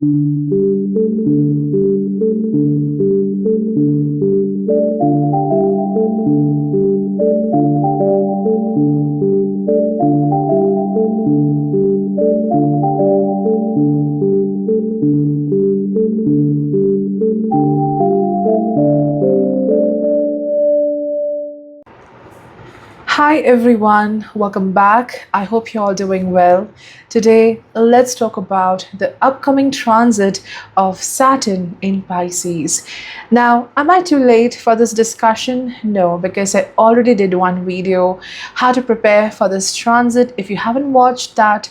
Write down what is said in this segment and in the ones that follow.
Hi everyone, welcome back. I hope you're all doing well. Today, let's talk about the upcoming transit of Saturn in Pisces. Now, am I too late for this discussion? No, because I already did one video how to prepare for this transit. If you haven't watched that,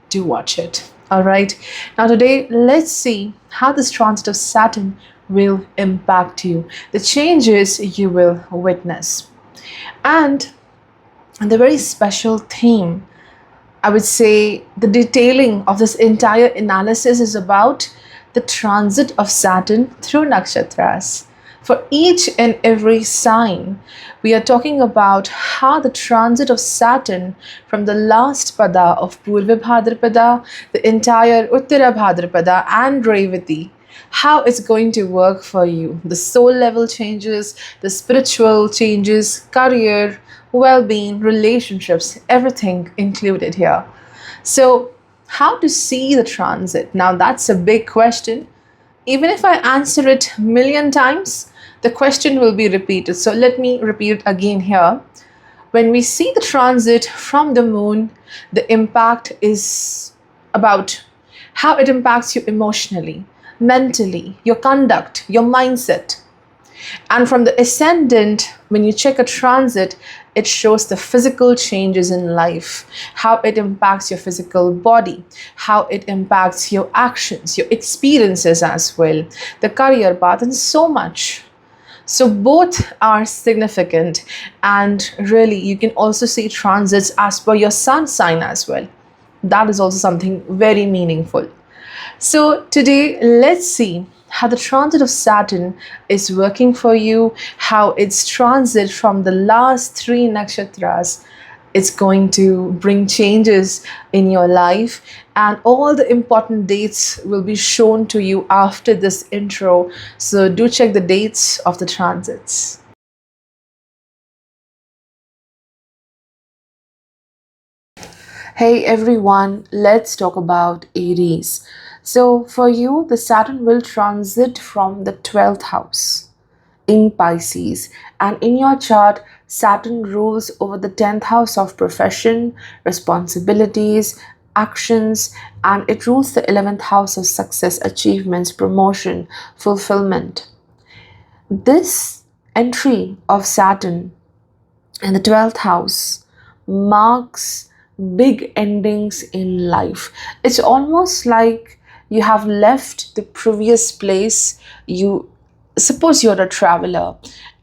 do watch it. All right. Now, today, let's see how this transit of Saturn will impact you, the changes you will witness. And the very special theme, I would say, the detailing of this entire analysis is about the transit of Saturn through nakshatras. For each and every sign, we are talking about how the transit of Saturn from the last pada of Purvabhadrapada, the entire Uttarabhadrapada and Revati, how it's going to work for you. The soul level changes, the spiritual changes, career, well being, relationships, everything included here. So, how to see the transit? Now, that's a big question. Even if I answer it a million times, the question will be repeated. So, let me repeat it again here. When we see the transit from the moon, the impact is about how it impacts you emotionally, mentally, your conduct, your mindset. And from the ascendant, when you check a transit, it shows the physical changes in life, how it impacts your physical body, how it impacts your actions, your experiences as well, the career path, and so much. So both are significant, and really you can also see transits as per your sun sign as well. That is also something very meaningful. So today, let's see how the transit of Saturn is working for you, how its transit from the last three nakshatras is going to bring changes in your life, and all the important dates will be shown to you after this intro. So do check the dates of the transits. Hey everyone, let's talk about Aries. So, for you, the Saturn will transit from the 12th house in Pisces, and in your chart, Saturn rules over the 10th house of profession, responsibilities, actions, and it rules the 11th house of success, achievements, promotion, fulfillment. This entry of Saturn and the 12th house marks big endings in life. It's almost like you have left the previous place. You suppose you're a traveler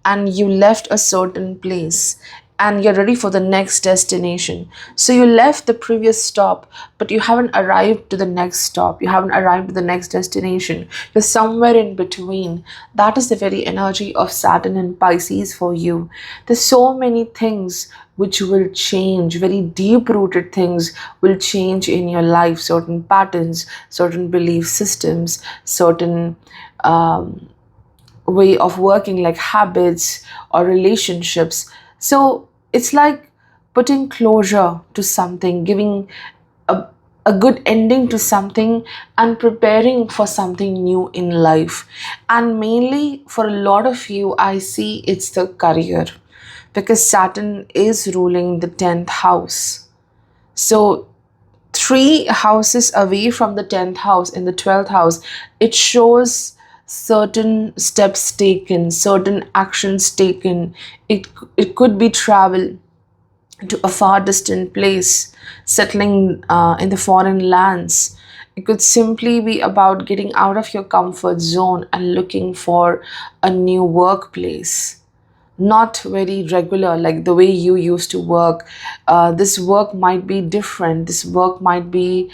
and you left a certain place and you're ready for the next destination. So you left the previous stop, but you haven't arrived to the next stop. You haven't arrived to the next destination. You're somewhere in between. That is the very energy of Saturn and Pisces for you. There's so many things which will change, very deep rooted things will change in your life, certain patterns, certain belief systems, certain way of working, like habits or relationships. So it's like putting closure to something, giving a, a good ending to something, and preparing for something new in life. And mainly for a lot of you, I see it's the career, because Saturn is ruling the 10th house. So three houses away from the 10th house in the 12th house, it shows certain steps taken, certain actions taken. It could be travel to a far distant place, settling in the foreign lands. It could simply be about getting out of your comfort zone and looking for a new workplace, not very regular like the way you used to work. This work might be different, this work might be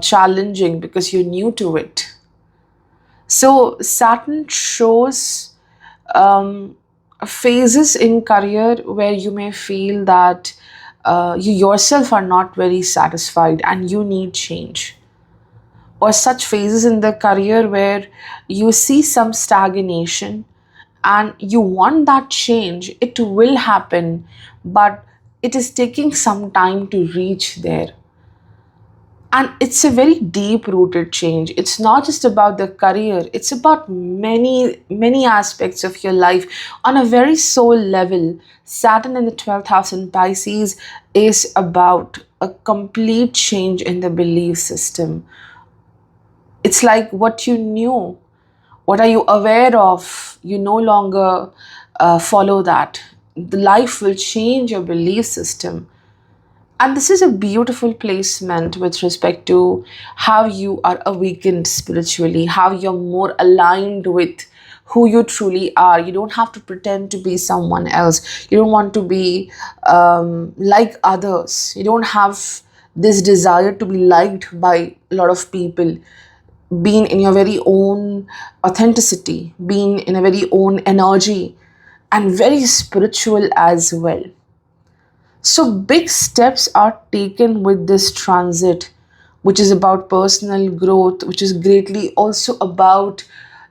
challenging because you're new to it. So Saturn shows phases in career where you may feel that you yourself are not very satisfied and you need change. or such phases in the career where you see some stagnation and you want that change. It will happen, but it is taking some time to reach there. And it's a very deep rooted change. It's not just about the career, it's about many aspects of your life on a very soul level. Saturn in the 12th house in Pisces is about a complete change in the belief system. It's like what you knew, what are you aware of, you no longer follow that. The life will change your belief system. And this is a beautiful placement with respect to how you are awakened spiritually, how you're more aligned with who you truly are. You don't have to pretend to be someone else. You don't want to be like others. You don't have this desire to be liked by a lot of people. Being in your very own authenticity, being in a very own energy, and very spiritual as well. So, big steps are taken with this transit, which is about personal growth, which is greatly also about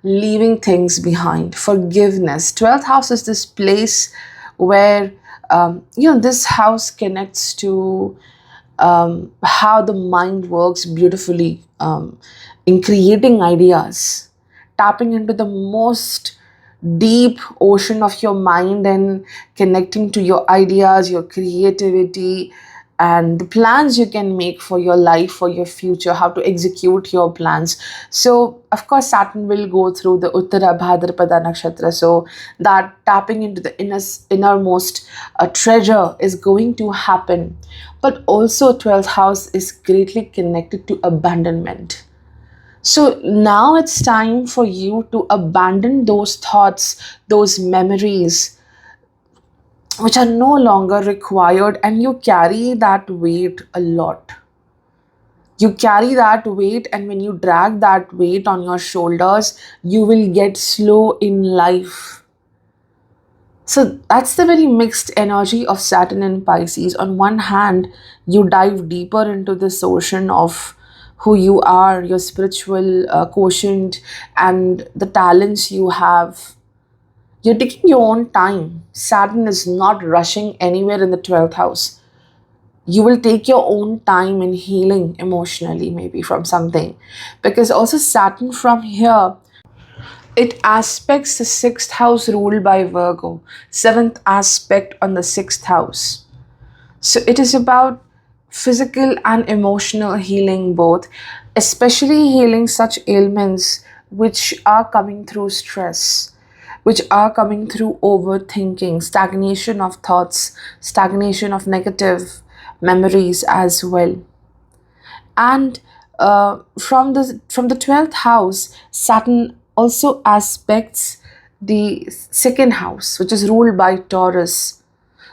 leaving things behind, forgiveness. 12th house is this place where, this house connects to how the mind works beautifully in creating ideas, tapping into the most deep ocean of your mind and connecting to your ideas, your creativity, and the plans you can make for your life, for your future, how to execute your plans. So, of course, Saturn will go through the Uttarabhadrapada Nakshatra. So, that tapping into the innermost treasure is going to happen. But also, 12th house is greatly connected to abandonment. So now it's time for you to abandon those thoughts, those memories which are no longer required, and you carry that weight a lot. You carry that weight, and when you drag that weight on your shoulders, you will get slow in life. So that's the very mixed energy of Saturn and Pisces. On one hand, you dive deeper into this ocean of who you are, your spiritual quotient, and the talents you have. You're taking your own time. Saturn is not rushing anywhere in the 12th house. You will take your own time in healing emotionally, maybe from something. Because also, Saturn from here, it aspects the sixth house ruled by Virgo, seventh aspect on the sixth house. So it is about physical and emotional healing both, especially healing such ailments which are coming through stress, which are coming through overthinking, stagnation of thoughts, stagnation of negative memories as well. And from the 12th house, Saturn also aspects the second house, which is ruled by Taurus.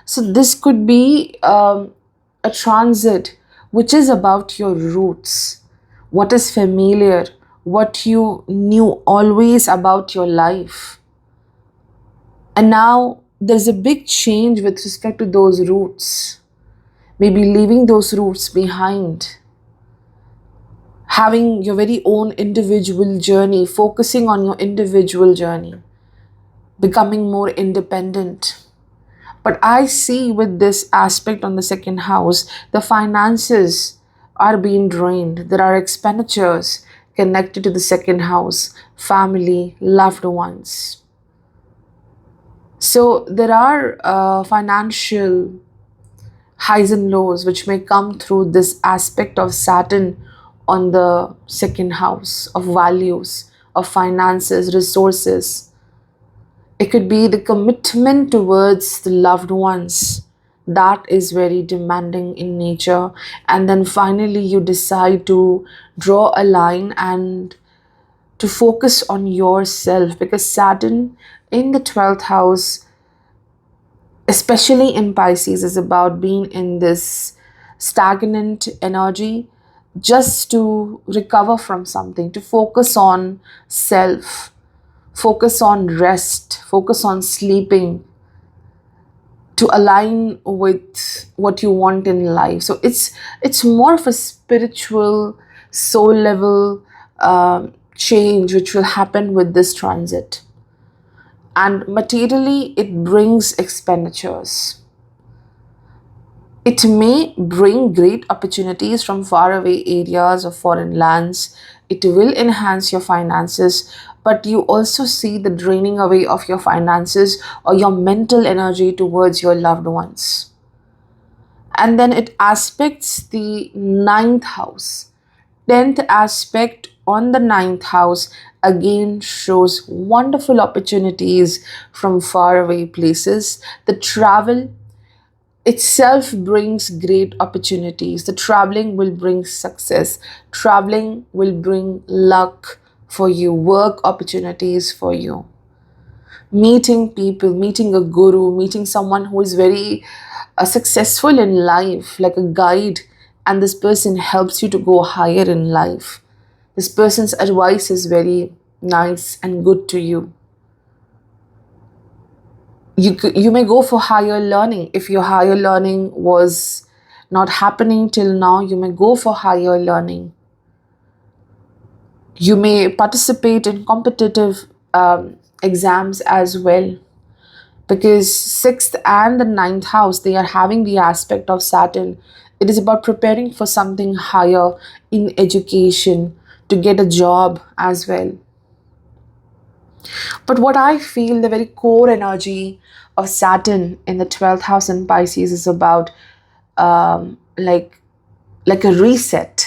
So this could be a transit which is about your roots, what is familiar, what you knew always about your life. And now there's a big change with respect to those roots. Maybe leaving those roots behind, having your very own individual journey, focusing on your individual journey, becoming more independent. But I see with this aspect on the second house, the finances are being drained. There are expenditures connected to the second house, family, loved ones. So there are financial highs and lows which may come through this aspect of Saturn on the second house of values, of finances, resources. It could be the commitment towards the loved ones that is very demanding in nature. And then finally, you decide to draw a line and to focus on yourself, because Saturn in the 12th house, especially in Pisces, is about being in this stagnant energy just to recover from something, to focus on self, focus on rest, focus on sleeping, to align with what you want in life. So it's more of a spiritual soul level change which will happen with this transit. And materially, it brings expenditures. It may bring great opportunities from faraway areas or foreign lands. It will enhance your finances, but you also see the draining away of your finances or your mental energy towards your loved ones. And then it aspects the ninth house. 10th aspect on the ninth house again shows wonderful opportunities from faraway places. The travel itself brings great opportunities. The traveling will bring success. Traveling will bring luck for you, work opportunities for you. Meeting people, meeting a guru, meeting someone who is very successful in life, like a guide, and this person helps you to go higher in life. This person's advice is very nice and good to you. You may go for higher learning. If your higher learning was not happening till now, you may go for higher learning. You may participate in competitive exams as well, because sixth and the ninth house, they are having the aspect of Saturn. It is about preparing for something higher in education, to get a job as well. But what I feel, the very core energy of Saturn in the 12th house in Pisces is about um, like like a reset.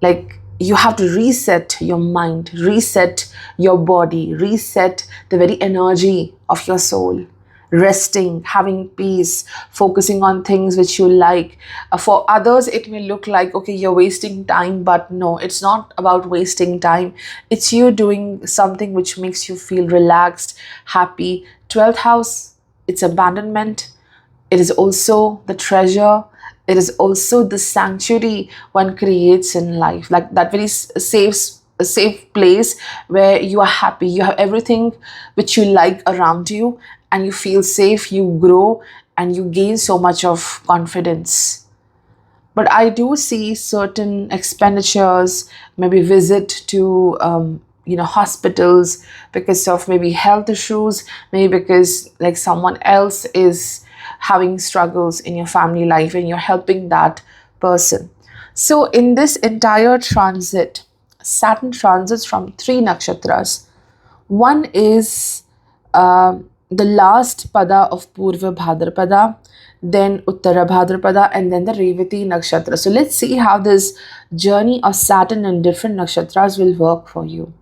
Like you have to reset your mind, reset your body, reset the very energy of your soul. Resting, having peace, focusing on things which you like. For others, it may look like, okay, you're wasting time, but no, it's not about wasting time. It's you doing something which makes you feel relaxed, happy. 12th house, it's abandonment. It is also the treasure. It is also the sanctuary one creates in life, like that very safe place where you are happy, you have everything which you like around you, and you feel safe, you grow, and you gain so much of confidence. But I do see certain expenditures, maybe visit to hospitals because of maybe health issues, maybe because like someone else is having struggles in your family life and you're helping that person. So in this entire transit, Saturn transits from three nakshatras. One is the last pada of Purvabhadrapada, then Uttarabhadrapada, and then the Revati Nakshatra. So let's see how this journey of Saturn and different nakshatras will work for you.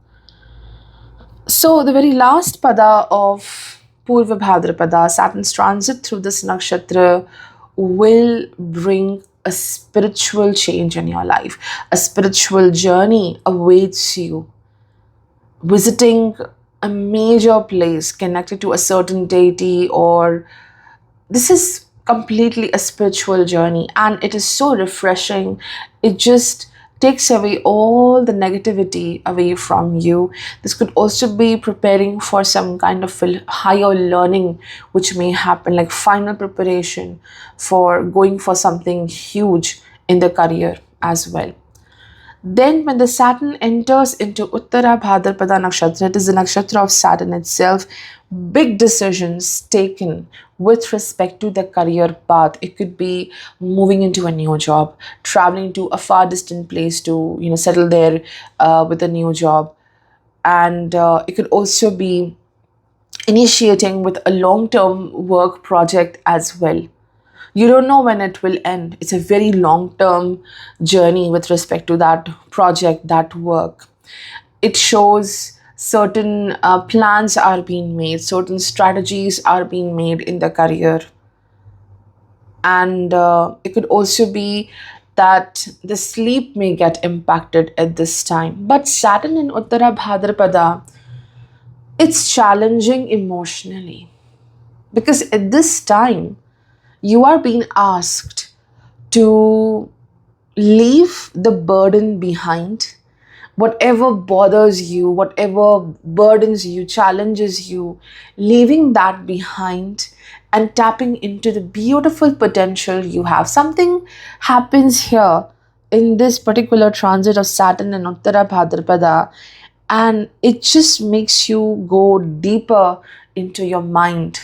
So the very last pada of Purvabhadrapada, Saturn's transit through this nakshatra will bring a spiritual change in your life. A spiritual journey awaits you. Visiting a major place connected to a certain deity, or this is completely a spiritual journey, and it is so refreshing. It just takes away all the negativity away from you. This could also be preparing for some kind of higher learning which may happen, like final preparation for going for something huge in the career as well. Then, when the Saturn enters into Uttarabhadrapada nakshatra, it is the nakshatra of Saturn itself. Big decisions taken with respect to the career path. It could be moving into a new job, traveling to a far distant place to settle there with a new job, and it could also be initiating with a long-term work project as well. You don't know when it will end. It's a very long term journey with respect to that project, that work. It shows certain plans are being made, certain strategies are being made in the career. And it could also be that the sleep may get impacted at this time. But Saturn in Uttara Bhadrapada, it's challenging emotionally, because at this time you are being asked to leave the burden behind. Whatever bothers you, whatever burdens you, challenges you, leaving that behind and tapping into the beautiful potential you have. Something happens here in this particular transit of Saturn and Uttarabhadrapada, and it just makes you go deeper into your mind,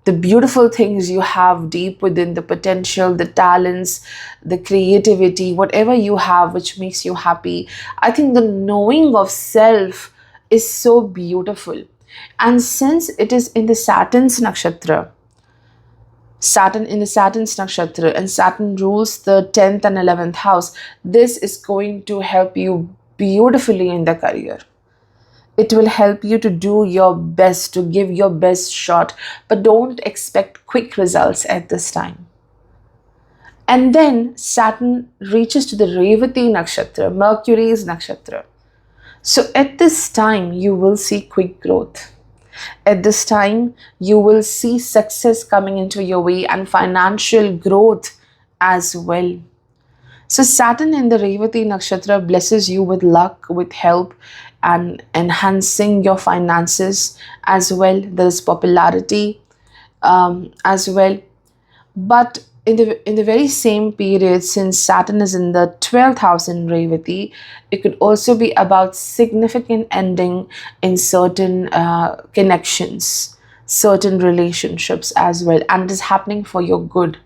the beautiful things you have deep within, the potential, the talents, the creativity, whatever you have which makes you happy. I think the knowing of self is so beautiful. And since it is in the Saturn's nakshatra, Saturn in the Saturn's nakshatra, and Saturn rules the 10th and 11th house, this is going to help you beautifully in the career. It will help you to do your best, to give your best shot, but don't expect quick results at this time. And then Saturn reaches to the Revati nakshatra, Mercury's nakshatra. So at this time, you will see quick growth. At this time, you will see success coming into your way and financial growth as well. So Saturn in the Revati Nakshatra blesses you with luck, with help, and enhancing your finances as well. There is popularity as well. But in the very same period, since Saturn is in the 12th house in Revati, it could also be about significant ending in certain connections, certain relationships as well, and it is happening for your good.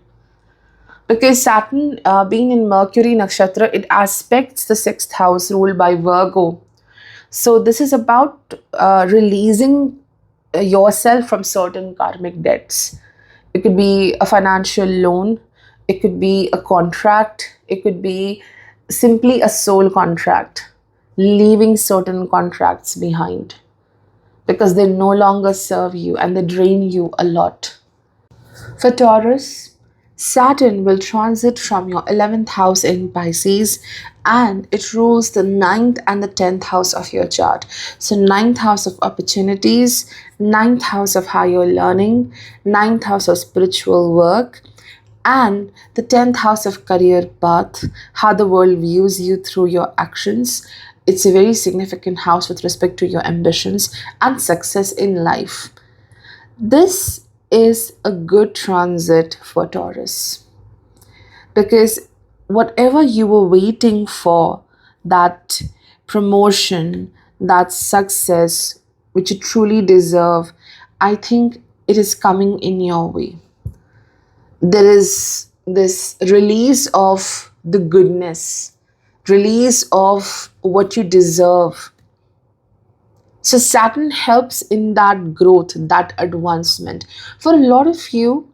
Because Saturn, being in Mercury Nakshatra, it aspects the sixth house ruled by Virgo. So this is about releasing yourself from certain karmic debts. It could be a financial loan, it could be a contract, it could be simply a soul contract, leaving certain contracts behind because they no longer serve you and they drain you a lot. For Taurus, Saturn will transit from your 11th house in Pisces, and it rules the ninth and the 10th house of your chart. So, ninth house of opportunities, ninth house of higher learning, ninth house of spiritual work, and the 10th house of career path, how the world views you through your actions. It's a very significant house with respect to your ambitions and success in life. This is a good transit for Taurus because whatever you were waiting for, that promotion, that success which you truly deserve, I think it is coming in your way. There is this release of the goodness, release of what you deserve. So Saturn helps in that growth, that advancement. For a lot of you,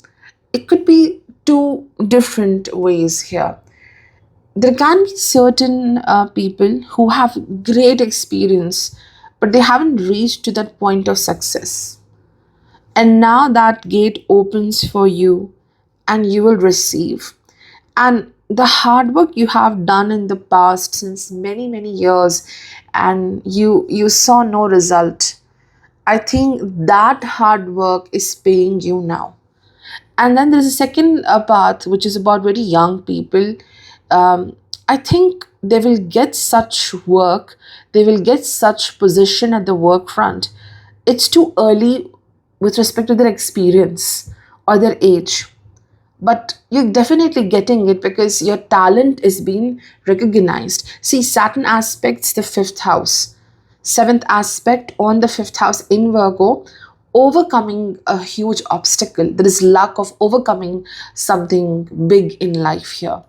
it could be two different ways here. There can be certain people who have great experience, but they haven't reached to that point of success. And now that gate opens for you and you will receive. And the hard work you have done in the past since many years and you saw no result, I think that hard work is paying you now. And then there's a second path which is about very young people. I think they will get such work, they will get such position at the work front. It's too early with respect to their experience or their age, but you're definitely getting it because your talent is being recognized. See, Saturn aspects the fifth house, seventh aspect on the fifth house in Virgo, overcoming a huge obstacle. There is luck of overcoming something big in life here.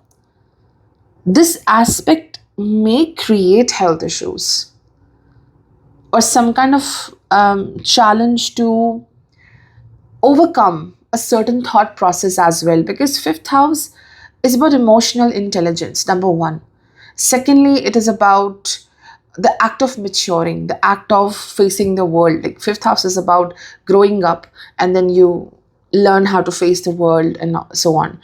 This aspect may create health issues or some kind of challenge to overcome a certain thought process as well, because fifth house is about emotional intelligence, number one. Secondly, it is about the act of maturing, the act of facing the world. Like fifth house is about growing up and then you learn how to face the world and so on.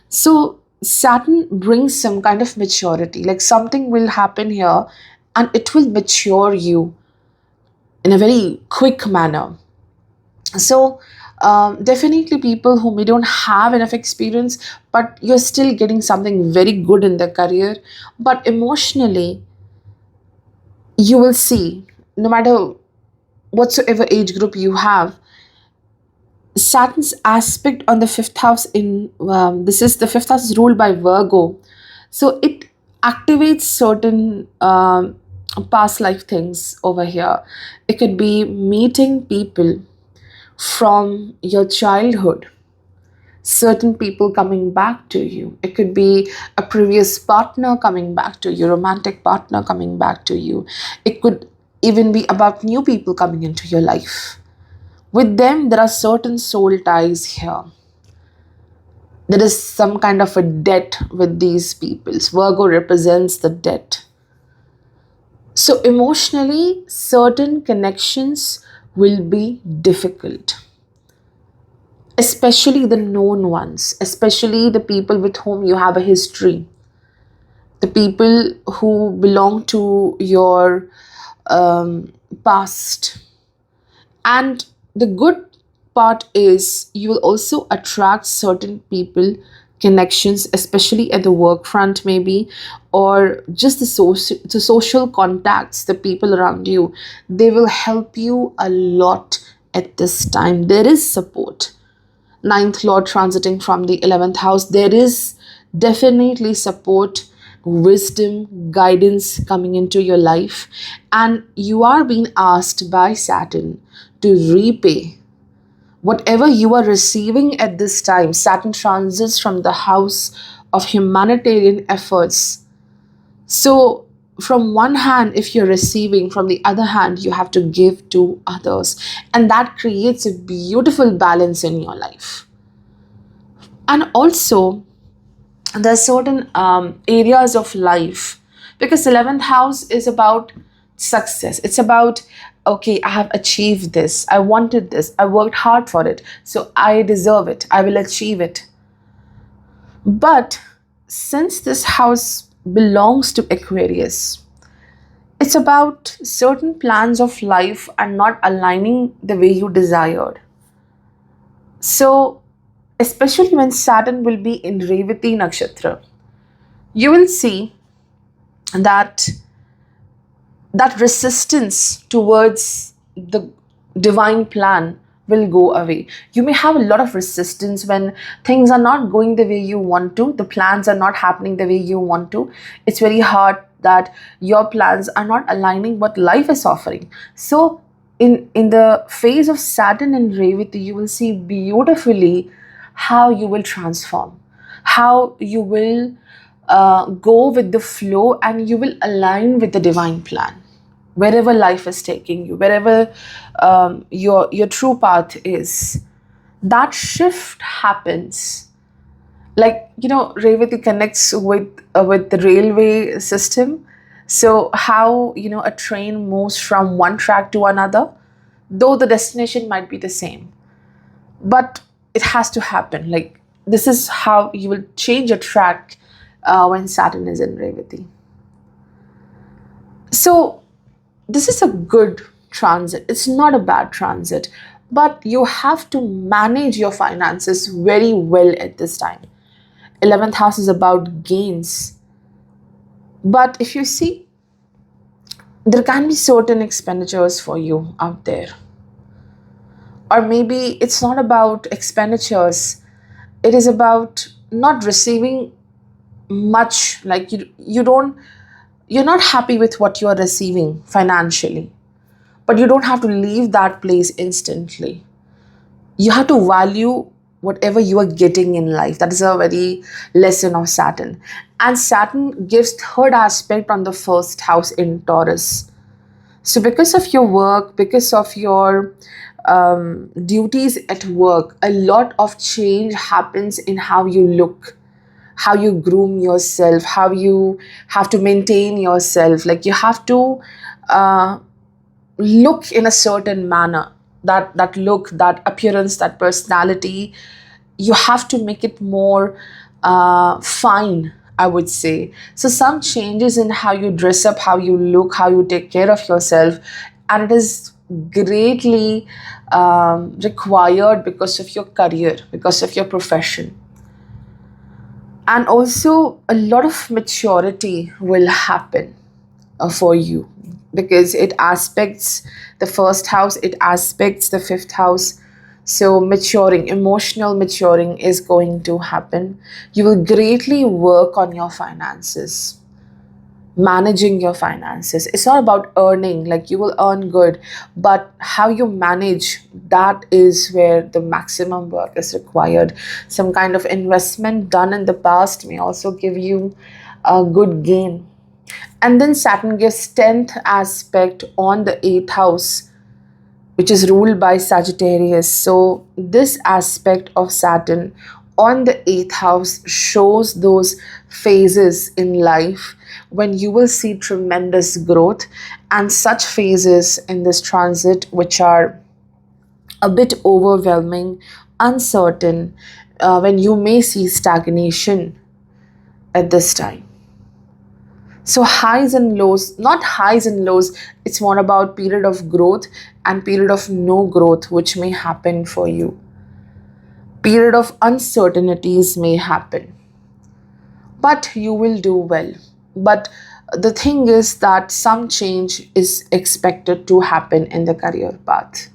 So Saturn brings some kind of maturity, like something will happen here and it will mature you in a very quick manner. So definitely people whom you don't have enough experience, but you're still getting something very good in their career. But emotionally, you will see, no matter whatsoever age group you have, Saturn's aspect on the fifth house in this is the fifth house is ruled by Virgo. So it activates certain past life things over here. It could be meeting people from your childhood, certain people coming back to you. It could be a previous partner coming back to you, romantic partner coming back to you. It could even be about new people coming into your life. With them, there are certain soul ties here. There is some kind of a debt with these peoples. Virgo represents the debt. So, emotionally, certain connections will be difficult, especially the known ones, especially the people with whom you have a history, the people who belong to your past. And the good part is you will also attract certain people, connections, especially at the work front, maybe, or just the social contacts, the people around you. They will help you a lot at this time. There is support. Ninth lord transiting from the 11th house, there is definitely support, wisdom, guidance coming into your life, and you are being asked by Saturn to repay whatever you are receiving at this time. Saturn transits from the house of humanitarian efforts. So, from one hand, if you're receiving, from the other hand, you have to give to others. And that creates a beautiful balance in your life. And also, there are certain areas of life, because 11th house is about success. It's about, okay, I have achieved this, I wanted this, I worked hard for it, so I deserve it, I will achieve it. But since this house belongs to Aquarius, it's about certain plans of life are not aligning the way you desired. So, especially when Saturn will be in Revati Nakshatra, you will see that resistance towards the divine plan will go away. You may have a lot of resistance when things are not going the way you want to, the plans are not happening the way you want to. It's very hard that your plans are not aligning what life is offering. So in the phase of Saturn and Revati, you will see beautifully how you will transform, how you will go with the flow, and you will align with the divine plan wherever life is taking you, wherever your true path is. That shift happens. Like, Revati connects with the railway system. So how a train moves from one track to another, though the destination might be the same, but it has to happen. Like, this is how you will change a track when Saturn is in Revati. So this is a good transit. It's not a bad transit, but you have to manage your finances very well at this time. 11th house is about gains. But if you see, there can be certain expenditures for you out there. Or maybe it's not about expenditures, it is about not receiving much. Like, you're not happy with what you're receiving financially, but you don't have to leave that place instantly. You have to value whatever you are getting in life. That is a very lesson of Saturn. And Saturn gives third aspect on the first house in Taurus. So because of your work, because of your duties at work, a lot of change happens in how you look, how you groom yourself, how you have to maintain yourself. Like, you have to uh, look in a certain manner. That look, that appearance, that personality, you have to make it more fine, I would say. So some changes in how you dress up, how you look, how you take care of yourself, and it is greatly required because of your career, because of your profession. And also, a lot of maturity will happen for you, because it aspects the first house, it aspects the fifth house. So maturing, emotional maturing is going to happen. You will greatly work on your finances. managing your finances. It's not about earning, like you will earn good, but how you manage, that is where the maximum work is required. Some kind of investment done in the past may also give you a good gain. And then Saturn gives 10th aspect on the 8th house, which is ruled by Sagittarius. So, this aspect of Saturn on the 8th house shows those phases in life when you will see tremendous growth, and such phases in this transit which are a bit overwhelming, uncertain, when you may see stagnation at this time. So highs and lows, not highs and lows, it's more about period of growth and period of no growth which may happen for you. Period of uncertainties may happen, but you will do well. But the thing is that some change is expected to happen in the career path.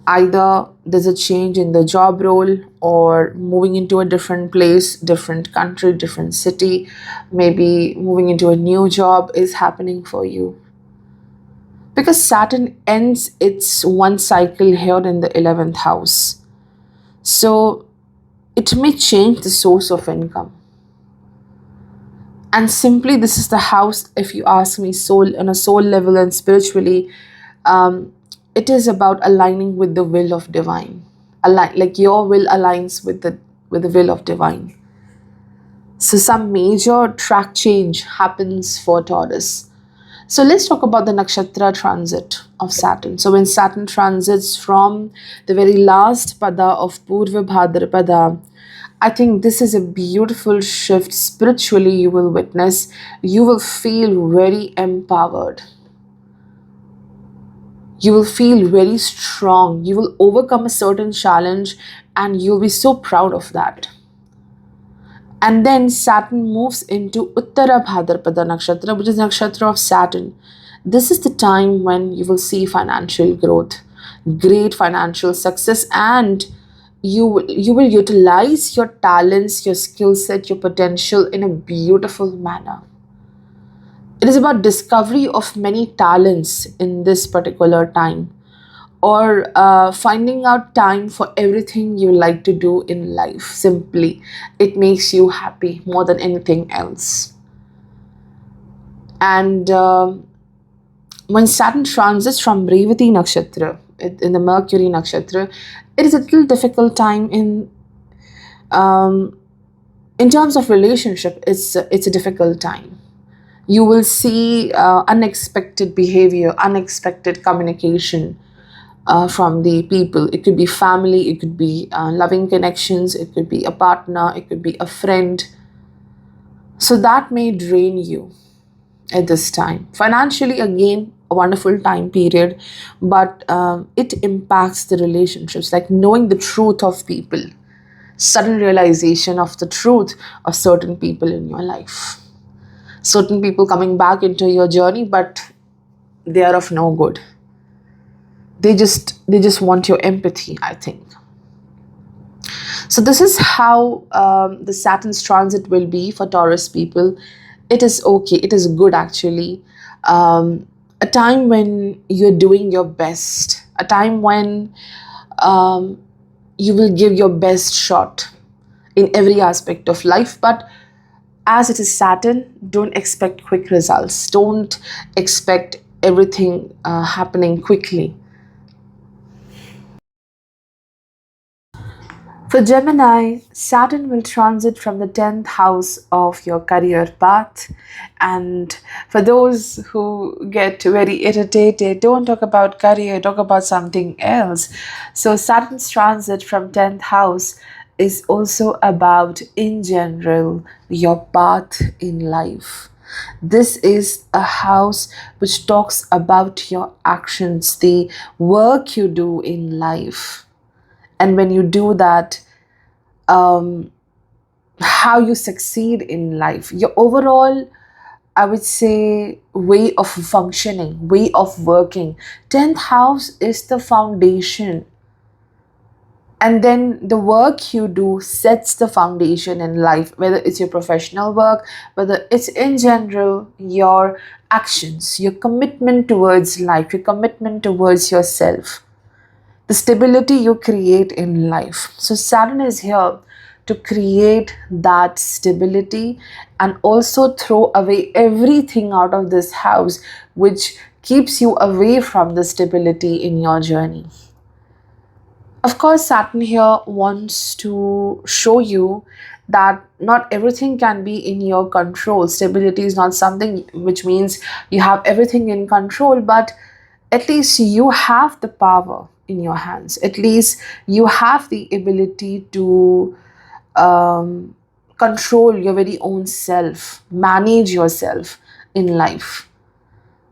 Either there's a change in the job role, or moving into a different place, different country, different city, maybe moving into a new job is happening for you. Because Saturn ends its one cycle here in the 11th house. So it may change the source of income. And simply, this is the house, if you ask me, soul on a soul level and spiritually, um, it is about aligning with the will of divine. Like your will aligns with the will of divine. So some major track change happens for Taurus. So let's talk about the Nakshatra transit of Saturn. So when Saturn transits from the very last pada of Purvabhadrapada, I think this is a beautiful shift spiritually you will witness. You will feel very empowered. You will feel very strong. You will overcome a certain challenge and you'll be so proud of that. And then Saturn moves into Uttarabhadrapada Nakshatra, which is Nakshatra of Saturn. This is the time when you will see financial growth, great financial success, and you will utilize your talents, your skill set, your potential in a beautiful manner. It is about discovery of many talents in this particular time, or finding out time for everything you like to do in life. Simply, it makes you happy more than anything else. And when Saturn transits from Revati Nakshatra in the Mercury Nakshatra, it is a little difficult time um, in terms of relationship. It's a difficult time. You will see unexpected behavior, unexpected communication from the people. It could be family, it could be loving connections, it could be a partner, it could be a friend. So that may drain you at this time. Financially, again, a wonderful time period, but it impacts the relationships, like knowing the truth of people, sudden realization of the truth of certain people in your life. Certain people coming back into your journey, but they are of no good. They just want your empathy, I think. So this is how the Saturn's transit will be for Taurus people. It is okay, it is good actually. A time when you're doing your best, a time when um, you will give your best shot in every aspect of life. But as it is Saturn, don't expect quick results. Don't expect everything happening quickly. For Gemini, Saturn will transit from the 10th house of your career path. And for those who get very irritated, don't talk about career, talk about something else. So, Saturn's transit from 10th house is also about, in general, your path in life. This is a house which talks about your actions, the work you do in life. And when you do that, how you succeed in life, your overall, I would say, way of functioning, way of working. 10th house is the foundation. And then the work you do sets the foundation in life, whether it's your professional work, whether it's in general your actions, your commitment towards life, your commitment towards yourself, the stability you create in life. So Saturn is here to create that stability and also throw away everything out of this house which keeps you away from the stability in your journey. Of course, Saturn here wants to show you that not everything can be in your control. Stability is not something which means you have everything in control, but at least you have the power in your hands. At least you have the ability to control your very own self, manage yourself in life.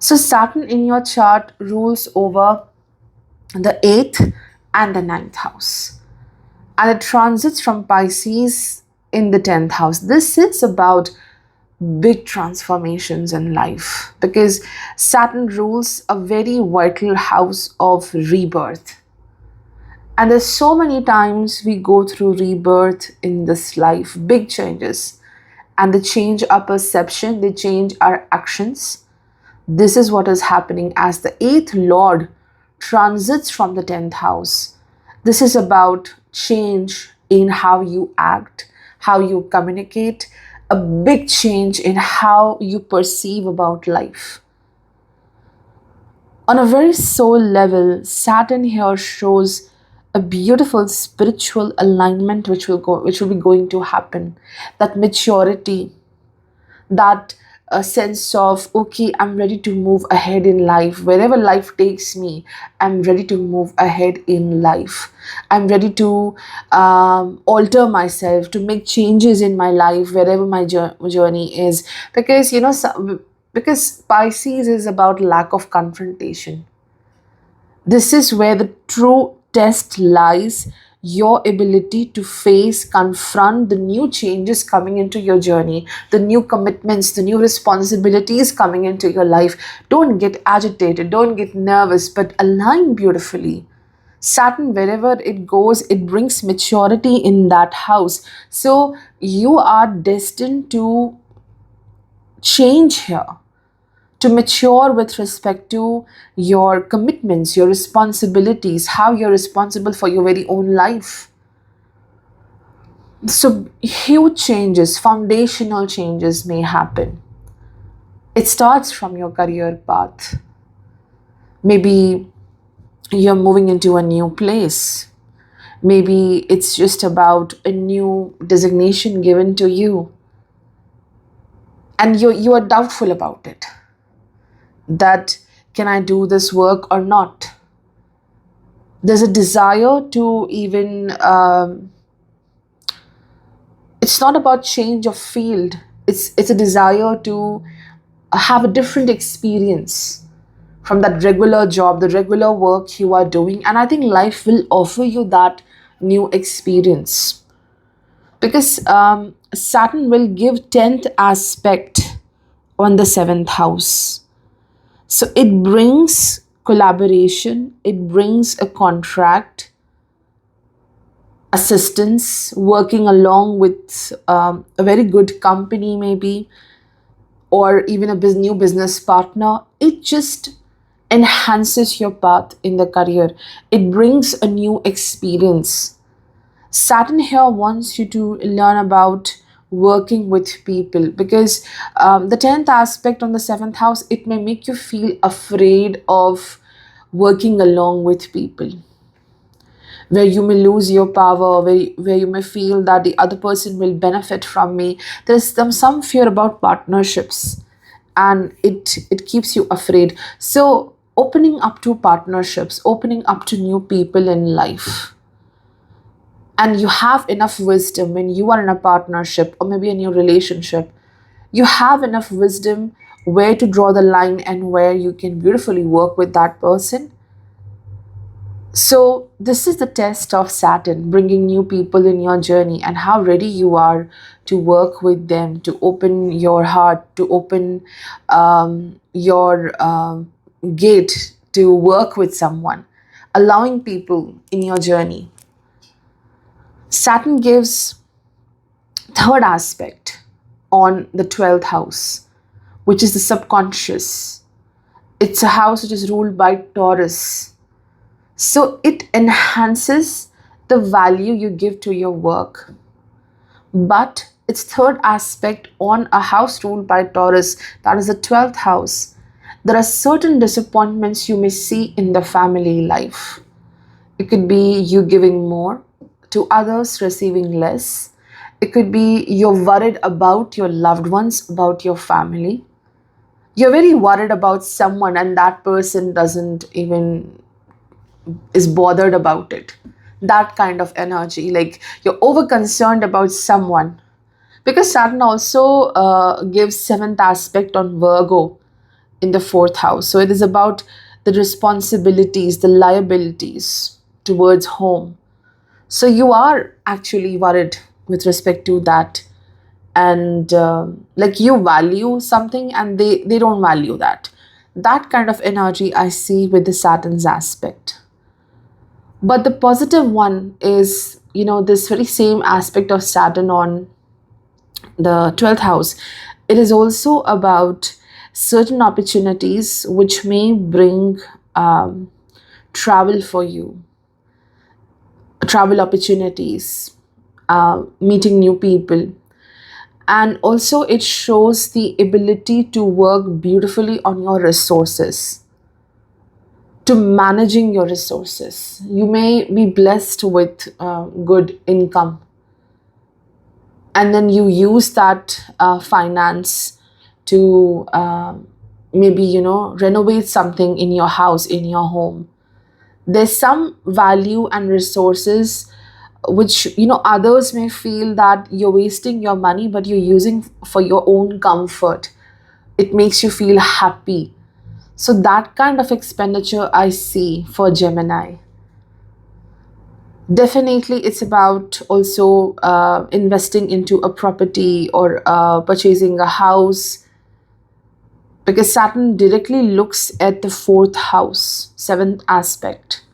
So, Saturn in your chart rules over the 8th and the 9th house. And it transits from Pisces in the 10th house. This is about big transformations in life because Saturn rules a very vital house of rebirth. And there's so many times we go through rebirth in this life, big changes, and they change our perception, they change our actions. This is what is happening as the 8th Lord transits from the 10th house. This is about change in how you act, how you communicate, a big change in how you perceive about life. On a very soul level, Saturn here shows a beautiful spiritual alignment which will be going to happen. That maturity, that a sense of, okay, I'm ready to move ahead in life. Wherever life takes me, I'm ready to move ahead in life. I'm ready to alter myself, to make changes in my life wherever my journey is. Because, because Pisces is about lack of confrontation. This is where the true test lies, your ability to face, confront the new changes coming into your journey, the new commitments, the new responsibilities coming into your life. Don't get agitated, don't get nervous, but align beautifully. Saturn, wherever it goes, it brings maturity in that house. So you are destined to change here, to mature with respect to your commitments, your responsibilities, how you're responsible for your very own life. So, huge changes, foundational changes may happen. It starts from your career path. Maybe you're moving into a new place. Maybe it's just about a new designation given to you. And you are doubtful about it. That can I do this work or not? There's a desire to even it's not about change of field, it's a desire to have a different experience from that regular job, the regular work you are doing. And I think life will offer you that new experience because Saturn will give 10th aspect on the 7th house. So it brings collaboration, it brings a contract, assistance, working along with a very good company, maybe, or even a new business partner. It just enhances your path in the career, it brings a new experience. Saturn here wants you to learn about working with people because the 10th aspect on the 7th house, it may make you feel afraid of working along with people, where you may lose your power, where you may feel that the other person will benefit from me. There's some fear about partnerships and it keeps you afraid. So opening up to partnerships, opening up to new people in life, and you have enough wisdom when you are in a partnership or maybe in your relationship, you have enough wisdom where to draw the line and where you can beautifully work with that person. So this is the test of Saturn, bringing new people in your journey and how ready you are to work with them, to open your heart, to open your gate to work with someone, allowing people in your journey. Saturn gives third aspect on the 12th house, which is the subconscious. It's a house which is ruled by Taurus. So it enhances the value you give to your work. But its third aspect on a house ruled by Taurus, that is the 12th house, there are certain disappointments you may see in the family life. It could be you giving more to others, receiving less. It could be you're worried about your loved ones, about your family. You're very worried about someone and that person doesn't even is bothered about it. That kind of energy, like you're over concerned about someone. Because Saturn also gives seventh aspect on Virgo in the fourth house. So it is about the responsibilities, the liabilities towards home. So you are actually worried with respect to that. And like you value something and they don't value that. That kind of energy I see with the Saturn's aspect. But the positive one is, this very same aspect of Saturn on the 12th house. It is also about certain opportunities which may bring travel for you, travel opportunities, meeting new people. And also, it shows the ability to work beautifully on your resources, to managing your resources. You may be blessed with good income, and then you use that finance to maybe renovate something in your house, in your home. There's some value and resources which others may feel that you're wasting your money, but you're using for your own comfort. It makes you feel happy. So that kind of expenditure I see for Gemini. Definitely, it's about also investing into a property or purchasing a house, because Saturn directly looks at the fourth house, seventh aspect.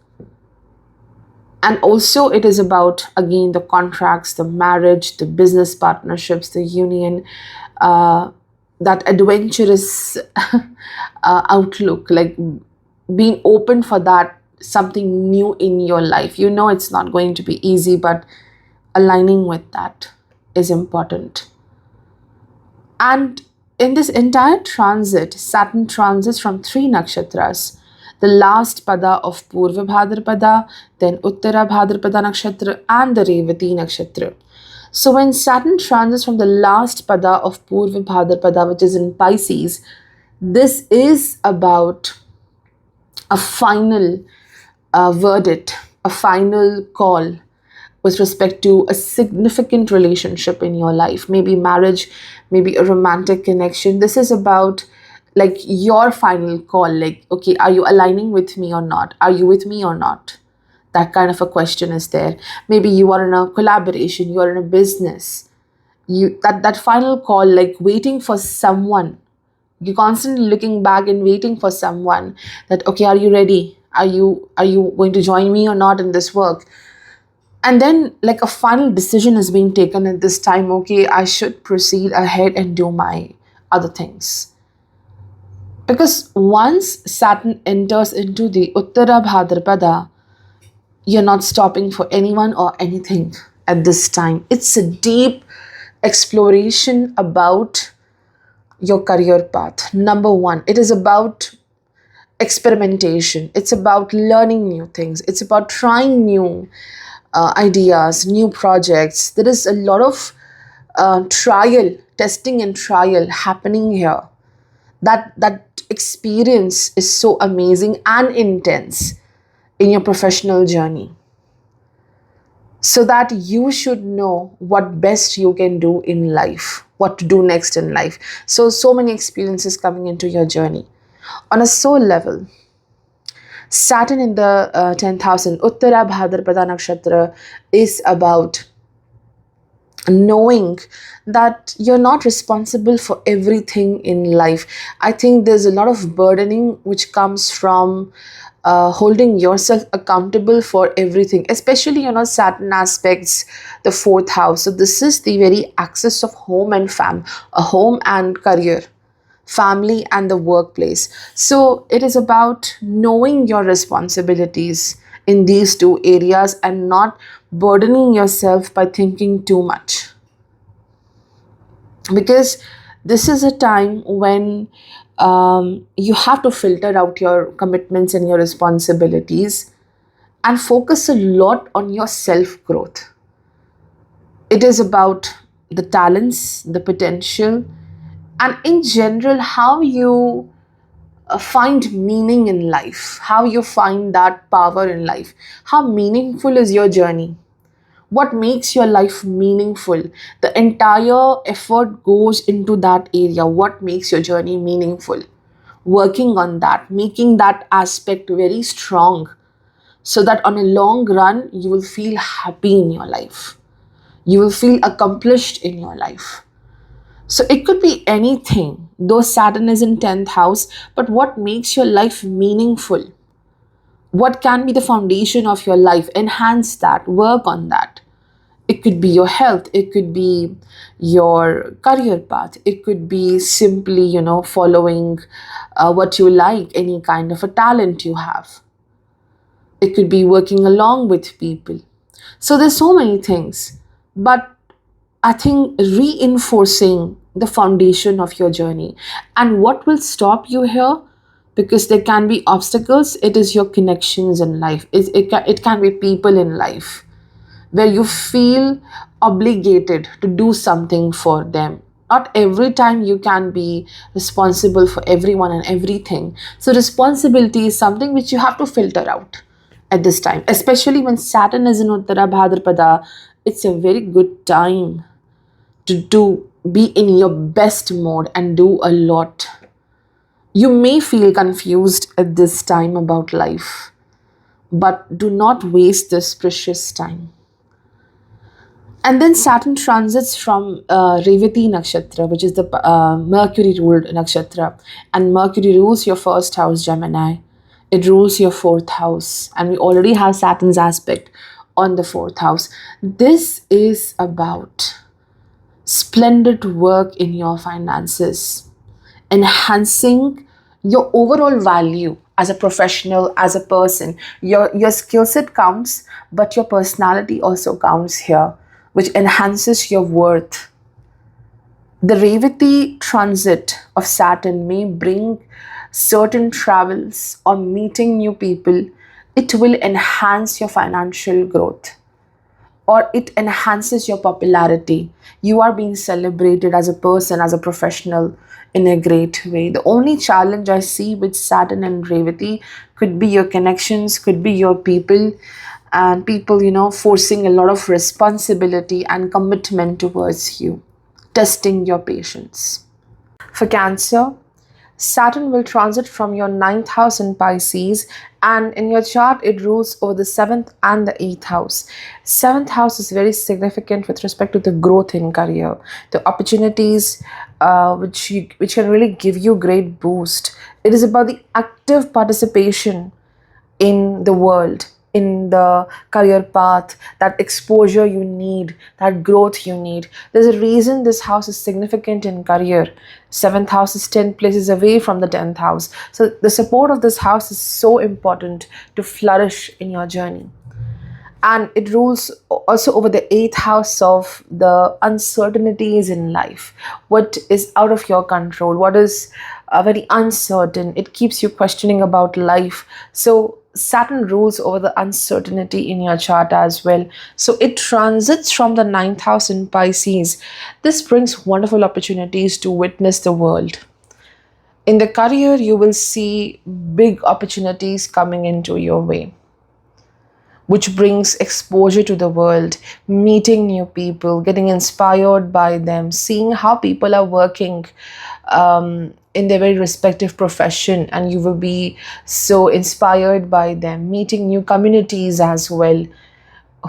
And also, it is about, again, the contracts, the marriage, the business partnerships, the union, that adventurous outlook, like being open for that, something new in your life. It's not going to be easy, but aligning with that is important. And in this entire transit, Saturn transits from three nakshatras. The last pada of Purvabhadrapada, then Uttarabhadrapada Nakshatra, and the Revati Nakshatra. So when Saturn transits from the last pada of Purvabhadrapada, which is in Pisces, this is about a final verdict, a final call with respect to a significant relationship in your life, maybe marriage, maybe a romantic connection. This is about like your final call, like, okay, are you aligning with me or not? Are you with me or not? That kind of a question is there. Maybe you are in a collaboration, you are in a business. That final call, like waiting for someone. You're constantly looking back and waiting for someone that, okay, are you ready? Are you going to join me or not in this work? And then like a final decision is being taken at this time. Okay, I should proceed ahead and do my other things. Because once Saturn enters into the Uttarabhadrapada, you're not stopping for anyone or anything at this time. It's a deep exploration about your career path. Number one, it is about experimentation. It's about learning new things. It's about trying new ideas, new projects. There is a lot of trial, testing and trial happening here. That experience is so amazing and intense in your professional journey, so that you should know what best you can do in life, what to do next in life. So many experiences coming into your journey. On a soul level, Saturn in the 10th house in Uttara Bhadrapada Nakshatra is about knowing that you're not responsible for everything in life. I think there's a lot of burdening which comes from holding yourself accountable for everything, especially Saturn aspects the fourth house. So this is the very axis of home and home and career, family and the workplace. So it is about knowing your responsibilities in these two areas and not burdening yourself by thinking too much, because this is a time when you have to filter out your commitments and your responsibilities and focus a lot on your self growth. It is about the talents, the potential, and in general, how you find meaning in life, how you find that power in life. How meaningful is your journey? What makes your life meaningful? The entire effort goes into that area. What makes your journey meaningful? Working on that, making that aspect very strong, so that on a long run, you will feel happy in your life. You will feel accomplished in your life. So it could be anything, though Saturn is in 10th house, but what makes your life meaningful? What can be the foundation of your life? Enhance that, work on that. It could be your health, it could be your career path, it could be simply, following what you like, any kind of a talent you have. It could be working along with people. So there's so many things. But I think reinforcing the foundation of your journey. And what will stop you here? Because there can be obstacles, it is your connections in life. It can be people in life where you feel obligated to do something for them. Not every time you can be responsible for everyone and everything. So, responsibility is something which you have to filter out at this time, especially when Saturn is in Uttarabhadrapada. It's a very good time to be in your best mode and do a lot. You may feel confused at this time about life, but do not waste this precious time. And then Saturn transits from Revati Nakshatra, which is the Mercury ruled nakshatra. And Mercury rules your first house, Gemini. It rules your fourth house. And we already have Saturn's aspect on the fourth house. This is about splendid work in your finances, enhancing your overall value as a professional, as a person. Your skill set counts, but your personality also counts here, which enhances your worth. The Revati transit of Saturn may bring certain travels or meeting new people. It will enhance your financial growth, or it enhances your popularity. You are being celebrated as a person, as a professional in a great way. The only challenge I see with Saturn and Revati could be your connections, could be your people, and people, forcing a lot of responsibility and commitment towards you, testing your patience. For Cancer, Saturn will transit from your ninth house in Pisces, and in your chart, it rules over the seventh and the eighth house. Seventh house is very significant with respect to the growth in career, the opportunities which can really give you great boost. It is about the active participation in the world, in the career path, that exposure you need, that growth you need. There's a reason this house is significant in career. Seventh house is 10 places away from the 10th house. So the support of this house is so important to flourish in your journey. And it rules also over the eighth house of the uncertainties in life. What is out of your control, what is very uncertain, it keeps you questioning about life. So Saturn rules over the uncertainty in your chart as well. So it transits from the ninth house in Pisces. This brings wonderful opportunities to witness the world. In the career, you will see big opportunities coming into your way, which brings exposure to the world, meeting new people, getting inspired by them, seeing how people are working in their very respective profession, and you will be so inspired by them, meeting new communities as well.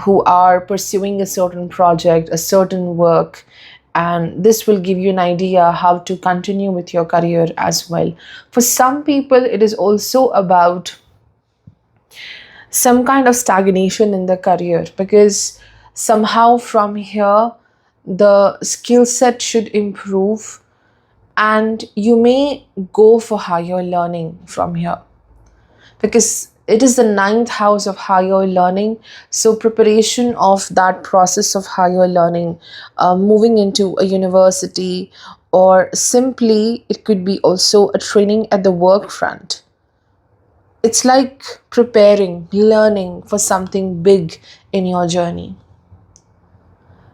who are pursuing a certain project, a certain work, and this will give you an idea how to continue with your career as well. For some people, it is also about some kind of stagnation in the career, because somehow from here the skill set should improve and you may go for higher learning from here, because it is the ninth house of higher learning. So preparation of that process of higher learning, moving into a university, or simply it could be also a training at the work front. It's like preparing, learning for something big in your journey.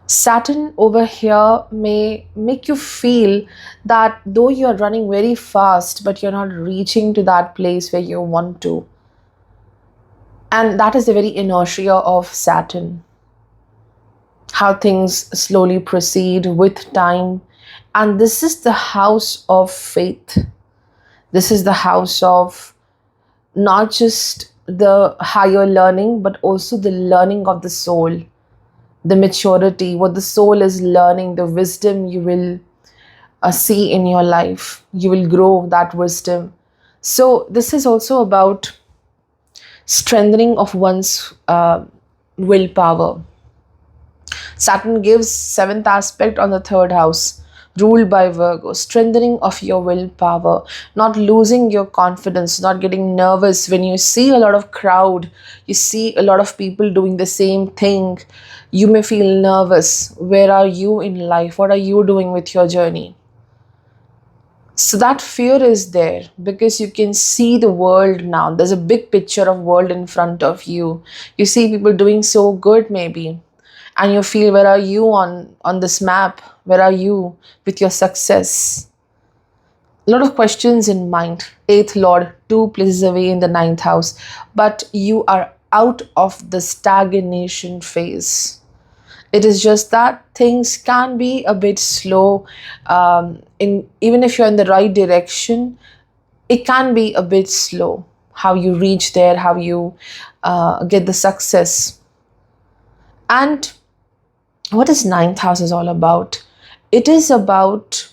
Saturn over here may make you feel that though you're running very fast, but you're not reaching to that place where you want to. And that is the very inertia of Saturn. How things slowly proceed with time. And this is the house of faith. This is the house of not just the higher learning, but also the learning of the soul, the maturity, what the soul is learning, the wisdom you will see in your life. You will grow that wisdom. So, this is also about strengthening of one's willpower. Saturn gives seventh aspect on the third house, ruled by Virgo, strengthening of your willpower, not losing your confidence, not getting nervous when you see a lot of crowd, you see a lot of people doing the same thing. You may feel nervous. Where are you in life? What are you doing with your journey? So that fear is there because you can see the world now. There's a big picture of world in front of you. You see people doing so good maybe. And you feel, where are you on this map? Where are you with your success? A lot of questions in mind. Eighth Lord, 2 places away in the ninth house. But you are out of the stagnation phase. It is just that things can be a bit slow. Even if you're in the right direction, it can be a bit slow. How you reach there, how you get the success. And what is ninth house is all about? It is about,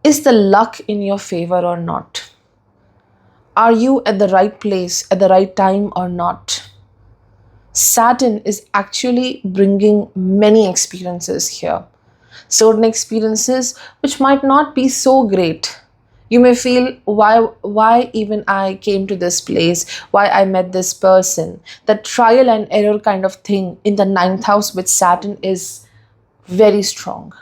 is the luck in your favor or not? Are you at the right place at the right time or not? Saturn is actually bringing many experiences here. Certain experiences which might not be so great. You may feel, why even I came to this place, why I met this person. That trial and error kind of thing in the ninth house with Saturn is very strong.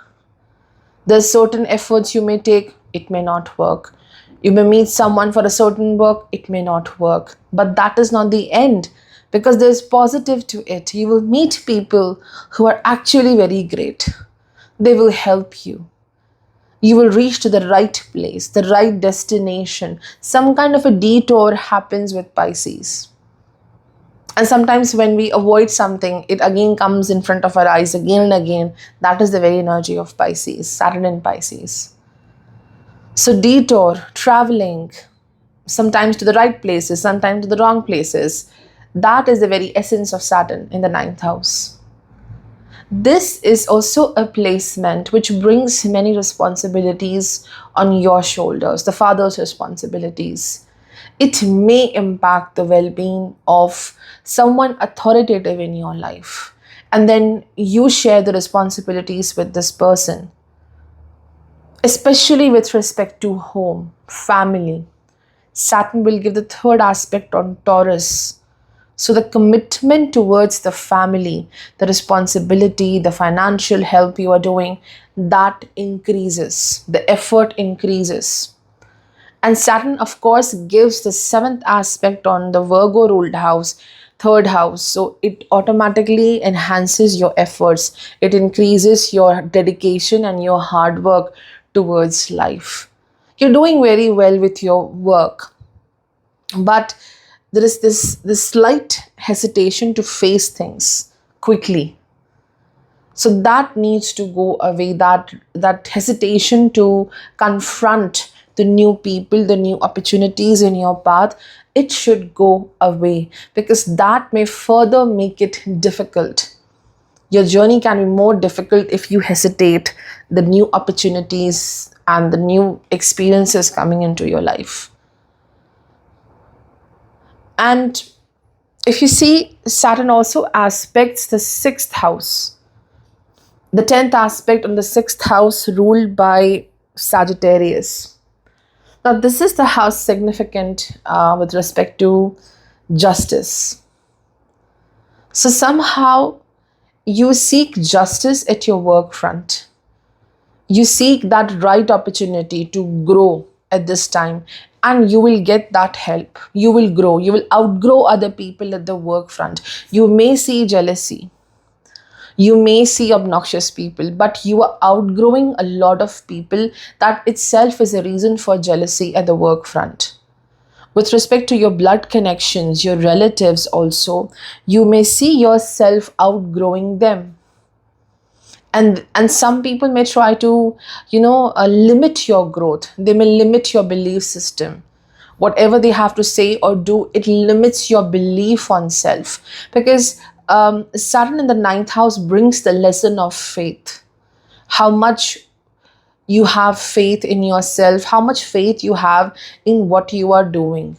There's certain efforts you may take, it may not work. You may meet someone for a certain work, it may not work. But that is not the end, because there's positive to it. You will meet people who are actually very great. They will help you. You will reach to the right place, the right destination. Some kind of a detour happens with Pisces. And sometimes when we avoid something, it again comes in front of our eyes again and again. That is the very energy of Pisces, Saturn in Pisces. So detour, traveling, sometimes to the right places, sometimes to the wrong places. That is the very essence of Saturn in the ninth house. This is also a placement which brings many responsibilities on your shoulders, the father's responsibilities. It may impact the well-being of someone authoritative in your life. And then you share the responsibilities with this person, especially with respect to home, family. Saturn will give the third aspect on Taurus. So the commitment towards the family, the responsibility, the financial help you are doing, that increases. The effort increases. And Saturn, of course, gives the seventh aspect on the Virgo ruled house, third house. So it automatically enhances your efforts. It increases your dedication and your hard work towards life. You're doing very well with your work, but there is this slight hesitation to face things quickly. So that needs to go away, that hesitation to confront the new people, the new opportunities in your path. it should go away, because that may further make it difficult. Your journey can be more difficult if you hesitate the new opportunities and the new experiences coming into your life. And if you see, Saturn also aspects the sixth house, the 10th aspect on the sixth house, ruled by Sagittarius. Now, this is the house significant with respect to justice. So, somehow you seek justice at your work front. You seek that right opportunity to grow at this time, and you will get that help. You will grow, you will outgrow other people at the work front. You may see jealousy, you may see obnoxious people, but you are outgrowing a lot of people. That itself is a reason for jealousy at the work front. With respect to your blood connections, your relatives also, you may see yourself outgrowing them. And some people may try to limit your growth. They may limit your belief system. Whatever they have to say or do, it limits your belief on self, because Saturn in the ninth house brings the lesson of faith. How much you have faith in yourself, how much faith you have in what you are doing.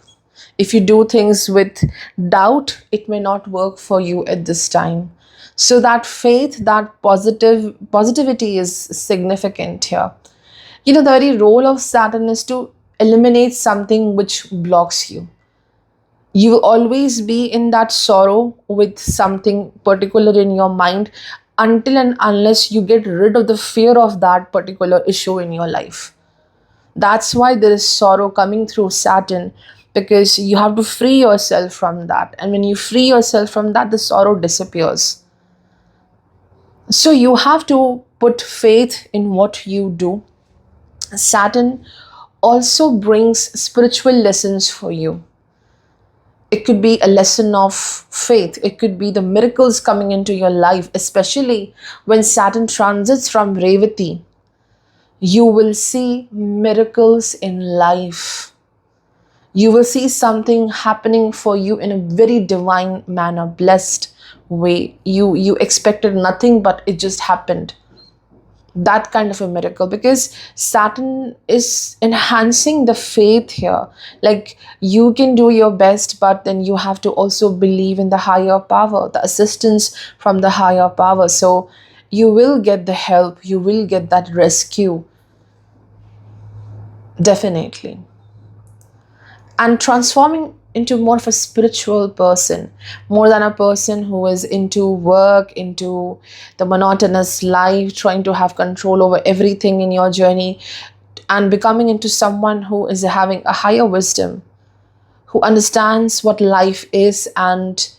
If you do things with doubt, it may not work for you at this time. So that faith, that positivity is significant here. The very role of Saturn is to eliminate something which blocks you. You will always be in that sorrow with something particular in your mind, until and unless you get rid of the fear of that particular issue in your life. That's why there is sorrow coming through Saturn, because you have to free yourself from that. And when you free yourself from that, the sorrow disappears. So you have to put faith in what you do. Saturn also brings spiritual lessons for you. It could be a lesson of faith. It could be the miracles coming into your life, especially when Saturn transits from Revati. You will see miracles in life. You will see something happening for you in a very divine manner, blessed way. You expected nothing, but it just happened. That kind of a miracle, because Saturn is enhancing the faith here. Like, you can do your best, but then you have to also believe in the higher power, the assistance from the higher power. So you will get the help, you will get that rescue, definitely. And transforming into more of a spiritual person, more than a person who is into work, into the monotonous life, trying to have control over everything in your journey, and becoming into someone who is having a higher wisdom, who understands what life is, and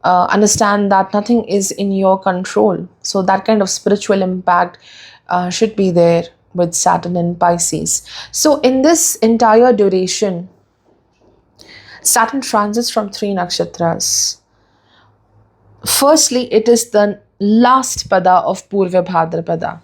understand that nothing is in your control. So that kind of spiritual impact should be there with Saturn in Pisces. So in this entire duration, Saturn transits from 3 nakshatras. Firstly, it is the last pada of Purvabhadrapada.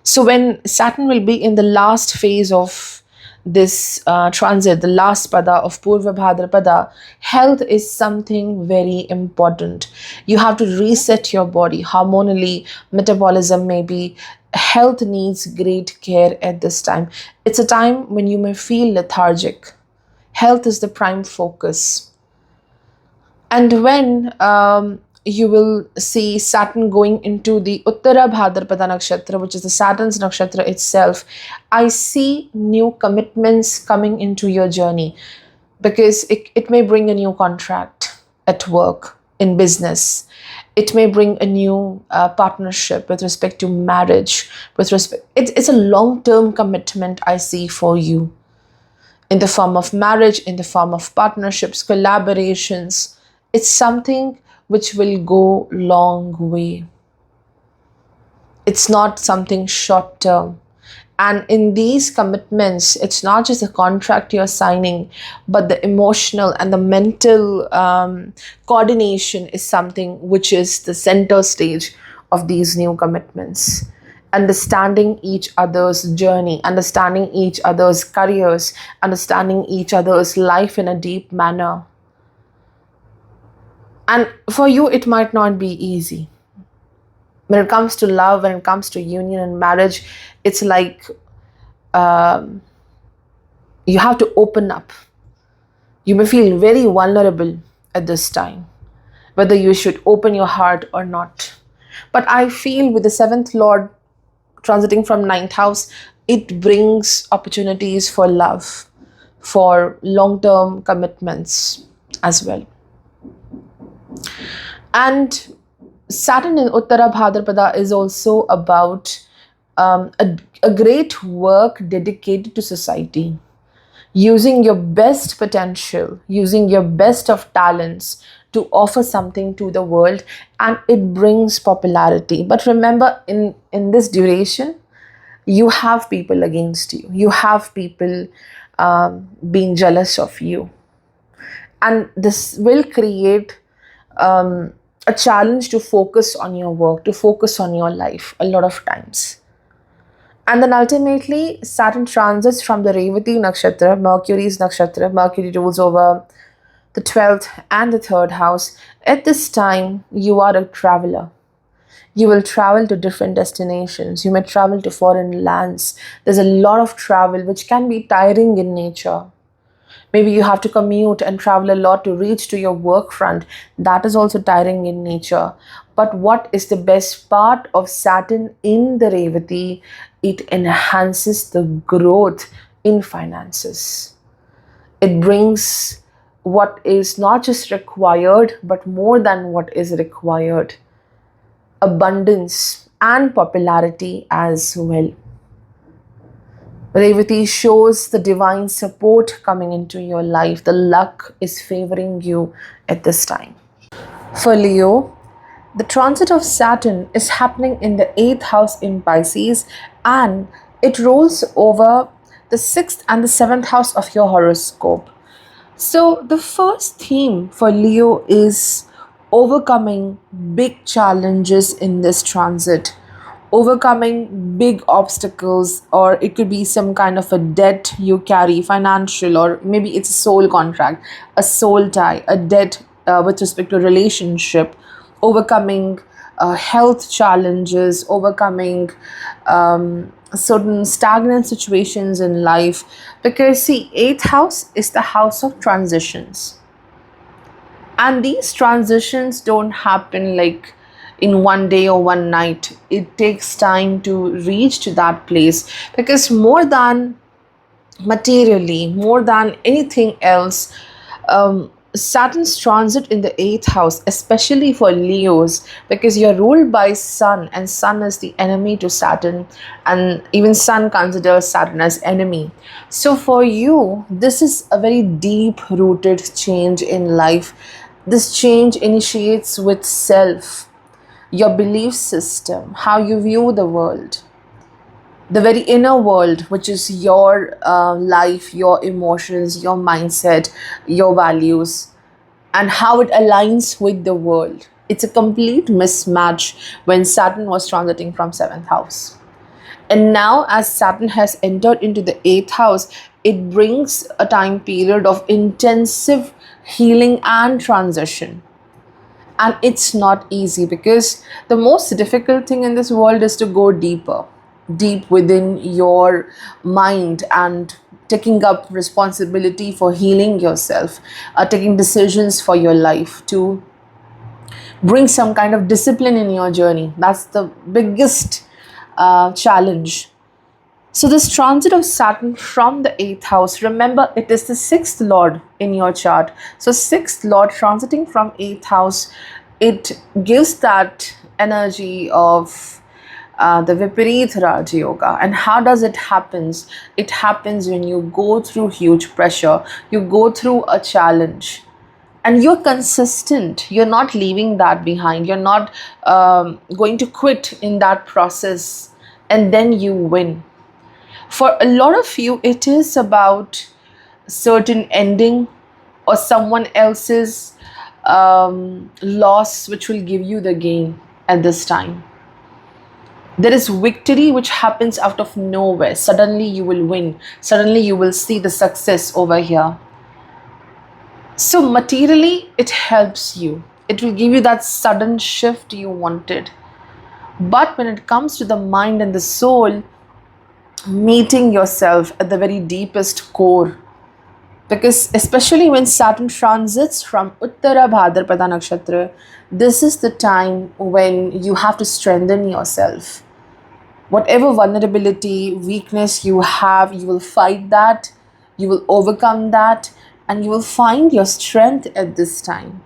So when Saturn will be in the last phase of this transit, the last pada of Purvabhadrapada, health is something very important. You have to reset your body hormonally, metabolism maybe. Health needs great care at this time. It's a time when you may feel lethargic. Health is the prime focus. And when you will see Saturn going into the Uttarabhadrapada Nakshatra, which is the Saturn's Nakshatra itself, I see new commitments coming into your journey, because it may bring a new contract at work, in business. It may bring a new partnership with respect to marriage. It's a long-term commitment I see for you, in the form of marriage, in the form of partnerships, collaborations. It's something which will go long way. It's not something short term. And in these commitments, it's not just a contract you're signing, but the emotional and the mental coordination is something which is the center stage of these new commitments. understanding each other's journey, understanding each other's careers, understanding each other's life in a deep manner. And for you, it might not be easy. When it comes to love, when it comes to union and marriage, it's like um, you have to open up. You may feel very vulnerable at this time, whether you should open your heart or not. But I feel with the seventh Lord transiting from ninth house, it brings opportunities for love, for long term commitments as well. And Saturn in Uttarabhadrapada is also about a great work dedicated to society, using your best potential, using your best of talents to offer something to the world, and it brings popularity. But remember, in this duration, you have people against you, you have people being jealous of you, and this will create a challenge to focus on your work, to focus on your life a lot of times. And then ultimately, Saturn transits from the Revati Nakshatra, Mercury's Nakshatra. Mercury rules over the 12th and the 3rd house. At this time, you are a traveler. You will travel to different destinations. You may travel to foreign lands. There's a lot of travel which can be tiring in nature. Maybe you have to commute and travel a lot to reach to your work front. That is also tiring in nature. But what is the best part of Saturn in the Revati? It enhances the growth in finances. It brings what is not just required, but more than what is required. Abundance and popularity as well. Revati shows the divine support coming into your life. The luck is favoring you at this time. For Leo, the transit of Saturn is happening in the 8th house in Pisces, and it rolls over the 6th and the 7th house of your horoscope. So, the first theme for Leo is overcoming big challenges in this transit, overcoming big obstacles, or it could be some kind of a debt you carry, financial, or maybe it's a soul contract, a soul tie, a debt with respect to relationship, overcoming health challenges, overcoming certain stagnant situations in life. Because see, 8th house is the house of transitions, and these transitions don't happen like in one day or one night. It takes time to reach to that place, because more than materially, more than anything else, Saturn's transit in the 8th house, especially for Leos, because you're ruled by Sun, and Sun is the enemy to Saturn, and even Sun considers Saturn as enemy. So for you, this is a very deep rooted change in life. This change initiates with self, your belief system, how you view the world, the very inner world, which is your life, your emotions, your mindset, your values, and how it aligns with the world. It's a complete mismatch when Saturn was transiting from 7th house. And now, as Saturn has entered into the 8th house, it brings a time period of intensive healing and transition. And it's not easy, because the most difficult thing in this world is to go deeper, deep within your mind, and taking up responsibility for healing yourself, taking decisions for your life, to bring some kind of discipline in your journey. That's the biggest challenge. So this transit of Saturn from the 8th house, remember, it is the 6th lord in your chart. So 6th lord transiting from 8th house, it gives that energy of the Viparit Raj Yoga. And how does it happens? It happens when you go through huge pressure, you go through a challenge, and you're consistent. You're not leaving that behind. You're not going to quit in that process, and then you win. For a lot of you, it is about certain ending or someone else's loss, which will give you the gain at this time. There is victory which happens out of nowhere. Suddenly you will win. Suddenly you will see the success over here. So materially, it helps you. It will give you that sudden shift you wanted. But when it comes to the mind and the soul, meeting yourself at the very deepest core, because especially when Saturn transits from Uttarabhadrapada Nakshatra, this is the time when you have to strengthen yourself. Whatever vulnerability, weakness you have, you will fight that, you will overcome that, and you will find your strength at this time.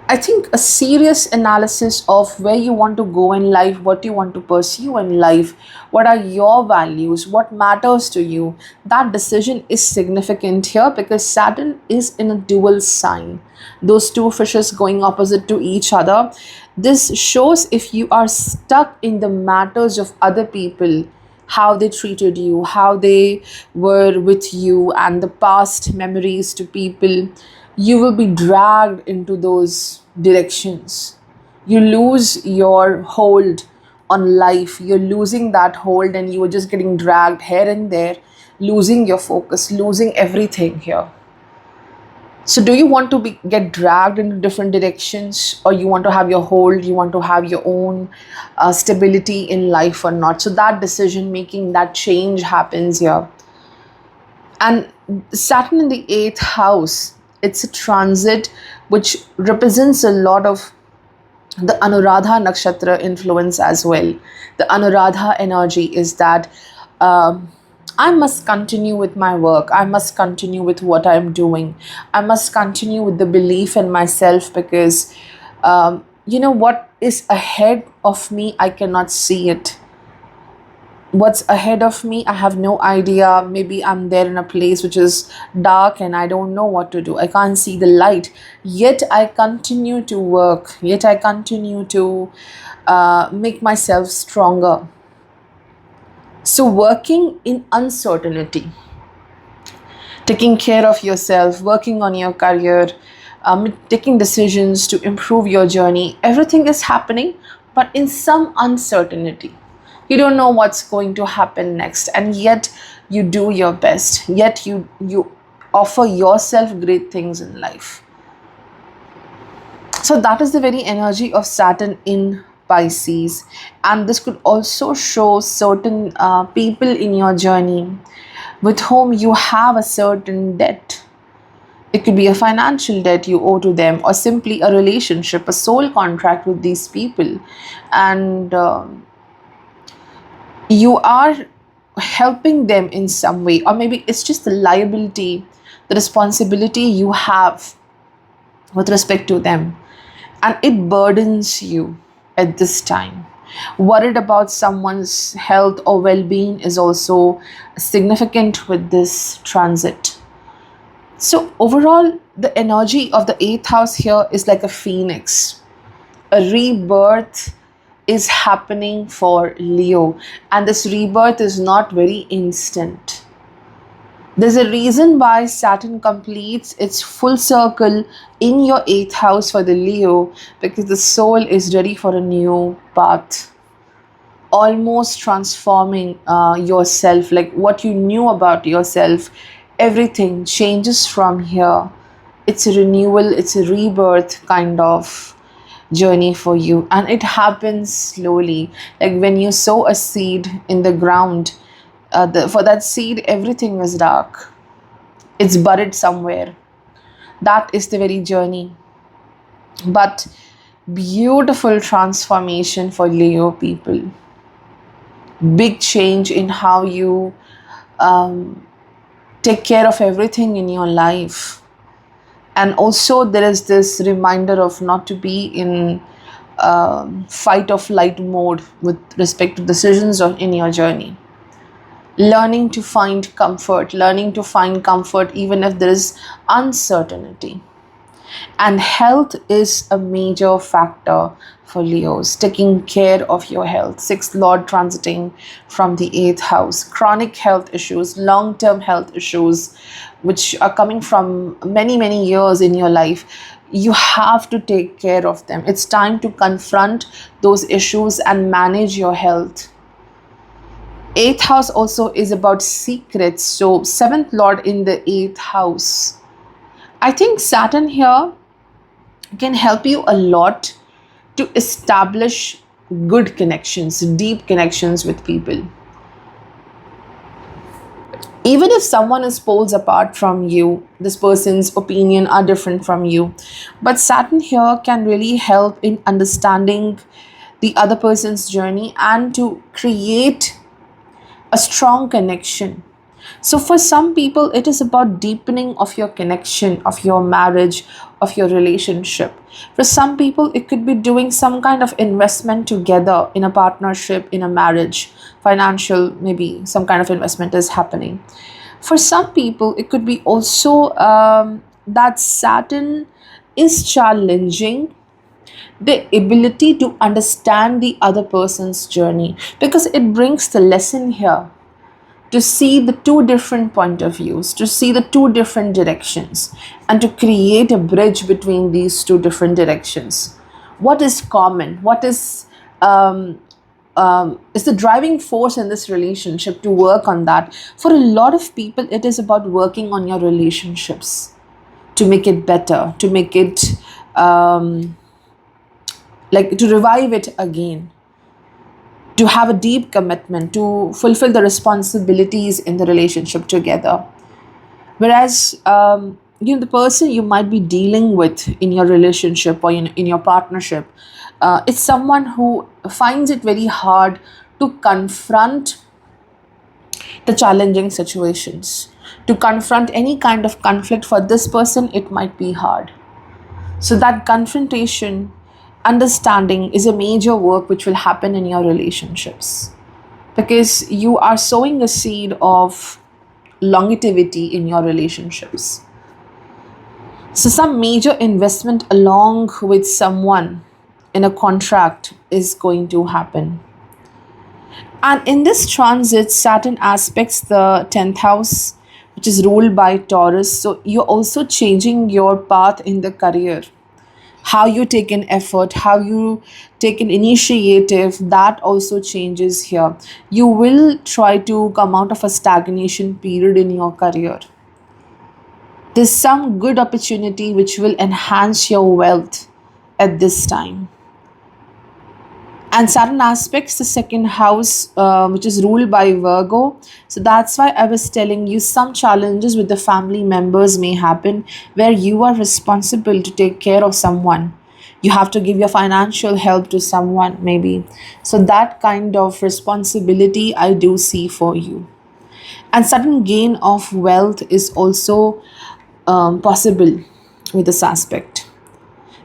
I think a serious analysis of where you want to go in life, what you want to pursue in life, what are your values, what matters to you, that decision is significant here because Saturn is in a dual sign. Those two fishes going opposite to each other. This shows if you are stuck in the matters of other people, how they treated you, how they were with you, and the past memories to people, you will be dragged into those directions. You lose your hold on life. You're losing that hold and you are just getting dragged here and there, losing your focus, losing everything here. So do you want to get dragged into different directions, or you want to have your hold, you want to have your own stability in life or not? So that decision making, that change happens here. And Saturn in the 8th house, it's a transit which represents a lot of the Anuradha Nakshatra influence as well. The Anuradha energy is that I must continue with my work. I must continue with what I'm doing. I must continue with the belief in myself because, what is ahead of me, I cannot see it. What's ahead of me, I have no idea. Maybe I'm there in a place which is dark and I don't know what to do. I can't see the light. Yet I continue to work. Yet I continue to make myself stronger. So, working in uncertainty, taking care of yourself, working on your career, taking decisions to improve your journey, everything is happening, but in some uncertainty. You don't know what's going to happen next, and yet you do your best. Yet you offer yourself great things in life. So that is the very energy of Saturn in Pisces, and this could also show certain people in your journey with whom you have a certain debt. It could be a financial debt you owe to them, or simply a relationship, a soul contract with these people, and you are helping them in some way, or maybe it's just the liability, the responsibility you have with respect to them, and it burdens you at this time. Worried about someone's health or well-being is also significant with this transit. So overall, the energy of the 8th house here is like a phoenix. A rebirth is happening for Leo, and this rebirth is not very instant. There's a reason why Saturn completes its full circle in your 8th house for the Leo, because the soul is ready for a new path, almost transforming yourself, like what you knew about yourself. Everything changes from here. It's a renewal, it's a rebirth kind of journey for you, and it happens slowly. Like when you sow a seed in the ground, for that seed everything is dark, it's buried somewhere. That is the very journey, but beautiful transformation for Leo people. Big change in how you take care of everything in your life. And also there is this reminder of not to be in fight or flight mode with respect to decisions in your journey. Learning to find comfort, even if there is uncertainty. And health is a major factor for Leos, taking care of your health. 6th Lord transiting from the 8th house. Chronic health issues, long-term health issues, which are coming from many, many years in your life. you have to take care of them. It's time to confront those issues and manage your health. Eighth house also is about secrets. So seventh lord in the eighth house. I think Saturn here can help you a lot to establish good connections, deep connections with people. Even if someone is poles apart from you, this person's opinion are different from you, but Saturn here can really help in understanding the other person's journey and to create a strong connection. So for some people, it is about deepening of your connection, of your marriage, of your relationship. For some people, it could be doing some kind of investment together in a partnership, in a marriage, financial, maybe some kind of investment is happening. For some people, it could be also that Saturn is challenging the ability to understand the other person's journey, because it brings the lesson here to see the two different point of views, to see the two different directions, and to create a bridge between these two different directions. What is common? What is the driving force in this relationship to work on that? For a lot of people, it is about working on your relationships to make it better, to make it like to revive it again, to have a deep commitment, to fulfill the responsibilities in the relationship together. Whereas, the person you might be dealing with in your relationship or in your partnership, it's someone who finds it very hard to confront the challenging situations, to confront any kind of conflict. For this person, it might be hard. So that confrontation, understanding is a major work which will happen in your relationships, because you are sowing a seed of longevity in your relationships. So some major investment along with someone in a contract is going to happen. And in this transit, Saturn aspects the 10th house, which is ruled by Taurus. So you're also changing your path in the career. How you take an effort, how you take an initiative, that also changes here. You will try to come out of a stagnation period in your career. There's some good opportunity which will enhance your wealth at this time. And Saturn aspects the second house, which is ruled by Virgo. So that's why I was telling you some challenges with the family members may happen, where you are responsible to take care of someone. You have to give your financial help to someone, maybe. So that kind of responsibility I do see for you. And sudden gain of wealth is also possible with this aspect,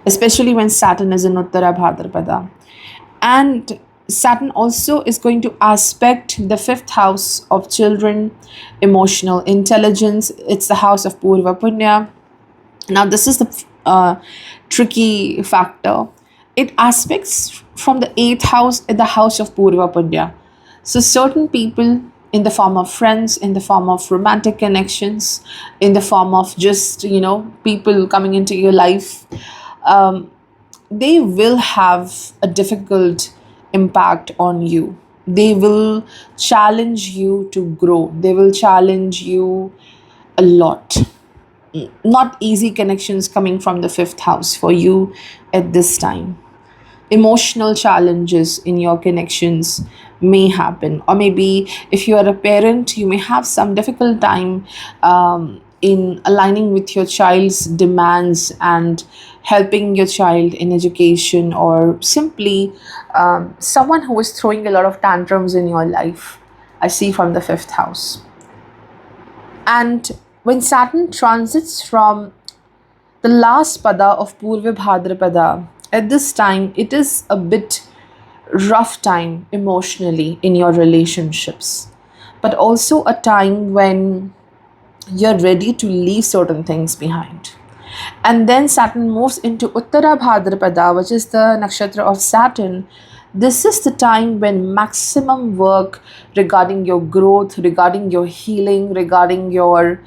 especially when Saturn is in Uttarabhadrapada. And Saturn also is going to aspect the fifth house of children, emotional intelligence. It's the house of Purva Punya. Now, this is the tricky factor. It aspects from the eighth house in the house of Purva Punya. So, certain people, in the form of friends, in the form of romantic connections, in the form of just, people coming into your life, they will have a difficult impact on you. They will challenge you to grow. They will challenge you a lot. Not easy connections coming from the fifth house for you at this time. Emotional challenges in your connections may happen, or maybe if you are a parent, you may have some difficult time in aligning with your child's demands and helping your child in education, or simply someone who is throwing a lot of tantrums in your life. I see from the fifth house. And when Saturn transits from the last pada of Purvabhadrapada, at this time, it is a bit rough time emotionally in your relationships, but also a time when you're ready to leave certain things behind. And then Saturn moves into Uttarabhadrapada, which is the nakshatra of Saturn. This is the time when maximum work regarding your growth, regarding your healing, regarding your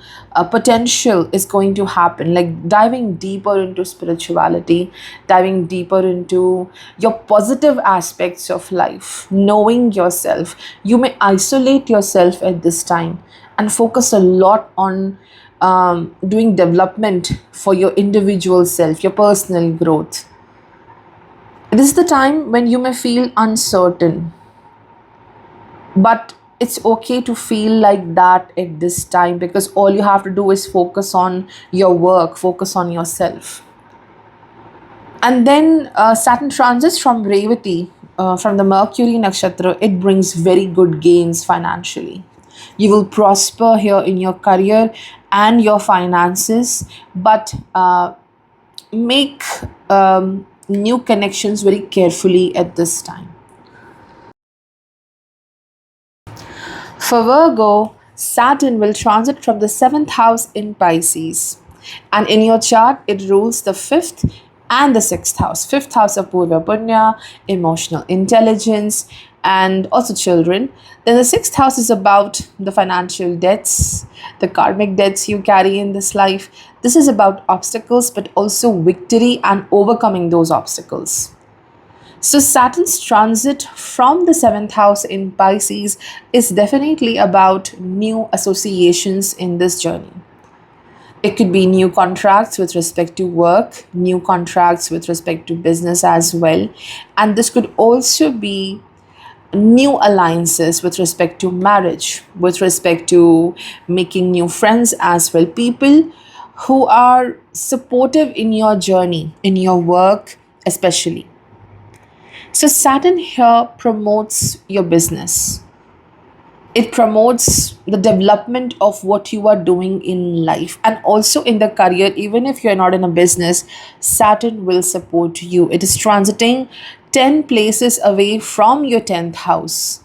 potential is going to happen. Like diving deeper into spirituality, diving deeper into your positive aspects of life, knowing yourself. You may isolate yourself at this time and focus a lot on doing development for your individual self, your personal growth. This is the time when you may feel uncertain, but it's okay to feel like that at this time, because all you have to do is focus on your work, focus on yourself. And then Saturn transits from Revati, from the Mercury Nakshatra, it brings very good gains financially. You will prosper here in your career and your finances, but make new connections very carefully at this time. For Virgo, Saturn will transit from the seventh house in Pisces. And in your chart, it rules the fifth and the sixth house. Fifth house of Purva Punya, emotional intelligence, and also children. Then the sixth house is about the financial debts, the karmic debts you carry in this life. This is about obstacles, but also victory and overcoming those obstacles. So, Saturn's transit from the seventh house in Pisces is definitely about new associations in this journey. It could be new contracts with respect to work, new contracts with respect to business as well. And this could also be new alliances with respect to marriage, with respect to making new friends as well. People who are supportive in your journey, in your work, especially. So, Saturn here promotes your business. It promotes the development of what you are doing in life and also in the career. Even if you're not in a business, Saturn will support you. It is transiting 10 places away from your 10th house.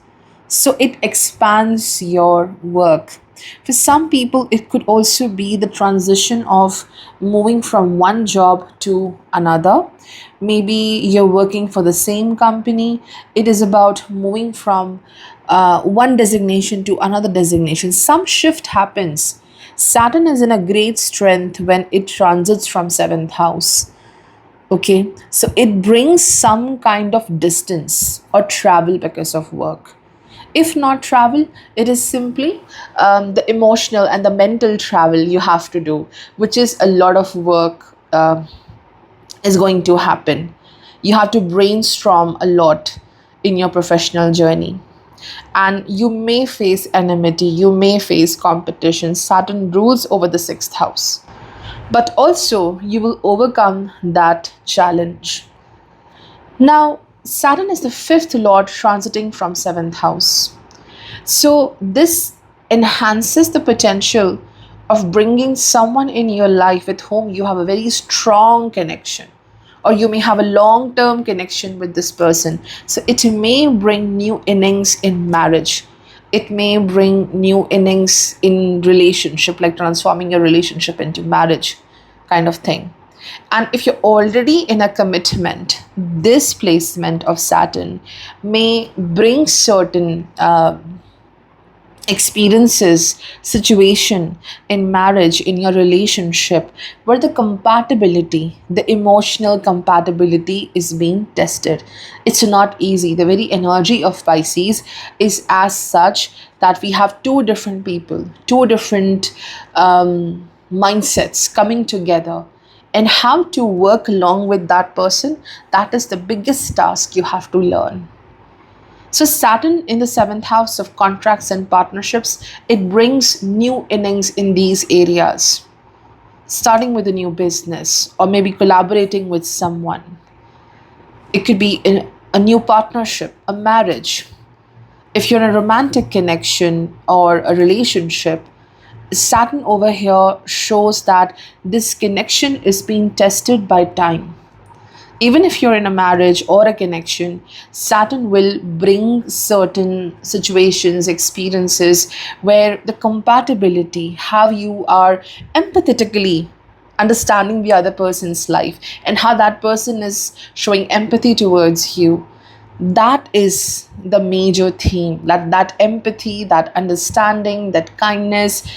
So it expands your work. For some people, it could also be the transition of moving from one job to another. Maybe you're working for the same company. It is about moving from one designation to another designation. Some shift happens. Saturn is in a great strength when it transits from seventh house. Okay, so it brings some kind of distance or travel because of work. If not travel, it is simply the emotional and the mental travel you have to do, which is a lot of work is going to happen. You have to brainstorm a lot in your professional journey. And you may face enmity, you may face competition. Saturn rules over the sixth house. But also, you will overcome that challenge. Now, Saturn is the fifth lord transiting from seventh house. So, this enhances the potential of bringing someone in your life with whom you have a very strong connection, or you may have a long term connection with this person. So, it may bring new innings in marriage. It may bring new innings in relationship, like transforming your relationship into marriage kind of thing. And if you're already in a commitment, this placement of Saturn may bring certain experiences, situation in marriage, in your relationship, where the compatibility, the emotional compatibility is being tested. It's not easy. The very energy of Pisces is as such that we have two different people, two different mindsets coming together, and how to work along with that person. That is the biggest task you have to learn. So, Saturn in the seventh house of contracts and partnerships, it brings new innings in these areas. Starting with a new business, or maybe collaborating with someone. It could be in a new partnership, a marriage. If you're in a romantic connection or a relationship, Saturn over here shows that this connection is being tested by time. Even if you're in a marriage or a connection, Saturn will bring certain situations, experiences where the compatibility, how you are empathetically understanding the other person's life and how that person is showing empathy towards you. That is the major theme, that empathy, that understanding, that kindness,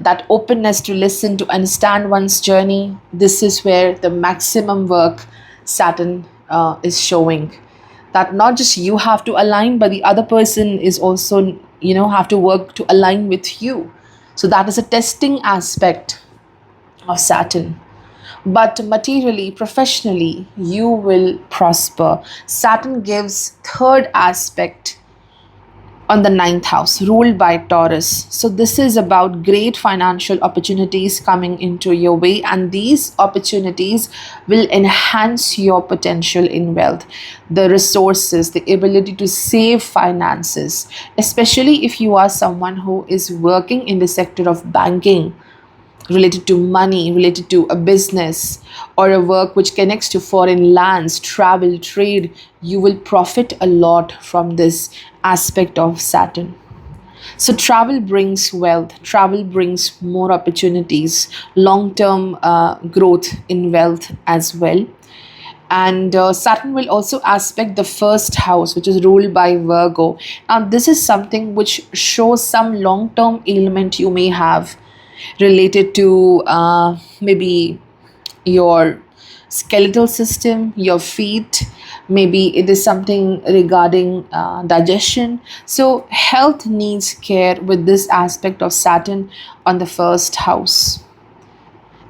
that openness to listen, to understand one's journey. This is where the maximum work Saturn is showing, that not just you have to align, but the other person is also, have to work to align with you. So that is a testing aspect of Saturn. But materially, professionally, you will prosper. Saturn gives third aspect on the ninth house, ruled by Taurus. So this is about great financial opportunities coming into your way, and these opportunities will enhance your potential in wealth, the resources, the ability to save finances, especially if you are someone who is working in the sector of banking, related to money, related to a business, or a work which connects to foreign lands, travel, trade. You will profit a lot from this aspect of Saturn. So, travel brings wealth, travel brings more opportunities, long term growth in wealth as well. And Saturn will also aspect the first house, which is ruled by Virgo. Now, this is something which shows some long term ailment you may have, related to maybe your skeletal system, your feet. Maybe it is something regarding digestion. So, health needs care with this aspect of Saturn on the first house.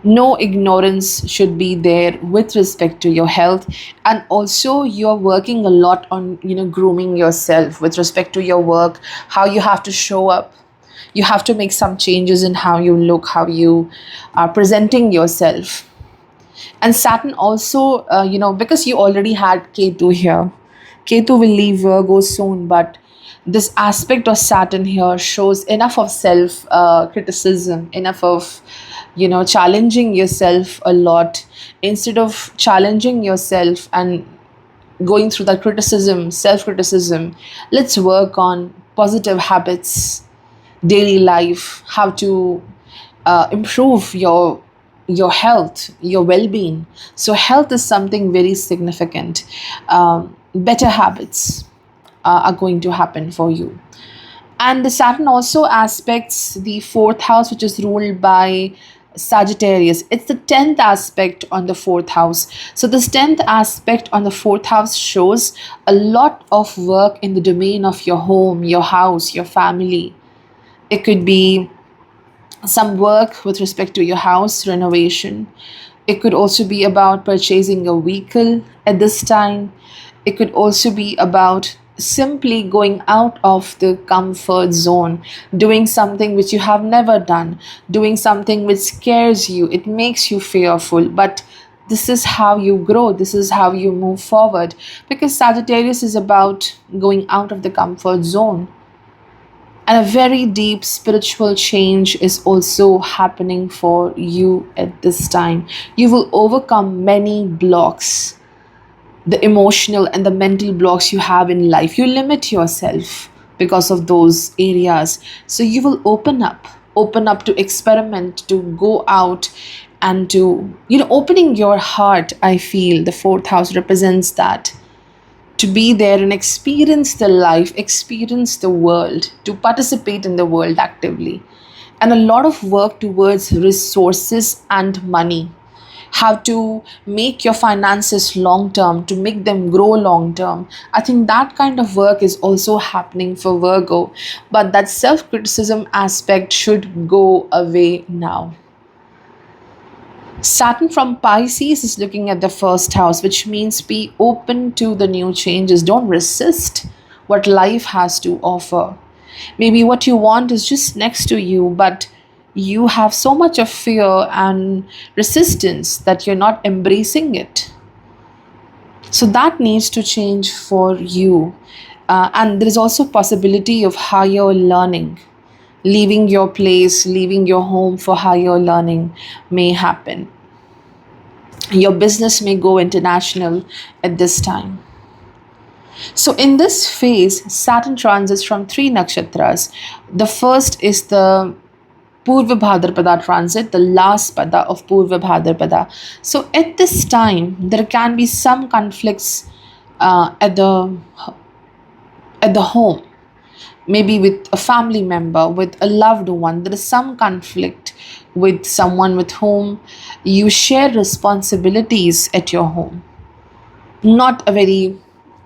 No ignorance should be there with respect to your health. And also, you're working a lot on grooming yourself with respect to your work, how you have to show up. You have to make some changes in how you look, how you are presenting yourself. And Saturn also, because you already had Ketu here, Ketu will leave Virgo soon, but this aspect of Saturn here shows enough of self criticism, enough of, challenging yourself a lot. Instead of challenging yourself and going through that criticism, self criticism, let's work on positive habits, daily life, how to improve your health, your well-being. So health is something very significant. Better habits are going to happen for you. And the Saturn also aspects the fourth house, which is ruled by Sagittarius. It's the 10th aspect on the fourth house. So, this 10th aspect on the fourth house shows a lot of work in the domain of your home, your house, your family. It could be some work with respect to your house renovation. It could also be about purchasing a vehicle at this time. It could also be about simply going out of the comfort zone, doing something which you have never done, doing something which scares you, it makes you fearful. But this is how you grow, this is how you move forward, because Sagittarius is about going out of the comfort zone. And a very deep spiritual change is also happening for you at this time. You will overcome many blocks, the emotional and the mental blocks you have in life. You limit yourself because of those areas. So you will open up to experiment, to go out, and to, opening your heart. I feel the fourth house represents that, to be there and experience the life, experience the world, to participate in the world actively. And a lot of work towards resources and money. How to make your finances long term, to make them grow long term. I think that kind of work is also happening for Virgo. But that self criticism aspect should go away now. Saturn from Pisces is looking at the first house, which means be open to the new changes. Don't resist what life has to offer. Maybe what you want is just next to you, but you have so much of fear and resistance that you're not embracing it. So that needs to change for you. And there is also possibility of higher learning. Leaving your place, leaving your home for higher learning may happen. Your business may go international at this time. So in this phase, Saturn transits from three nakshatras. The first is the Purvabhadrapada transit, the last pada of Purvabhadrapada. So at this time, there can be some conflicts at the home, maybe with a family member, with a loved one. There is some conflict with someone with whom you share responsibilities at your home. Not a very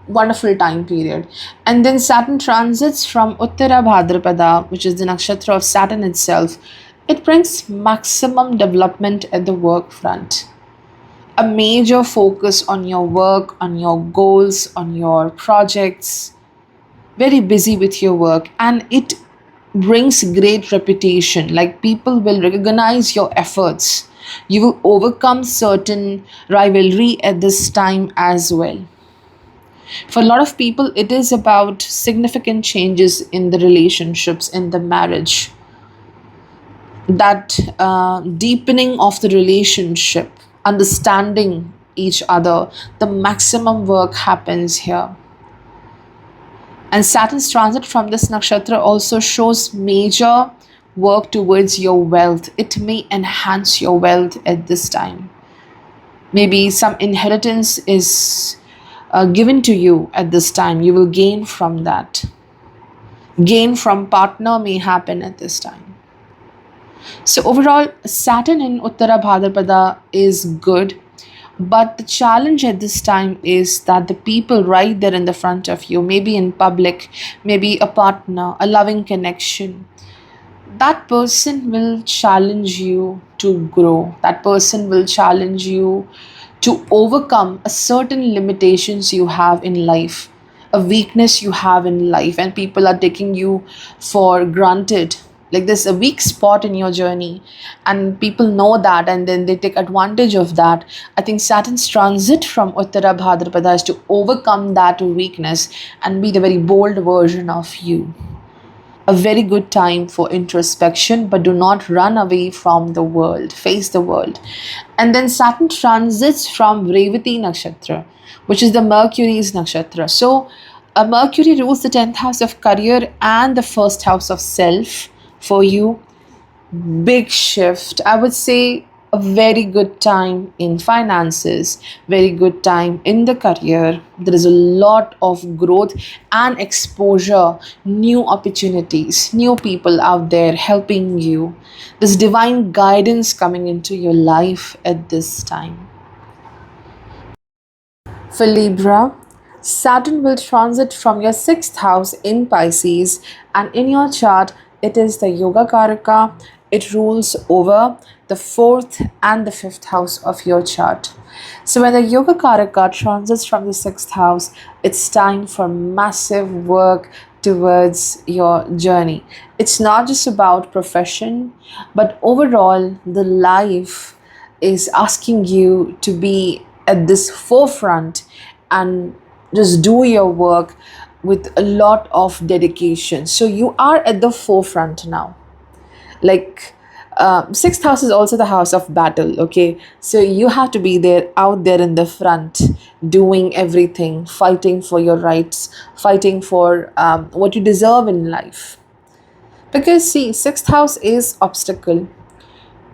wonderful time period. And then Saturn transits from Uttarabhadrapada, which is the nakshatra of Saturn itself. It brings maximum development at the work front. A major focus on your work, on your goals, on your projects, very busy with your work, and it brings great reputation. Like, people will recognize your efforts. You will overcome certain rivalry at this time as well. For a lot of people, it is about significant changes in the relationships, in the marriage, that deepening of the relationship, understanding each other. The maximum work happens here. And Saturn's transit from this nakshatra also shows major work towards your wealth. It may enhance your wealth at this time. Maybe some inheritance is given to you at this time. You will gain from that. Gain from partner may happen at this time. So overall, Saturn in Uttara Bhadrapada is good. But the challenge at this time is that the people right there in the front of you, maybe in public, maybe a partner, a loving connection, that person will challenge you to grow. That person will challenge you to overcome a certain limitations you have in life, a weakness you have in life, and people are taking you for granted. Like, there's a weak spot in your journey, and people know that, and then they take advantage of that. I think Saturn's transit from Uttara Bhadrapada is to overcome that weakness and be the very bold version of you. A very good time for introspection, but do not run away from the world. Face the world. And then Saturn transits from Revati Nakshatra, which is the Mercury's nakshatra. So, Mercury rules the 10th house of career and the first house of self for you. Big shift. I would say a very good time in finances, very good time in the career. There is a lot of growth and exposure, new opportunities, new people out there helping you. There's divine guidance coming into your life at this time. For Libra, Saturn will transit from your 6th house in Pisces, and in your chart, it is the Yoga Karaka. It rules over the 4th and the 5th house of your chart. So when the Yoga Karaka transits from the 6th house, it's time for massive work towards your journey. It's not just about profession, but overall, the life is asking you to be at this forefront and just do your work with a lot of dedication. So you are at the forefront now. Like, 6th house is also the house of battle, okay? So you have to be there, out there in the front, doing everything, fighting for your rights, fighting for what you deserve in life. Because see, 6th house is obstacle,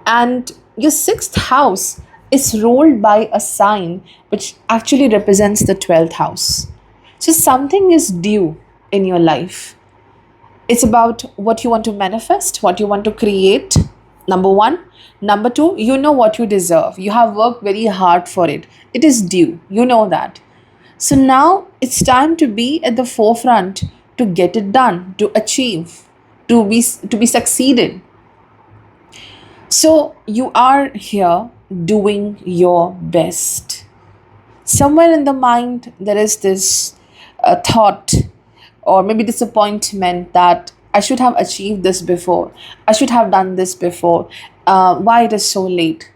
and your 6th house is ruled by a sign which actually represents the 12th house. So something is due in your life. It's about what you want to manifest, what you want to create. Number one. Number two, you know what you deserve. You have worked very hard for it. It is due. You know that. So now it's time to be at the forefront to get it done, to achieve, to be succeeded. So you are here doing your best. Somewhere in the mind, there is this thought or maybe disappointment that I should have achieved this before. I should have done this before. Why it is so late?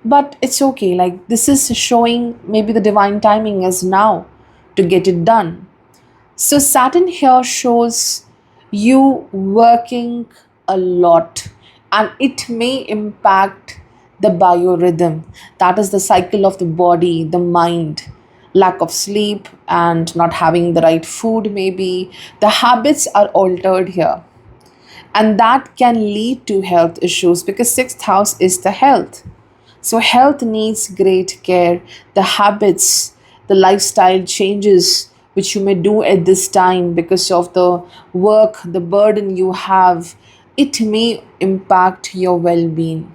But it's okay. Like, this is showing maybe the divine timing is now to get it done. So Saturn here shows you working a lot, and it may impact the biorhythm. That is the cycle of the body, the mind. Lack of sleep and not having the right food, maybe. The habits are altered here. And that can lead to health issues because 6th house is the health. So health needs great care. The habits, the lifestyle changes which you may do at this time because of the work, the burden you have, it may impact your well-being.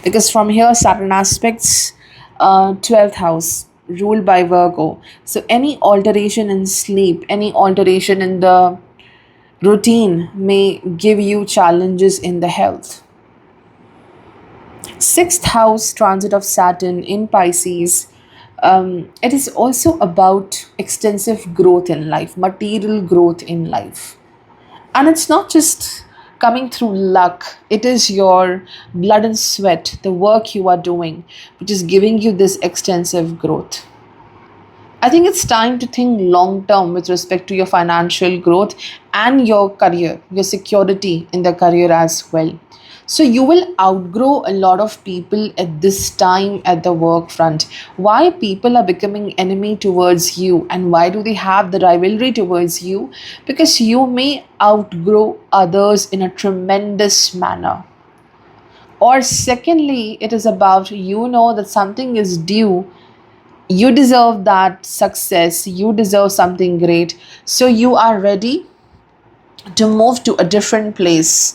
Because from here, Saturn aspects 12th house ruled by Virgo. So any alteration in sleep, any alteration in the routine may give you challenges in the health. Sixth house transit of Saturn in Pisces. It is also about extensive growth in life, material growth in life. And it's not just coming through luck, it is your blood and sweat, the work you are doing, which is giving you this extensive growth. I think it's time to think long term with respect to your financial growth and your career, your security in the career as well. So you will outgrow a lot of people at this time at the work front. Why people are becoming enemy towards you and why do they have the rivalry towards you? Because you may outgrow others in a tremendous manner. Or secondly, it is about you know that something is due, you deserve that success, you deserve something great, so you are ready to move to a different place,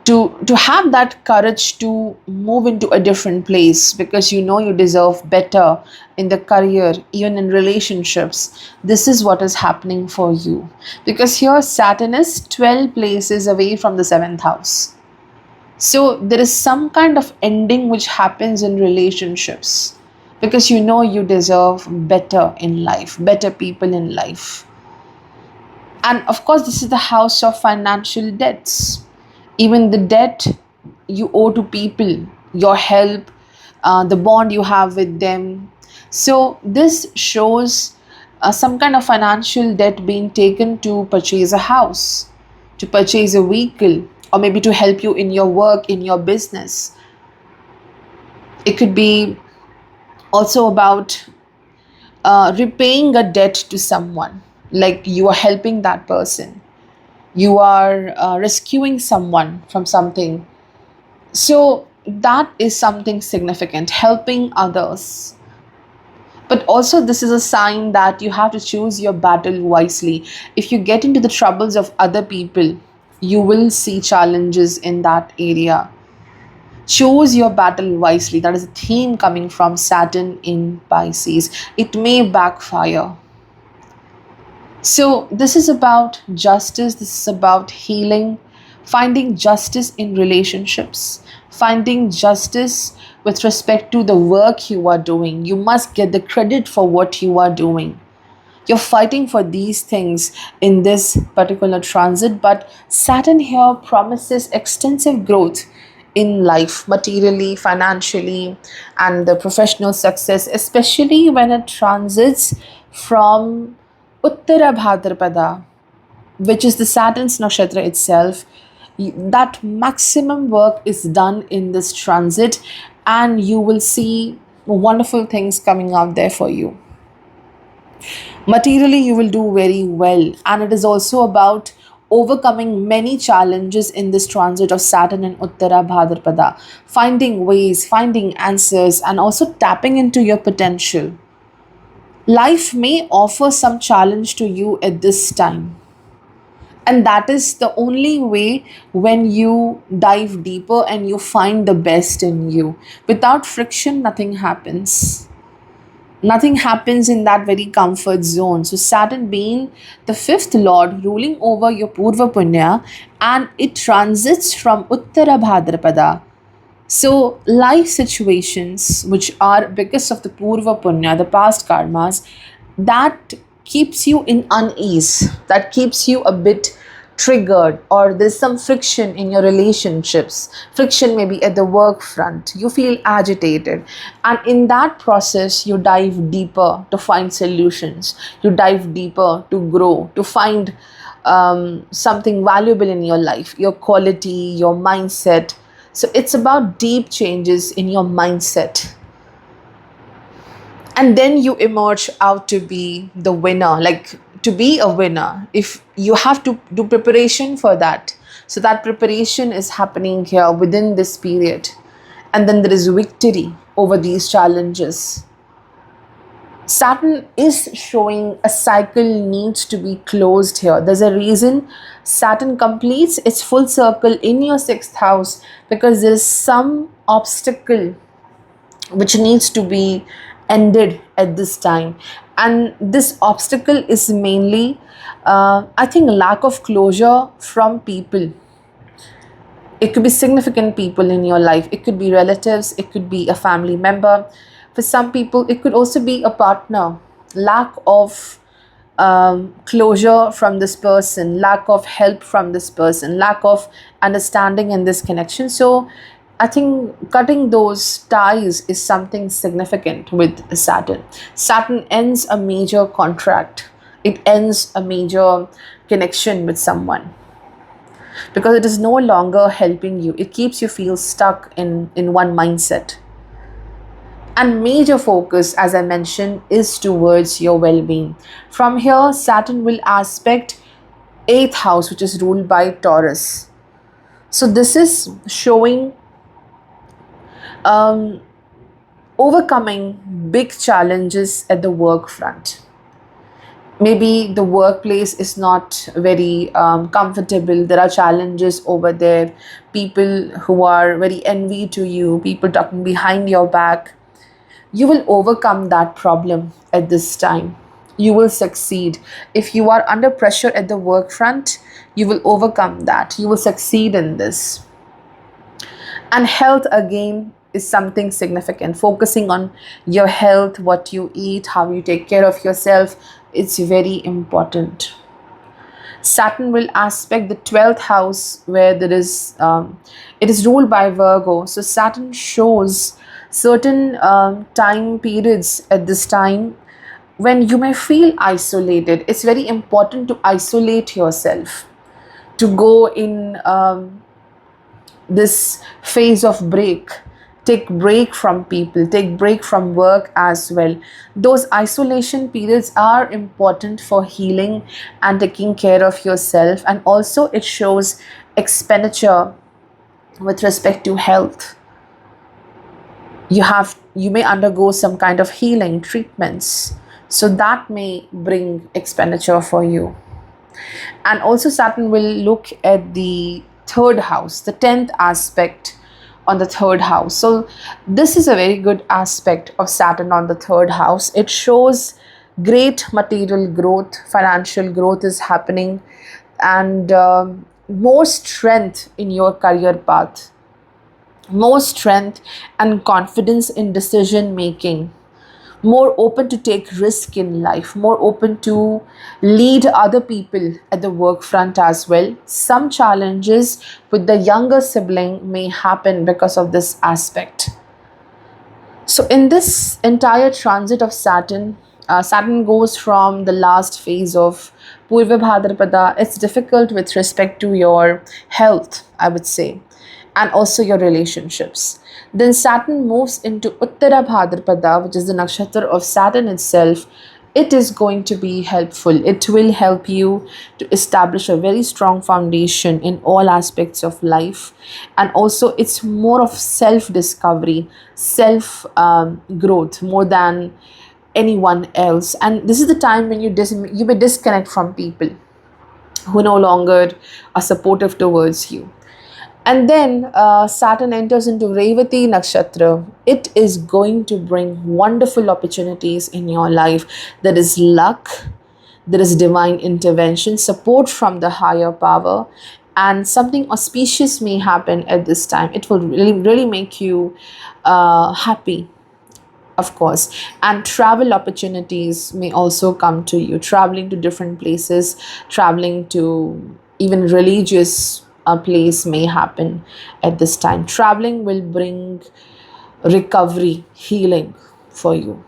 to have that courage to move into a different place because you know you deserve better in the career, even in relationships. This is what is happening for you because here Saturn is 12 places away from the 7th house. So there is some kind of ending which happens in relationships because you know you deserve better in life, better people in life. And of course, this is the house of financial debts. Even the debt you owe to people, your help, the bond you have with them. So this shows some kind of financial debt being taken to purchase a house, to purchase a vehicle, or maybe to help you in your work, in your business. It could be also about repaying a debt to someone, like you are helping that person, you are rescuing someone from something. So that is something significant, helping others. But also, this is a sign that you have to choose your battle wisely. If you get into the troubles of other people, you will see challenges in that area. Choose your battle wisely. That is a theme coming from Saturn in Pisces. It may backfire. So, this is about justice, this is about healing, finding justice in relationships, finding justice with respect to the work you are doing. You must get the credit for what you are doing. You're fighting for these things in this particular transit, but Saturn here promises extensive growth in life, materially, financially, and the professional success, especially when it transits from Uttarabhadrapada, which is the Saturn's nakshatra itself. That maximum work is done in this transit, and you will see wonderful things coming out there for you. Materially, you will do very well, and it is also about overcoming many challenges in this transit of Saturn and Uttarabhadrapada, finding ways, finding answers, and also tapping into your potential. Life may offer some challenge to you at this time, and that is the only way when you dive deeper and you find the best in you. Without friction, nothing happens. Nothing happens in that very comfort zone. So, Saturn being the fifth lord ruling over your Purva Punya, and it transits from Uttara Bhadrapada. So, life situations which are because of the Purva Punya, the past karmas, that keeps you in unease, that keeps you a bit triggered, or there's some friction in your relationships. Friction maybe at the work front. You feel agitated, and in that process, you dive deeper to find solutions. You dive deeper to grow, to find something valuable in your life, your quality, your mindset. So it's about deep changes in your mindset, and then you emerge out to be the winner, like to be a winner. If you have to do preparation for that, so that preparation is happening here within this period, and then there is victory over these challenges. Saturn is showing a cycle needs to be closed here. There's a reason Saturn completes its full circle in your sixth house, because there is some obstacle which needs to be ended at this time. And this obstacle is mainly, I think, lack of closure from people. It could be significant people in your life, it could be relatives, it could be a family member. For some people, it could also be a partner. Lack of closure from this person, lack of help from this person, lack of understanding in this connection. So I think cutting those ties is something significant with Saturn. Saturn ends a major contract, it ends a major connection with someone, because it is no longer helping you. It keeps you feel stuck in one mindset. And major focus, as I mentioned, is towards your well-being. From here, Saturn will aspect 8th house, which is ruled by Taurus. So this is showing overcoming big challenges at the work front. Maybe the workplace is not very comfortable. There are challenges over there, people who are very envy to you, people talking behind your back. You will overcome that problem at this time. You will succeed. If you are under pressure at the work front, you will overcome that. You will succeed in this. And health again is something significant. Focusing on your health, what you eat, how you take care of yourself, it's very important. Saturn will aspect the 12th house, where there is it is ruled by Virgo. So Saturn shows certain time periods at this time when you may feel isolated. It's very important to isolate yourself, to go in this phase of break. Take break from people, take break from work as well. Those isolation periods are important for healing and taking care of yourself. And also it shows expenditure with respect to health. You may undergo some kind of healing treatments, so that may bring expenditure for you. And also Saturn will look at the third house, the 10th aspect on the third house. So this is a very good aspect of Saturn on the third house. It shows great material growth, financial growth is happening, and more strength in your career path, more strength and confidence in decision making, more open to take risk in life, more open to lead other people at the work front as well. Some challenges with the younger sibling may happen because of this aspect. So in this entire transit of Saturn, Saturn goes from the last phase of Purvabhadrapada. It's difficult with respect to your health, I would say, and also your relationships. Then Saturn moves into Uttarabhadrapada, which is the nakshatra of Saturn itself. It is going to be helpful. It will help you to establish a very strong foundation in all aspects of life. And also it's more of self-discovery, self-growth more than anyone else. And this is the time when you may disconnect from people who no longer are supportive towards you. And then Saturn enters into Revati Nakshatra. It is going to bring wonderful opportunities in your life. There is luck, there is divine intervention, support from the higher power, and something auspicious may happen at this time. It will really make you happy, of course. And travel opportunities may also come to you. Traveling to different places, traveling to even religious place may happen at this time. Traveling will bring recovery, healing for you.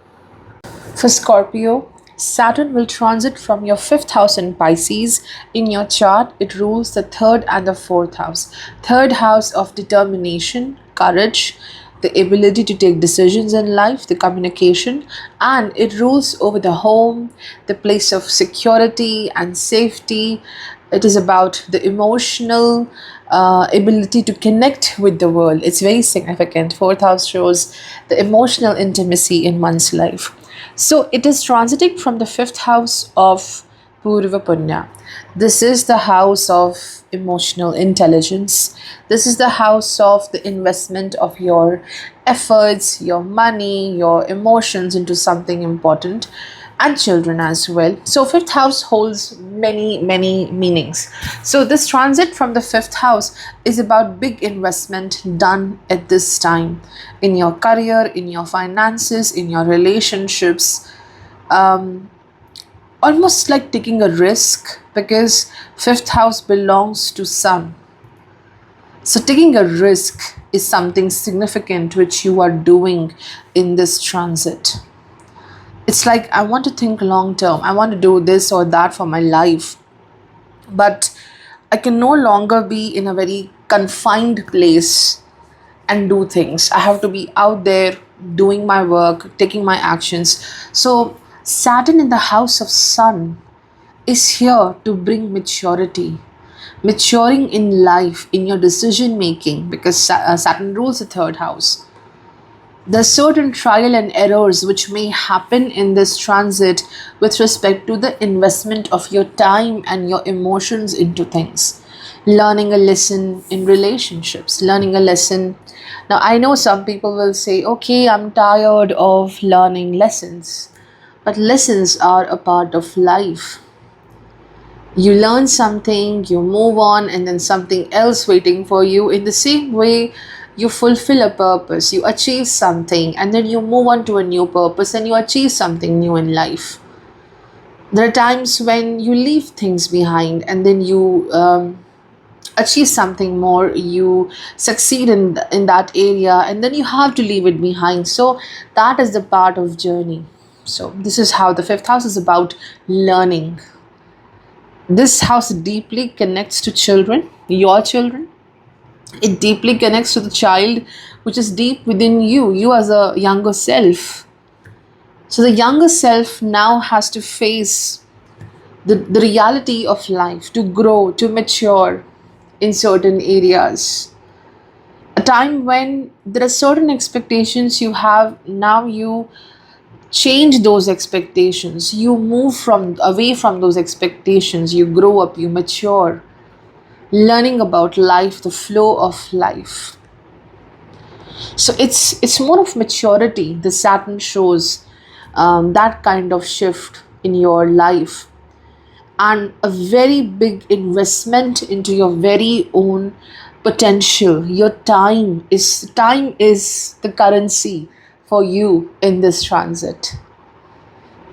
For Scorpio, Saturn will transit from your 5th house in Pisces. In your chart, it rules the 3rd and the 4th house. 3rd house of determination, courage, the ability to take decisions in life, the communication, and it rules over the home, the place of security and safety, It is about the emotional ability to connect with the world. It's very significant. Fourth house shows the emotional intimacy in one's life. So it is transiting from the fifth house of Purva Punya. This is the house of emotional intelligence. This is the house of the investment of your efforts, your money, your emotions into something important, and children as well. So, fifth house holds many, many meanings. So, this transit from the fifth house is about big investment done at this time in your career, in your finances, in your relationships. Um, Almost like taking a risk, because fifth house belongs to sun. So taking a risk is something significant which you are doing in this transit. It's like, I want to think long term, I want to do this or that for my life, but I can no longer be in a very confined place and do things. I have to be out there doing my work, taking my actions. So Saturn in the house of sun is here to bring maturity, maturing in life, in your decision making, because Saturn rules the third house. There's certain trial and errors which may happen in this transit with respect to the investment of your time and your emotions into things. Learning a lesson in relationships, learning a lesson. Now, I know some people will say, okay, I'm tired of learning lessons, but lessons are a part of life. You learn something, you move on, and then something else waiting for you. In the same way, you fulfill a purpose, you achieve something, and then you move on to a new purpose and you achieve something new in life. There are times when you leave things behind and then you achieve something more, you succeed in that area, and then you have to leave it behind. So that is the part of journey. So this is how the fifth house is about learning. This house deeply connects to children, your children. It deeply connects to the child which is deep within you, you as a younger self. So the younger self now has to face the reality of life, to grow, to mature in certain areas. A time when there are certain expectations you have, now you change those expectations, you move from away from those expectations, you grow up, you mature, learning about life, the flow of life. So it's more of maturity. The Saturn shows that kind of shift in your life, and a very big investment into your very own potential. Your time is the currency for you in this transit.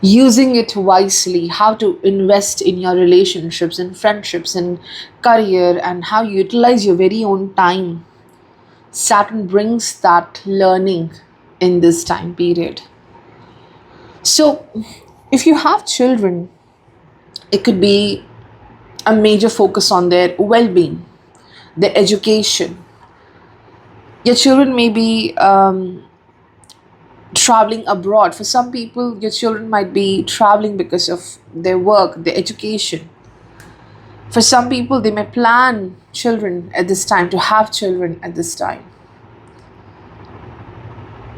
Using it wisely, how to invest in your relationships and friendships and career, and how you utilize your very own time. Saturn brings that learning in this time period. So, if you have children, it could be a major focus on their well being, their education. Your children may be traveling abroad. For some people, your children might be traveling because of their work, their education. For some people, they may plan children at this time, to have children at this time.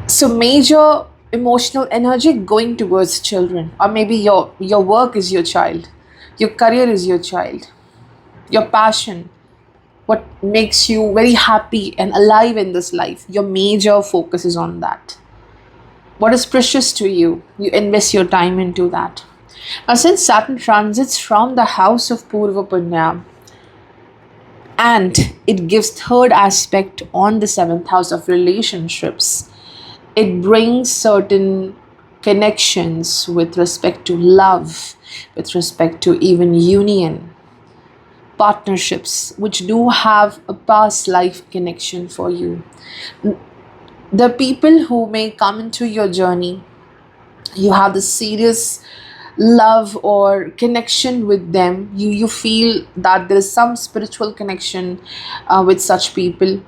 So major emotional energy going towards children, or maybe your work is your child, your career is your child, your passion, what makes you very happy and alive in this life, your major focus is on that. What is precious to you, you invest your time into that. Now, since Saturn transits from the house of Purva Punya, and it gives third aspect on the seventh house of relationships, it brings certain connections with respect to love, with respect to even union, partnerships which do have a past life connection for you. The people who may come into your journey, you have the serious love or connection with them. You feel that there is some spiritual connection with such people,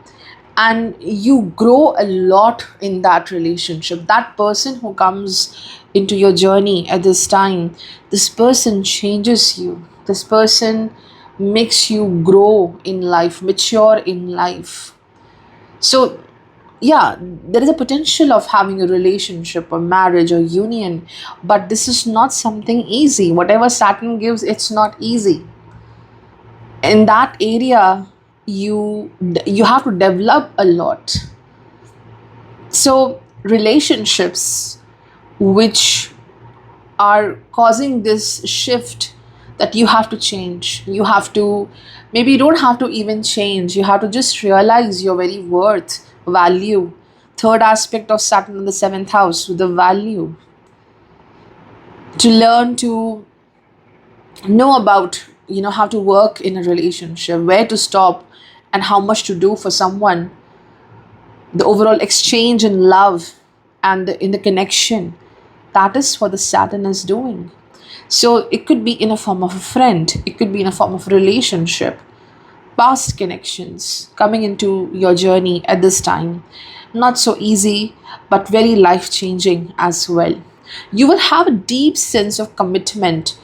and you grow a lot in that relationship. That person who comes into your journey at this time, this person changes you. This person makes you grow in life, mature in life. So, yeah, there is a potential of having a relationship or marriage or union, but this is not something easy. Whatever Saturn gives, it's not easy. In that area, you have to develop a lot. So, relationships which are causing this shift, that you have to change. You have to, maybe you don't have to even change, you have to just realize your very worth, value. Third aspect of Saturn in the seventh house, the value. To learn to know about, how to work in a relationship, where to stop, and how much to do for someone, the overall exchange in love and in the connection. That is what the Saturn is doing. So it could be in a form of a friend, it could be in a form of relationship, past connections coming into your journey at this time. Not so easy, but very life changing as well. You will have a deep sense of commitment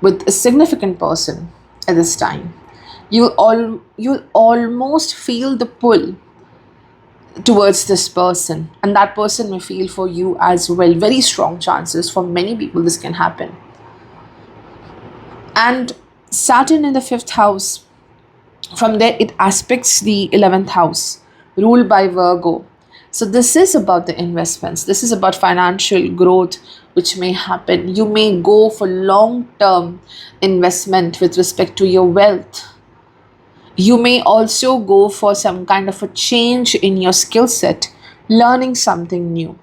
with a significant person at this time. You'll almost feel the pull towards this person, and that person may feel for you as well. Very strong chances for many people this can happen. And Saturn in the fifth house, from there it aspects the 11th house, ruled by Virgo. So this is about the investments, this is about financial growth which may happen. You may go for long term investment with respect to your wealth. You may also go for some kind of a change in your skill set, learning something new,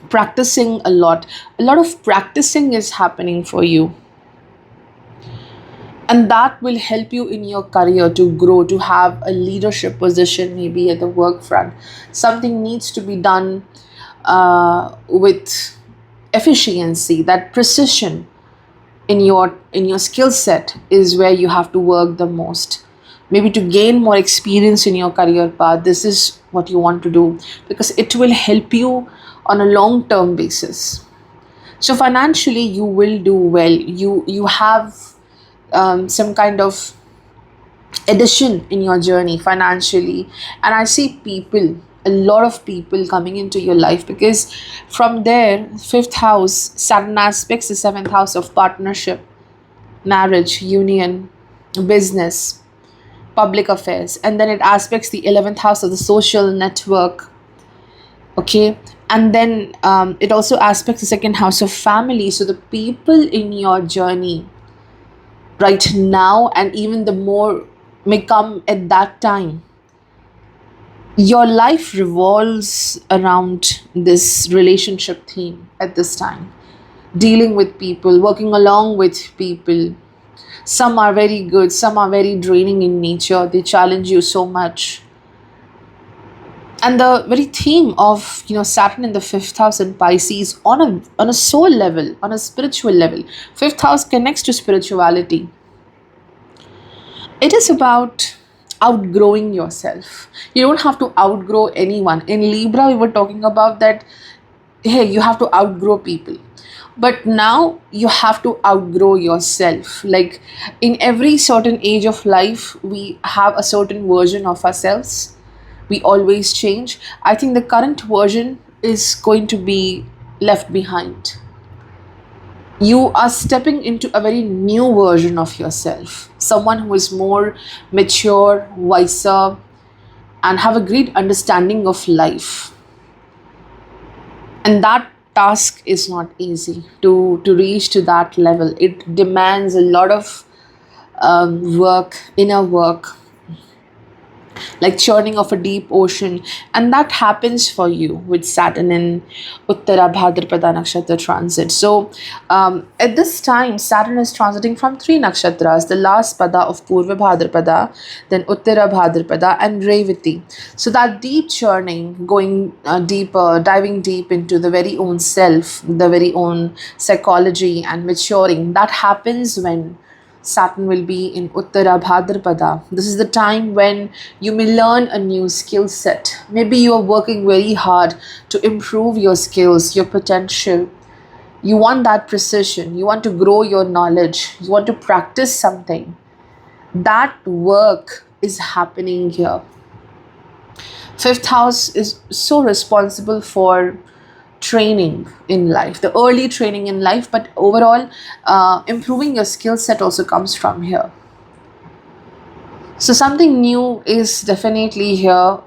practicing a lot. A lot of practicing is happening for you, and that will help you in your career to grow, to have a leadership position, maybe at the work front. Something needs to be done with efficiency. That precision in your skill set is where you have to work the most. Maybe to gain more experience in your career path, this is what you want to do, because it will help you on a long term basis. So financially you will do well. You have some kind of addition in your journey financially. And I see people, a lot of people coming into your life, because from there, fifth house, Saturn aspects the seventh house of partnership, marriage, union, business, public affairs, and then it aspects the 11th house of the social network. Okay, and then it also aspects the second house of family. So the people in your journey right now, and even the more may come at that time, your life revolves around this relationship theme at this time. Dealing with people, working along with people. Some are very good, some are very draining in nature, they challenge you so much. And the very theme of Saturn in the fifth house in Pisces, on a soul level, on a spiritual level, fifth house connects to spirituality. It is about outgrowing yourself. You don't have to outgrow anyone. In Libra, we were talking about that, hey, you have to outgrow people. But now you have to outgrow yourself. Like in every certain age of life, we have a certain version of ourselves. We always change. I think the current version is going to be left behind. You are stepping into a very new version of yourself, someone who is more mature, wiser, and have a great understanding of life. And that task is not easy to reach to that level. It demands a lot of work, inner work, like churning of a deep ocean. And that happens for you with Saturn in Uttarabhadrapada Nakshatra transit. So at this time, Saturn is transiting from three nakshatras, the last pada of Purvabhadrapada, then Uttarabhadrapada and Revati. So that deep churning, going deeper, diving deep into the very own self, the very own psychology and maturing, that happens when Saturn will be in Uttarabhadrapada. This is the time when you may learn a new skill set. Maybe you are working very hard to improve your skills, your potential. You want that precision. You want to grow your knowledge. You want to practice something. That work is happening here. Fifth house is so responsible for training in life, the early training in life, but overall, improving your skill set also comes from here. So, something new is definitely here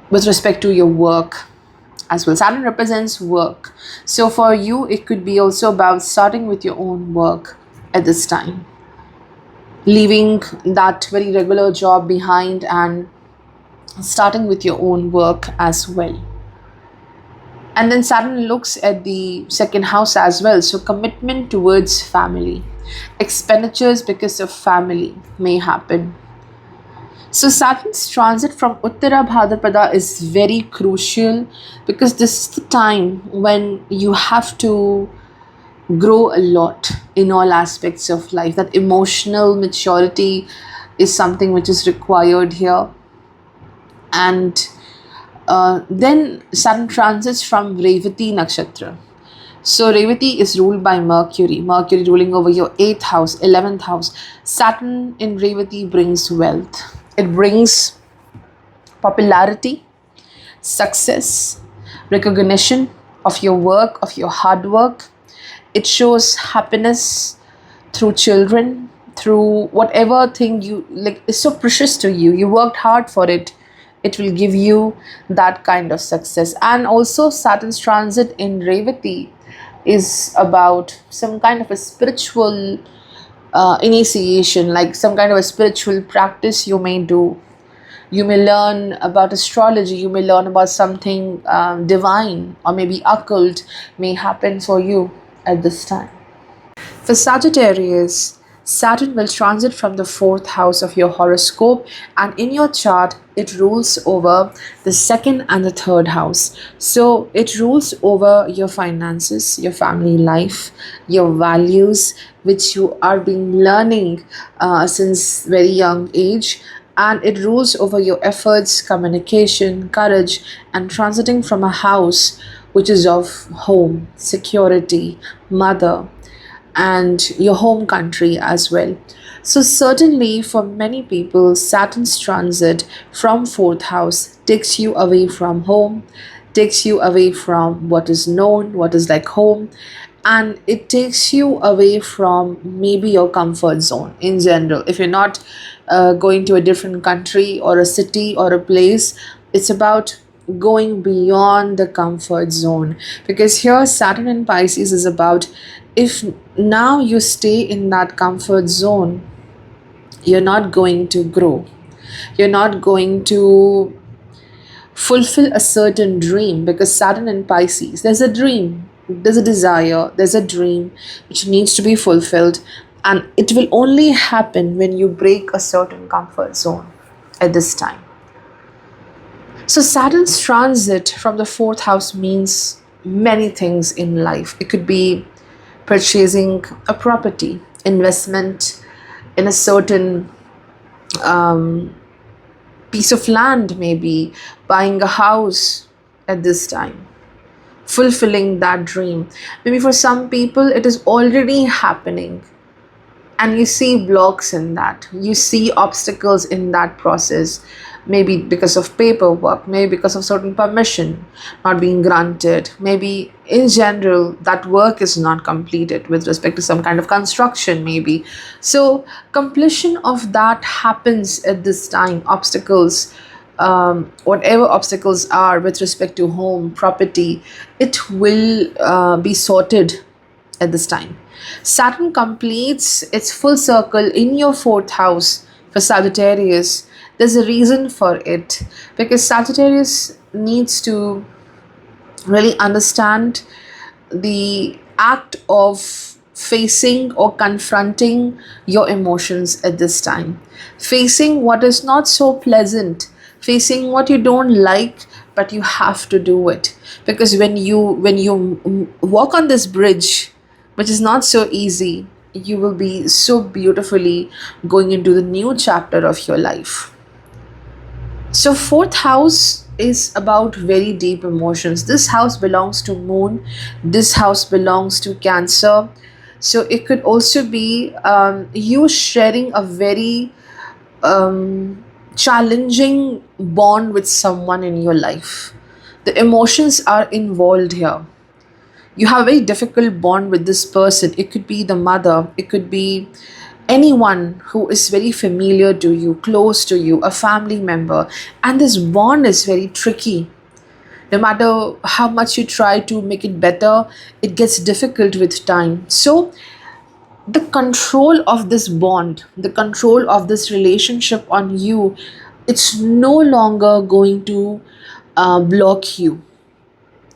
with respect to your work as well. Saturn represents work. So, for you, it could be also about starting with your own work at this time, leaving that very regular job behind and starting with your own work as well. And then Saturn looks at the second house as well. So, commitment towards family, expenditures because of family may happen. So, Saturn's transit from Uttarabhadrapada is very crucial because this is the time when you have to grow a lot in all aspects of life. That emotional maturity is something which is required here. And then Saturn transits from Revati Nakshatra. So Revati is ruled by Mercury. Mercury ruling over your 8th house, 11th house. Saturn in Revati brings wealth. It brings popularity, success, recognition of your work, of your hard work. It shows happiness through children, through whatever thing you like is so precious to you. You worked hard for it. It will give you that kind of success. And also, Saturn's transit in Revati is about some kind of a spiritual initiation, like some kind of a spiritual practice you may do. You may learn about astrology, you may learn about something divine, or maybe occult may happen for you at this time. For Sagittarius, Saturn will transit from the 4th house of your horoscope, and in your chart, it rules over the 2nd and the 3rd house. So, it rules over your finances, your family life, your values, which you are being learning since very young age, and it rules over your efforts, communication, courage, and transiting from a house which is of home, security, mother, and your home country as well. So, certainly for many people, Saturn's transit from 4th house takes you away from home, takes you away from what is known, what is like home, and it takes you away from maybe your comfort zone in general. If you're not going to a different country or a city or a place, it's about going beyond the comfort zone, because here Saturn in Pisces is about, if now you stay in that comfort zone, you're not going to grow, you're not going to fulfill a certain dream, because Saturn in Pisces, there's a dream, there's a desire, there's a dream which needs to be fulfilled, and it will only happen when you break a certain comfort zone at this time. So, Saturn's transit from the 4th house means many things in life. It could be purchasing a property, investment in a certain piece of land, maybe buying a house at this time, fulfilling that dream. Maybe for some people, it is already happening, and you see blocks in that, you see obstacles in that process, maybe because of paperwork, maybe because of certain permission not being granted, maybe in general that work is not completed with respect to some kind of construction maybe. So completion of that happens at this time. Obstacles, whatever obstacles are with respect to home, property, it will be sorted at this time. Saturn completes its full circle in your 4th house for Sagittarius. There's a reason for it, because Sagittarius needs to really understand the act of facing or confronting your emotions at this time, facing what is not so pleasant, facing what you don't like, but you have to do it, because when you walk on this bridge, which is not so easy, you will be so beautifully going into the new chapter of your life. So 4th house is about very deep emotions. This house belongs to moon, this house belongs to Cancer, So it could also be you sharing a very challenging bond with someone in your life. The emotions are involved here. You have a very difficult bond with this person. It could be the mother, it could be anyone who is very familiar to you, close to you, a family member, and this bond is very tricky. No matter how much you try to make it better, it gets difficult with time. So the control of this bond, the control of this relationship on you, it's no longer going to block you.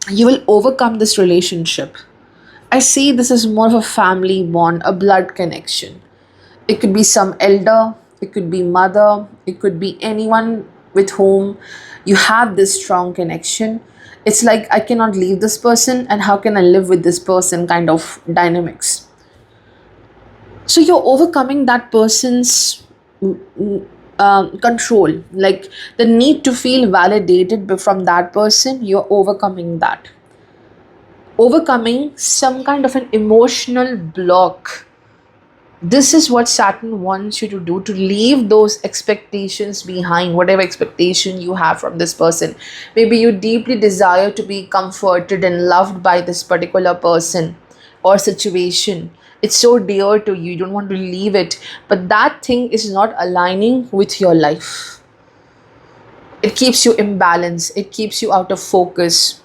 You will overcome this relationship. I see this is more of a family bond, a blood connection. It could be some elder, it could be mother, it could be anyone with whom you have this strong connection. It's like, I cannot leave this person, and how can I live with this person kind of dynamics. So you're overcoming that person's control, like the need to feel validated from that person. You're overcoming that, overcoming some kind of an emotional block. This is what Saturn wants you to do, to leave those expectations behind, whatever expectation you have from this person. Maybe you deeply desire to be comforted and loved by this particular person or situation. It's so dear to you, you don't want to leave it, but that thing is not aligning with your life. It keeps you imbalanced, it keeps you out of focus,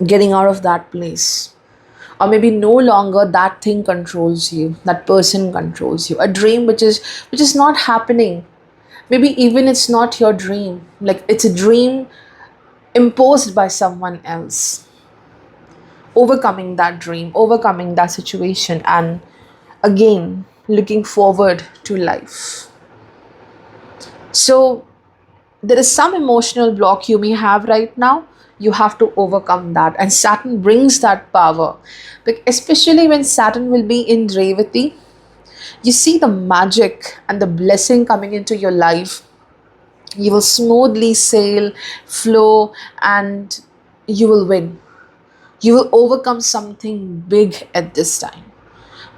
getting out of that place. Or maybe no longer that thing controls you, that person controls you. A dream which is not happening. Maybe even it's not your dream, like it's a dream imposed by someone else. Overcoming that dream, overcoming that situation, and again looking forward to life. So there is some emotional block you may have right now. You have to overcome that, and Saturn brings that power. Especially when Saturn will be in Revati, you see the magic and the blessing coming into your life. You will smoothly sail, flow, and you will win. You will overcome something big at this time.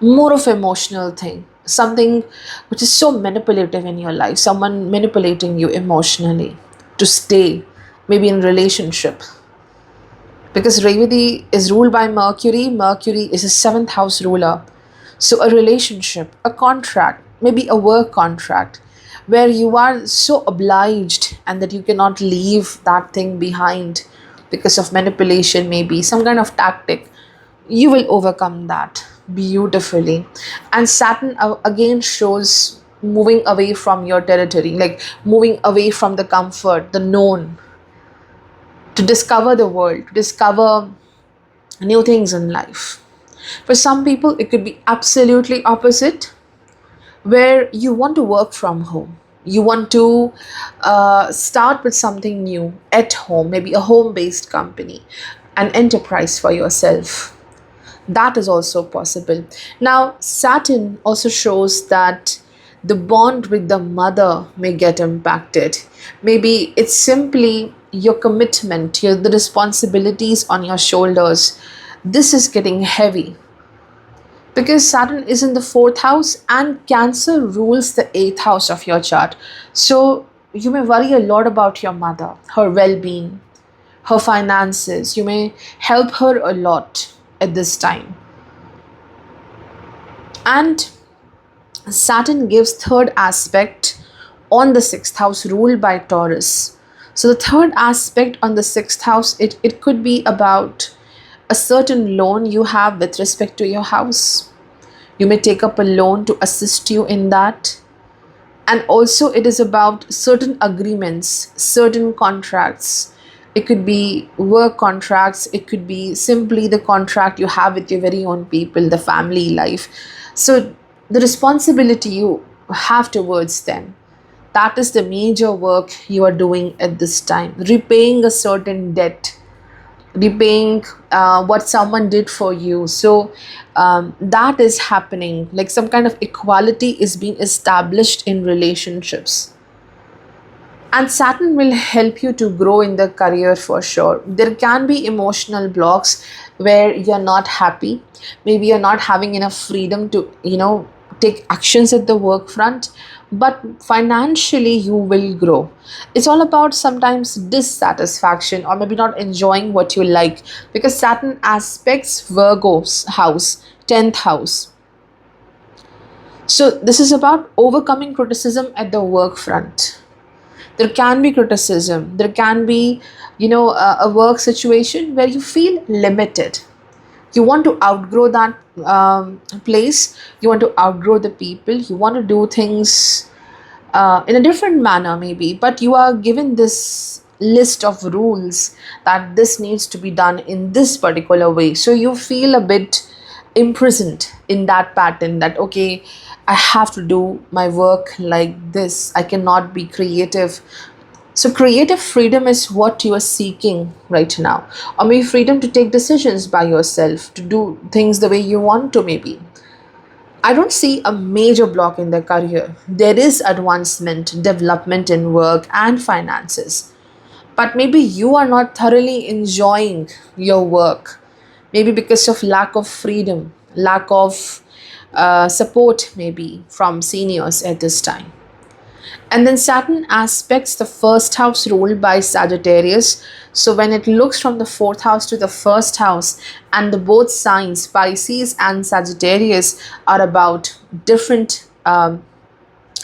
More of emotional thing, something which is so manipulative in your life, someone manipulating you emotionally to stay, maybe in relationship. Because Revati is ruled by Mercury. Mercury is a seventh house ruler. So a relationship, a contract, maybe a work contract, where you are so obliged and that you cannot leave that thing behind because of manipulation, maybe some kind of tactic. You will overcome that beautifully. And Saturn again shows moving away from your territory, like moving away from the comfort, the known, to discover the world, to discover new things in life. For some people, it could be absolutely opposite, where you want to work from home. You want to start with something new at home, maybe a home based company, an enterprise for yourself. That is also possible. Now, Saturn also shows that the bond with the mother may get impacted. Maybe it's simply your commitment, the responsibilities on your shoulders. This is getting heavy because Saturn is in the fourth house and Cancer rules the eighth house of your chart. So you may worry a lot about your mother, her well being, her finances. You may help her a lot at this time. And Saturn gives third aspect on the sixth house ruled by Taurus. So the third aspect on the sixth house, it could be about a certain loan you have with respect to your house. You may take up a loan to assist you in that. And also it is about certain agreements, certain contracts. It could be work contracts, it could be simply the contract you have with your very own people, the family life. So the responsibility you have towards them, that is the major work you are doing at this time. Repaying a certain debt, repaying what someone did for you. So that is happening, like some kind of equality is being established in relationships. And Saturn will help you to grow in the career for sure. There can be emotional blocks where you're not happy. Maybe you're not having enough freedom to, take actions at the work front, but financially you will grow. It's all about sometimes dissatisfaction or maybe not enjoying what you like, because Saturn aspects Virgo's house, 10th house. So this is about overcoming criticism at the work front. There can be criticism, there can be, a work situation where you feel limited. You want to outgrow that place, you want to outgrow the people, you want to do things in a different manner maybe, but you are given this list of rules that this needs to be done in this particular way, so you feel a bit imprisoned in that pattern, that okay, I have to do my work like this, I cannot be creative. So creative freedom is what you are seeking right now, or maybe freedom to take decisions by yourself, to do things the way you want to maybe. I don't see a major block in their career. There is advancement, development in work and finances. But maybe you are not thoroughly enjoying your work. Maybe because of lack of freedom, lack of support, maybe from seniors at this time. And then Saturn aspects the first house ruled by Sagittarius. So when it looks from the fourth house to the first house, and the both signs, Pisces and Sagittarius, are about different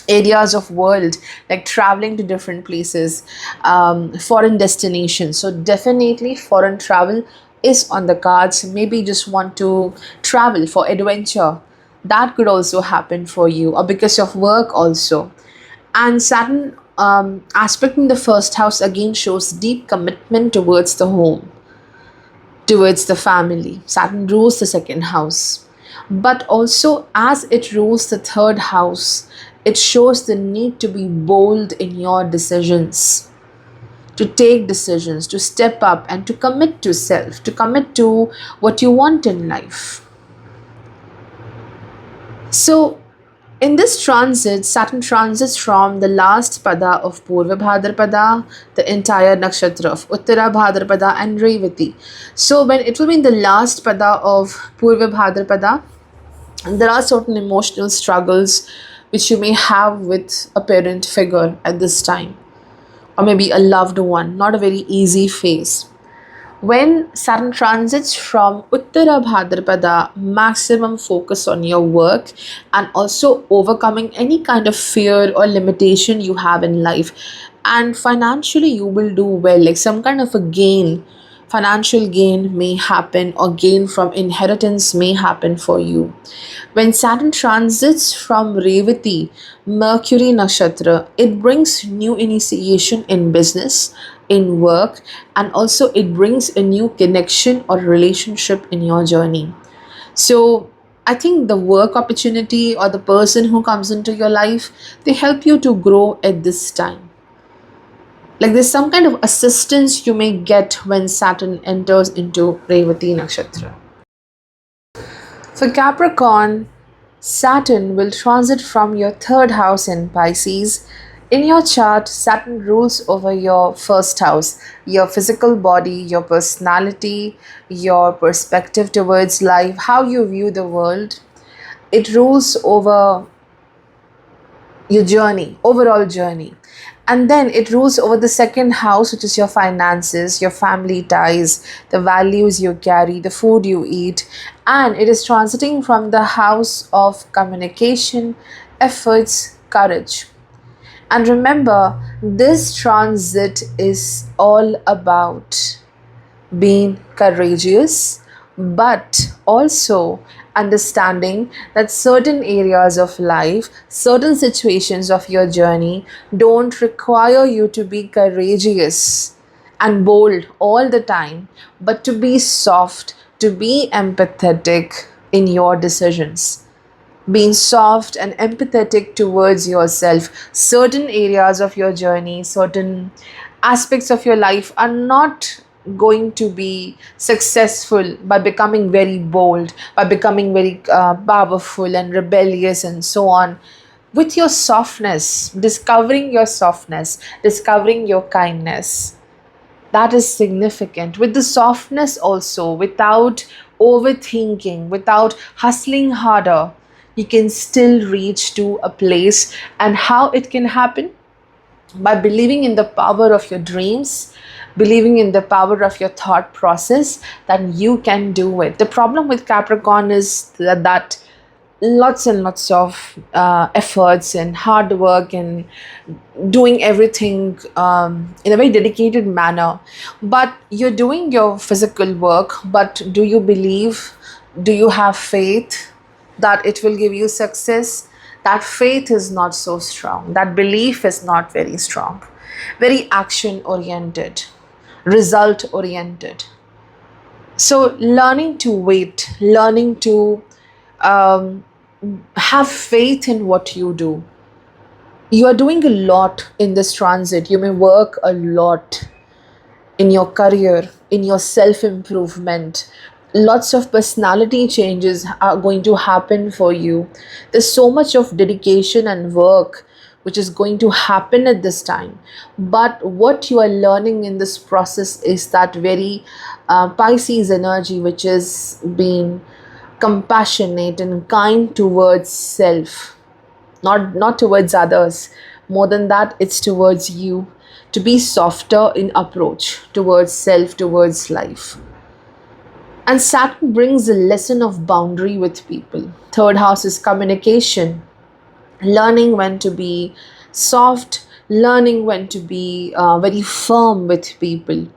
areas of world, like traveling to different places, foreign destinations. So definitely foreign travel is on the cards. Maybe you just want to travel for adventure. That could also happen for you, or because of work also. And Saturn aspect in the first house again shows deep commitment towards the home, towards the family. Saturn rules the second house. But also, as it rules the third house, it shows the need to be bold in your decisions, to take decisions, to step up and to commit to self, to commit to what you want in life. So, in this transit, Saturn transits from the last pada of Purvabhadrapada, the entire nakshatra of Uttarabhadrapada and Revati. So when it will be in the last pada of Purvabhadrapada, there are certain emotional struggles which you may have with a parent figure at this time, or maybe a loved one, not a very easy phase. When Saturn transits from Uttarabhadrapada, maximum focus on your work and also overcoming any kind of fear or limitation you have in life. And financially, you will do well, like some kind of a gain, financial gain may happen, or gain from inheritance may happen for you. When Saturn transits from Revati, Mercury Nakshatra, it brings new initiation in business, in work, and also it brings a new connection or relationship in your journey. So I think the work opportunity or the person who comes into your life, they help you to grow at this time. Like there's some kind of assistance you may get when Saturn enters into Revati Nakshatra. For Capricorn, Saturn will transit from your third house in Pisces. In your chart, Saturn rules over your first house, your physical body, your personality, your perspective towards life, how you view the world. It rules over your journey, overall journey. And then it rules over the second house, which is your finances, your family ties, the values you carry, the food you eat. And it is transiting from the house of communication, efforts, courage. And remember, this transit is all about being courageous, but also understanding that certain areas of life, certain situations of your journey don't require you to be courageous and bold all the time, but to be soft, to be empathetic in your decisions. Being soft and empathetic towards yourself. Certain areas of your journey, certain aspects of your life are not going to be successful by becoming very bold, by becoming very powerful and rebellious and so on. with your softness, discovering your softness, discovering your kindness. That is significant. With the softness also, without overthinking, without hustling harder, you can still reach to a place. And how it can happen? By believing in the power of your dreams, believing in the power of your thought process, that you can do it. The problem with Capricorn is that lots and lots of efforts and hard work and doing everything in a very dedicated manner, but you're doing your physical work, but do you believe, do you have faith that it will give you success? That faith is not so strong, that belief is not very strong, very action oriented, result oriented. So learning to wait, learning to um, have faith in what you do. You are doing a lot in this transit. You may work a lot in your career, in your self improvement. Lots of personality changes are going to happen for you. There's so much of dedication and work which is going to happen at this time. But what you are learning in this process is that very Pisces energy, which is being compassionate and kind towards self, not towards others. More than that, it's towards you, to be softer in approach towards self, towards life. And Saturn brings a lesson of boundary with people. Third house is communication, learning when to be soft, learning when to be very firm with people,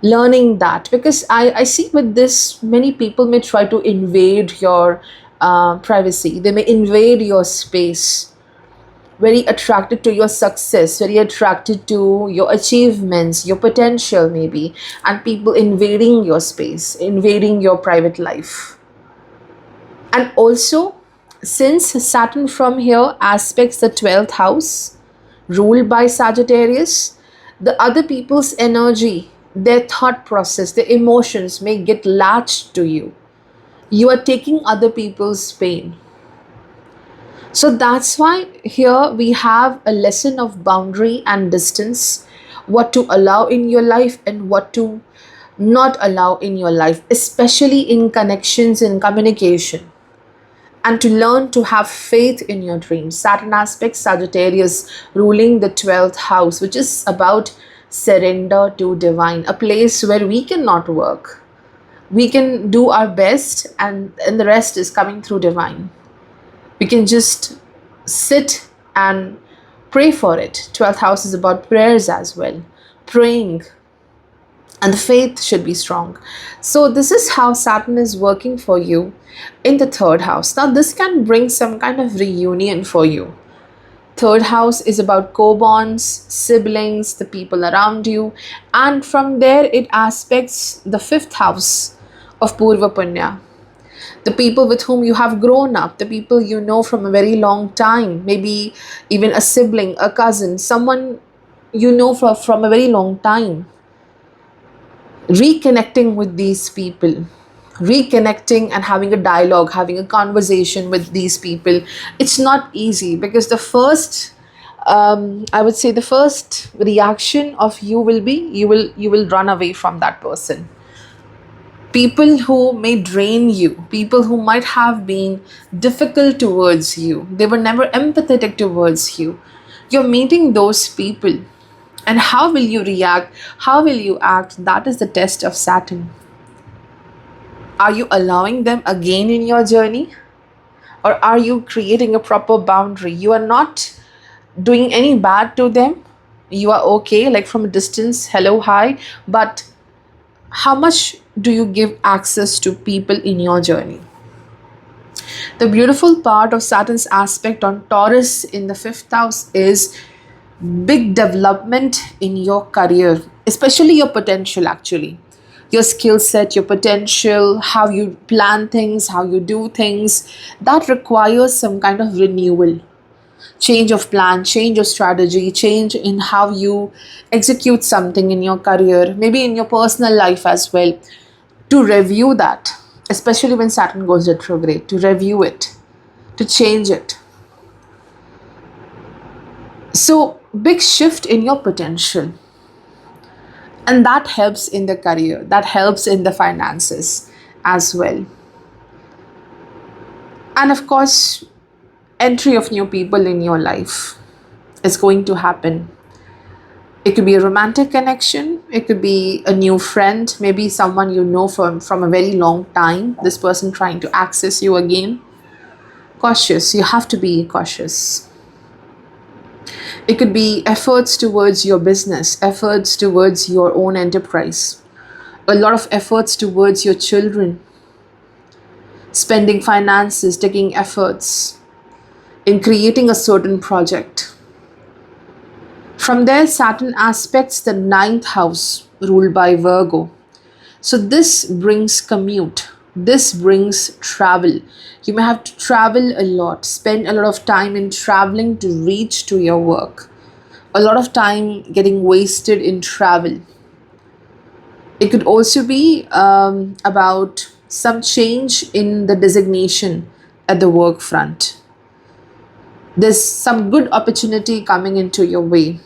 learning that. Because I see with this, many people may try to invade your privacy, they may invade your space, very attracted to your success, very attracted to your achievements, your potential, maybe, and people invading your space, invading your private life. And also, since Saturn from here aspects the 12th house, ruled by Sagittarius, the other people's energy, their thought process, their emotions may get latched to you. You are taking other people's pain. So that's why here we have a lesson of boundary and distance, what to allow in your life and what to not allow in your life, especially in connections and communication. And to learn to have faith in your dreams. Saturn aspect Sagittarius, ruling the 12th house, which is about surrender to divine, a place where we cannot work. We can do our best, and the rest is coming through divine. We can just sit and pray for it. 12th house is about prayers as well, praying, and the faith should be strong. So this is how Saturn is working for you in the third house. Now this can bring some kind of reunion for you. Third house is about co-bonds, siblings, the people around you, and from there it aspects the fifth house of Purva Punya, the people with whom you have grown up, the people you know from a very long time, maybe even a sibling, a cousin, someone you know from a very long time. Reconnecting with these people, reconnecting and having a dialogue, having a conversation with these people, it's not easy, because the first I would say the first reaction of you will be, you will run away from that person. People who may drain you, people who might have been difficult towards you, they were never empathetic towards you. You're meeting those people, and how will you react? How will you act? That is the test of Saturn. Are you allowing them again in your journey? Or are you creating a proper boundary? You are not doing any bad to them. You are okay, like from a distance, hello, hi. But how much do you give access to people in your journey? The beautiful part of Saturn's aspect on Taurus in the fifth house is big development in your career, especially your potential, actually. Your skill set, your potential, how you plan things, how you do things, that requires some kind of renewal. Change of plan, change of strategy, change in how you execute something in your career, maybe in your personal life as well. To review that, especially when Saturn goes retrograde, to review it, to change it. So, big shift in your potential. And that helps in the career, that helps in the finances as well. And of course, entry of new people in your life is going to happen. It could be a romantic connection, it could be a new friend, maybe someone you know from a very long time, this person trying to access you again. Cautious, you have to be cautious. It could be efforts towards your business, efforts towards your own enterprise, a lot of efforts towards your children, spending finances, taking efforts in creating a certain project. From there, Saturn aspects the ninth house ruled by Virgo. So this brings commute. This brings travel. You may have to travel a lot, spend a lot of time in traveling to reach to your work. A lot of time getting wasted in travel. It could also be about some change in the designation at the work front. There's some good opportunity coming into your way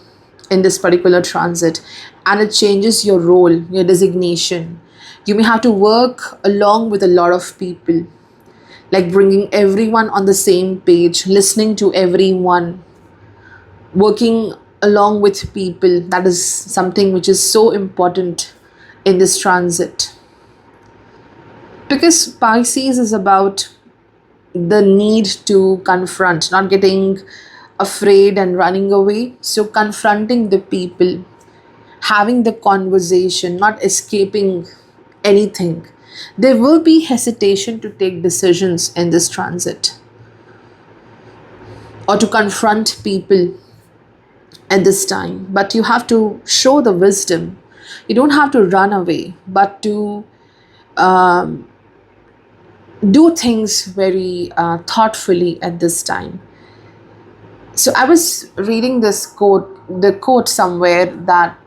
in this particular transit, and it changes your role, your designation. You may have to work along with a lot of people, like bringing everyone on the same page, listening to everyone, working along with people. That is something which is so important in this transit, because Pisces is about the need to confront, not getting afraid and running away. So, confronting the people, having the conversation, not escaping anything. There will be hesitation to take decisions in this transit or to confront people at this time, but you have to show the wisdom. You don't have to run away, but to um, do things very thoughtfully at this time. So I was reading this the quote somewhere that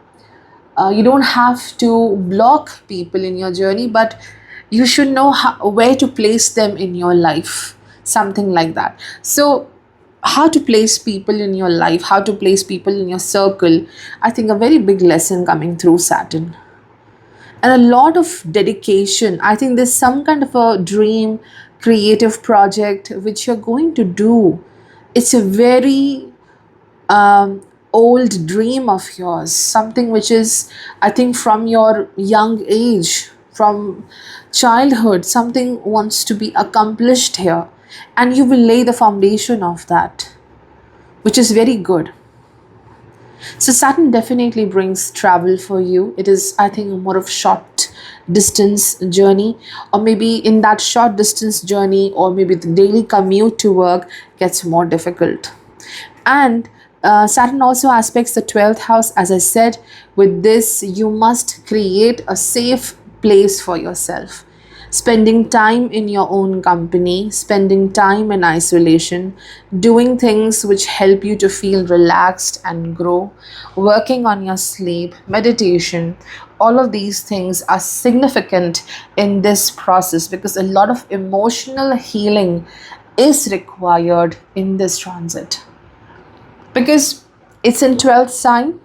you don't have to block people in your journey, but you should know where to place them in your life, something like that. So how to place people in your life, how to place people in your circle, I think a very big lesson coming through Saturn. And a lot of dedication. I think there's some kind of a dream, creative project which you're going to do. It's a very old dream of yours, something which is, I think, from your young age, from childhood, something wants to be accomplished here, and you will lay the foundation of that, which is very good. So Saturn definitely brings travel for you. It is, I think, more of short distance journey, or maybe in that short distance journey, or maybe the daily commute to work gets more difficult. And Saturn also aspects the 12th house. As I said, with this, you must create a safe place for yourself. Spending time in your own company, spending time in isolation, doing things which help you to feel relaxed and grow, working on your sleep, meditation, all of these things are significant in this process, because a lot of emotional healing is required in this transit, because it's in 12th sign.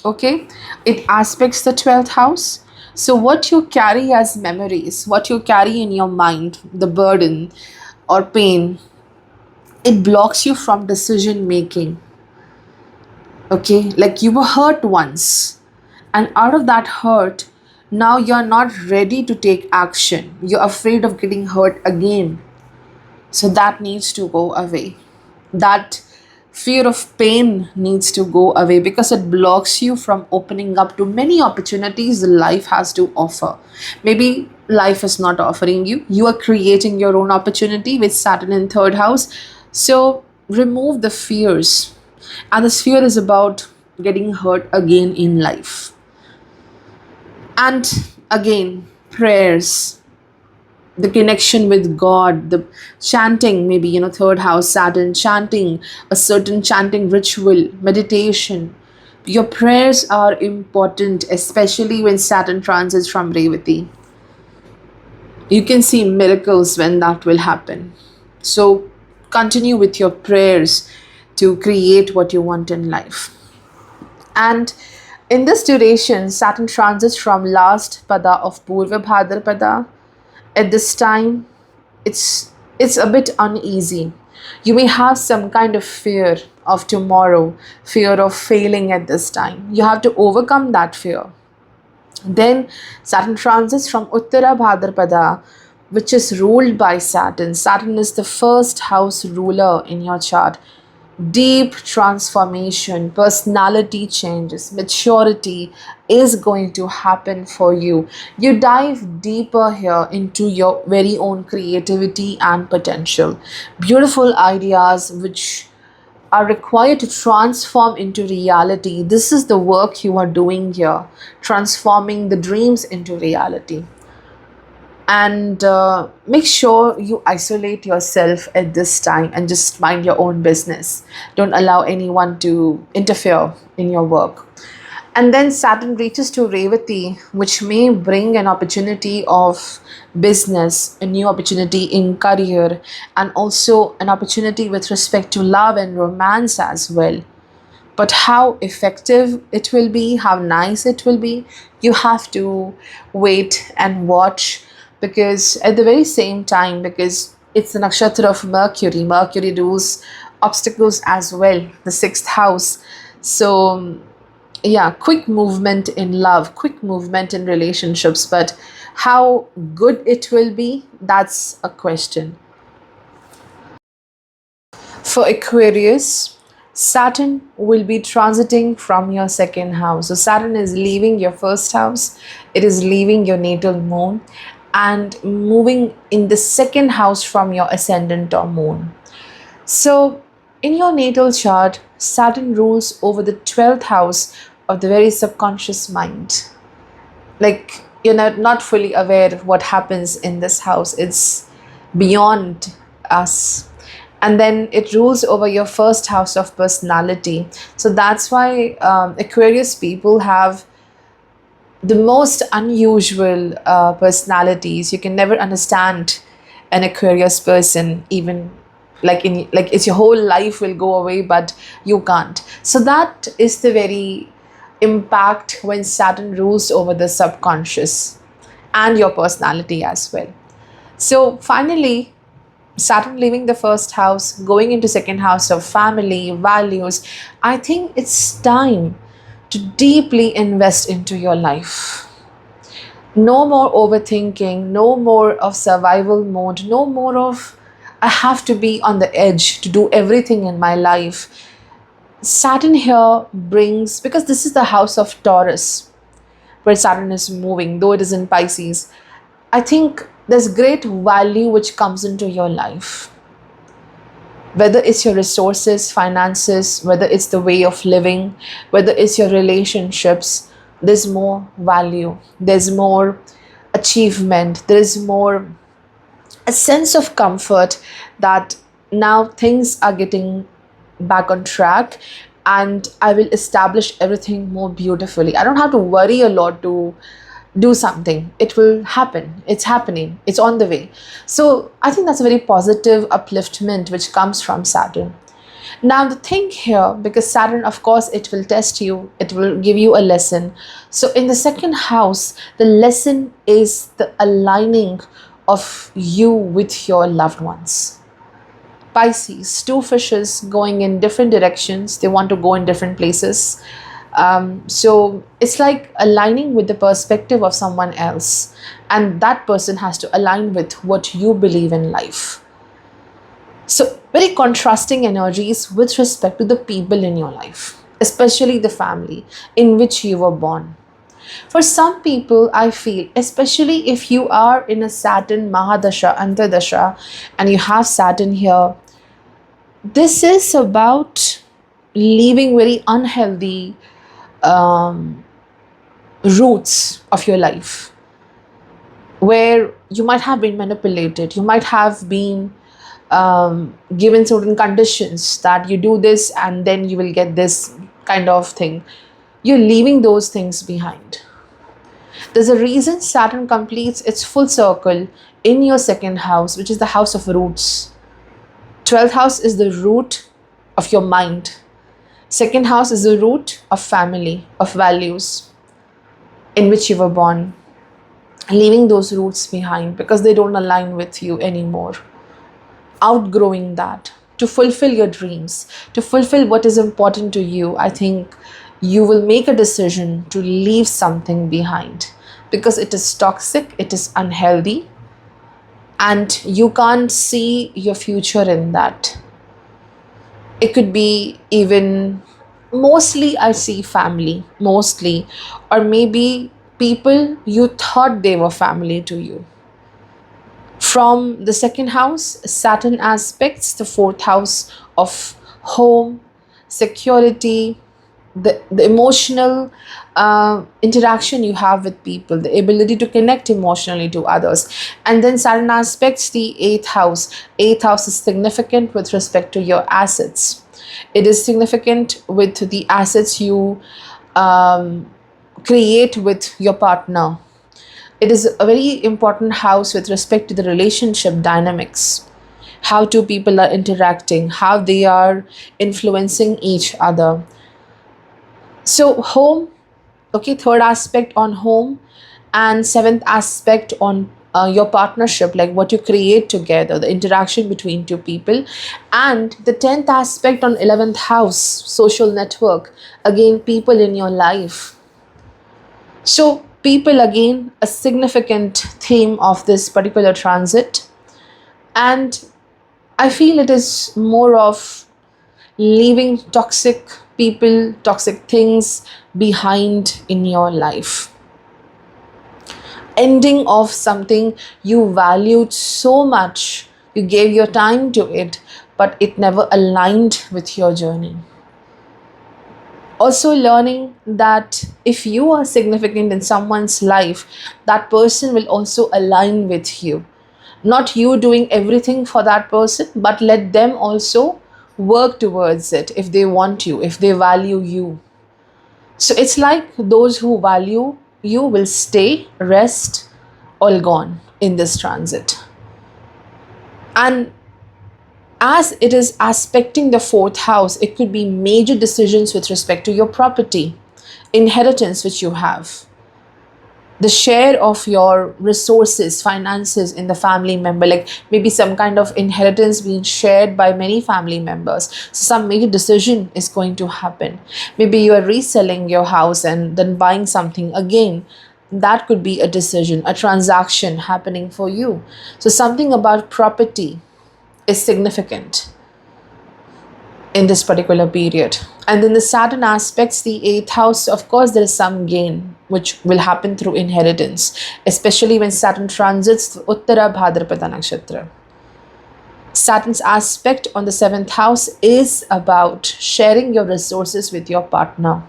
Okay, it aspects the 12th house. So what you carry as memories, what you carry in your mind, the burden or pain, it blocks you from decision making. Okay, like you were hurt once, and out of that hurt, now you're not ready to take action, you're afraid of getting hurt again. So that needs to go away. That fear of pain needs to go away, because it blocks you from opening up to many opportunities life has to offer. Maybe life is not offering you, you are creating your own opportunity with Saturn in third house. So remove the fears, and this fear is about getting hurt again in life. And again, prayers, the connection with God, the chanting, maybe, third house, Saturn, chanting a certain chanting ritual, meditation. Your prayers are important, especially when Saturn transits from Revati. You can see miracles when that will happen. So continue with your prayers. to create what you want in life. And in this duration, Saturn transits from last pada of Purvabhadrapada. At this time, it's a bit uneasy. You may have some kind of fear of tomorrow, fear of failing at this time. You have to overcome that fear. Then Saturn transits from Uttarabhadrapada, which is ruled by Saturn. Saturn is the first house ruler in your chart. Deep transformation, personality changes, maturity is going to happen for you. You dive deeper here into your very own creativity and potential. Beautiful ideas which are required to transform into reality. This is the work you are doing here, transforming the dreams into reality. And make sure you isolate yourself at this time and just mind your own business. Don't allow anyone to interfere in your work. And then Saturn reaches to Revati, which may bring an opportunity of business, a new opportunity in career, and also an opportunity with respect to love and romance as well. But how effective it will be, how nice it will be, you have to wait and watch, because at the very same time, because it's the nakshatra of Mercury rules obstacles as well, the sixth house. So yeah, quick movement in love, quick movement in relationships, but how good it will be, that's a question. For Aquarius, Saturn will be transiting from your second house. So Saturn is leaving your first house, it is leaving your natal moon and moving in the second house from your ascendant or moon. So in your natal chart, Saturn rules over the 12th house of the very subconscious mind. Like, you're not fully aware of what happens in this house. It's beyond us. And then it rules over your first house of personality. So that's why Aquarius people have the most unusual personalities. You can never understand an Aquarius person, even like it's your whole life will go away, but you can't. So that is the very impact when Saturn rules over the subconscious and your personality as well. So finally, Saturn leaving the first house, going into second house of family, values, I think it's time to deeply invest into your life. No more overthinking, no more of survival mode, no more of I have to be on the edge to do everything in my life. Saturn here brings, because this is the house of Taurus, where Saturn is moving, though it is in Pisces, I think there's great value which comes into your life. Whether it's your resources, finances, whether it's the way of living, whether it's your relationships, there's more value, there's more achievement, there's more a sense of comfort that now things are getting back on track and I will establish everything more beautifully. I don't have to worry a lot to do something. It will happen. It's happening. It's on the way. So I think that's a very positive upliftment which comes from Saturn. Now the thing here, because Saturn, of course, it will test you. It will give you a lesson. So in the second house, the lesson is the aligning of you with your loved ones. Pisces, two fishes going in different directions. They want to go in different places. So it's like aligning with the perspective of someone else, and that person has to align with what you believe in life. So very contrasting energies with respect to the people in your life, especially the family in which you were born. For some people, I feel, especially if you are in a Saturn Mahadasha, Antardasha, and you have Saturn here, this is about leaving very unhealthy roots of your life, where you might have been manipulated, you might have been given certain conditions that you do this and then you will get this kind of thing. You're leaving those things behind. There's a reason Saturn completes its full circle in your second house, which is the house of roots. 12th house is the root of your mind. Second house is the root of family, of values in which you were born, leaving those roots behind because they don't align with you anymore. Outgrowing that to fulfill your dreams, to fulfill what is important to you, I think you will make a decision to leave something behind because it is toxic, it is unhealthy, and you can't see your future in that. It could be even, mostly I see family, mostly, or maybe people you thought they were family to you. From the second house, Saturn aspects the fourth house of home, security, the emotional interaction you have with people, the ability to connect emotionally to others. And then Saturn aspects the eighth house. Eighth house is significant with respect to your assets. It is significant with the assets you create with your partner. It is a very important house with respect to the relationship dynamics, how two people are interacting, how they are influencing each other. So, home, okay, third aspect on home, and seventh aspect on your partnership, like what you create together, the interaction between two people, and the 10th aspect on 11th house, social network, again, people in your life. So, people, again, a significant theme of this particular transit. And I feel it is more of leaving toxic people, toxic things behind in your life. Ending of something you valued so much, you gave your time to it, but it never aligned with your journey. Also learning that if you are significant in someone's life, that person will also align with you. Not you doing everything for that person, but let them also work towards it if they want you, if they value you. So it's like those who value you will stay, rest, all gone in this transit. And as it is aspecting the fourth house, it could be major decisions with respect to your property, inheritance which you have, the share of your resources, finances in the family member, like maybe some kind of inheritance being shared by many family members. So some major decision is going to happen. Maybe you are reselling your house and then buying something again. That could be a decision, a transaction happening for you. So something about property is significant in this particular period. And then the Saturn aspects the eighth house. Of course, there is some gain which will happen through inheritance, especially when Saturn transits the Uttarabhadrapada Nakshatra. Saturn's aspect on the seventh house is about sharing your resources with your partner,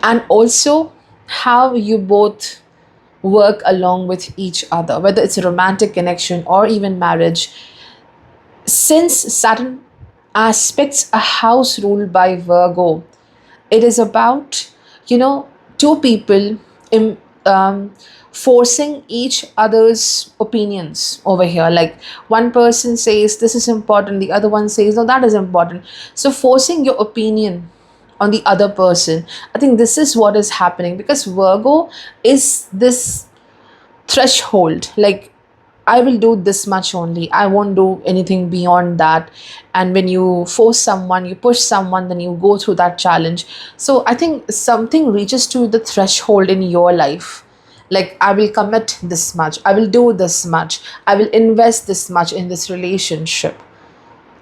and also how you both work along with each other, whether it's a romantic connection or even marriage. Since Saturn aspects a house ruled by Virgo, it is about, two people in, forcing each other's opinions over here. Like one person says this is important, the other one says no, that is important. So forcing your opinion on the other person. I think this is what is happening because Virgo is this threshold, like I will do this much only, I won't do anything beyond that. And when you force someone, you push someone, then you go through that challenge. So I think something reaches to the threshold in your life, like I will commit this much, I will do this much, I will invest this much in this relationship.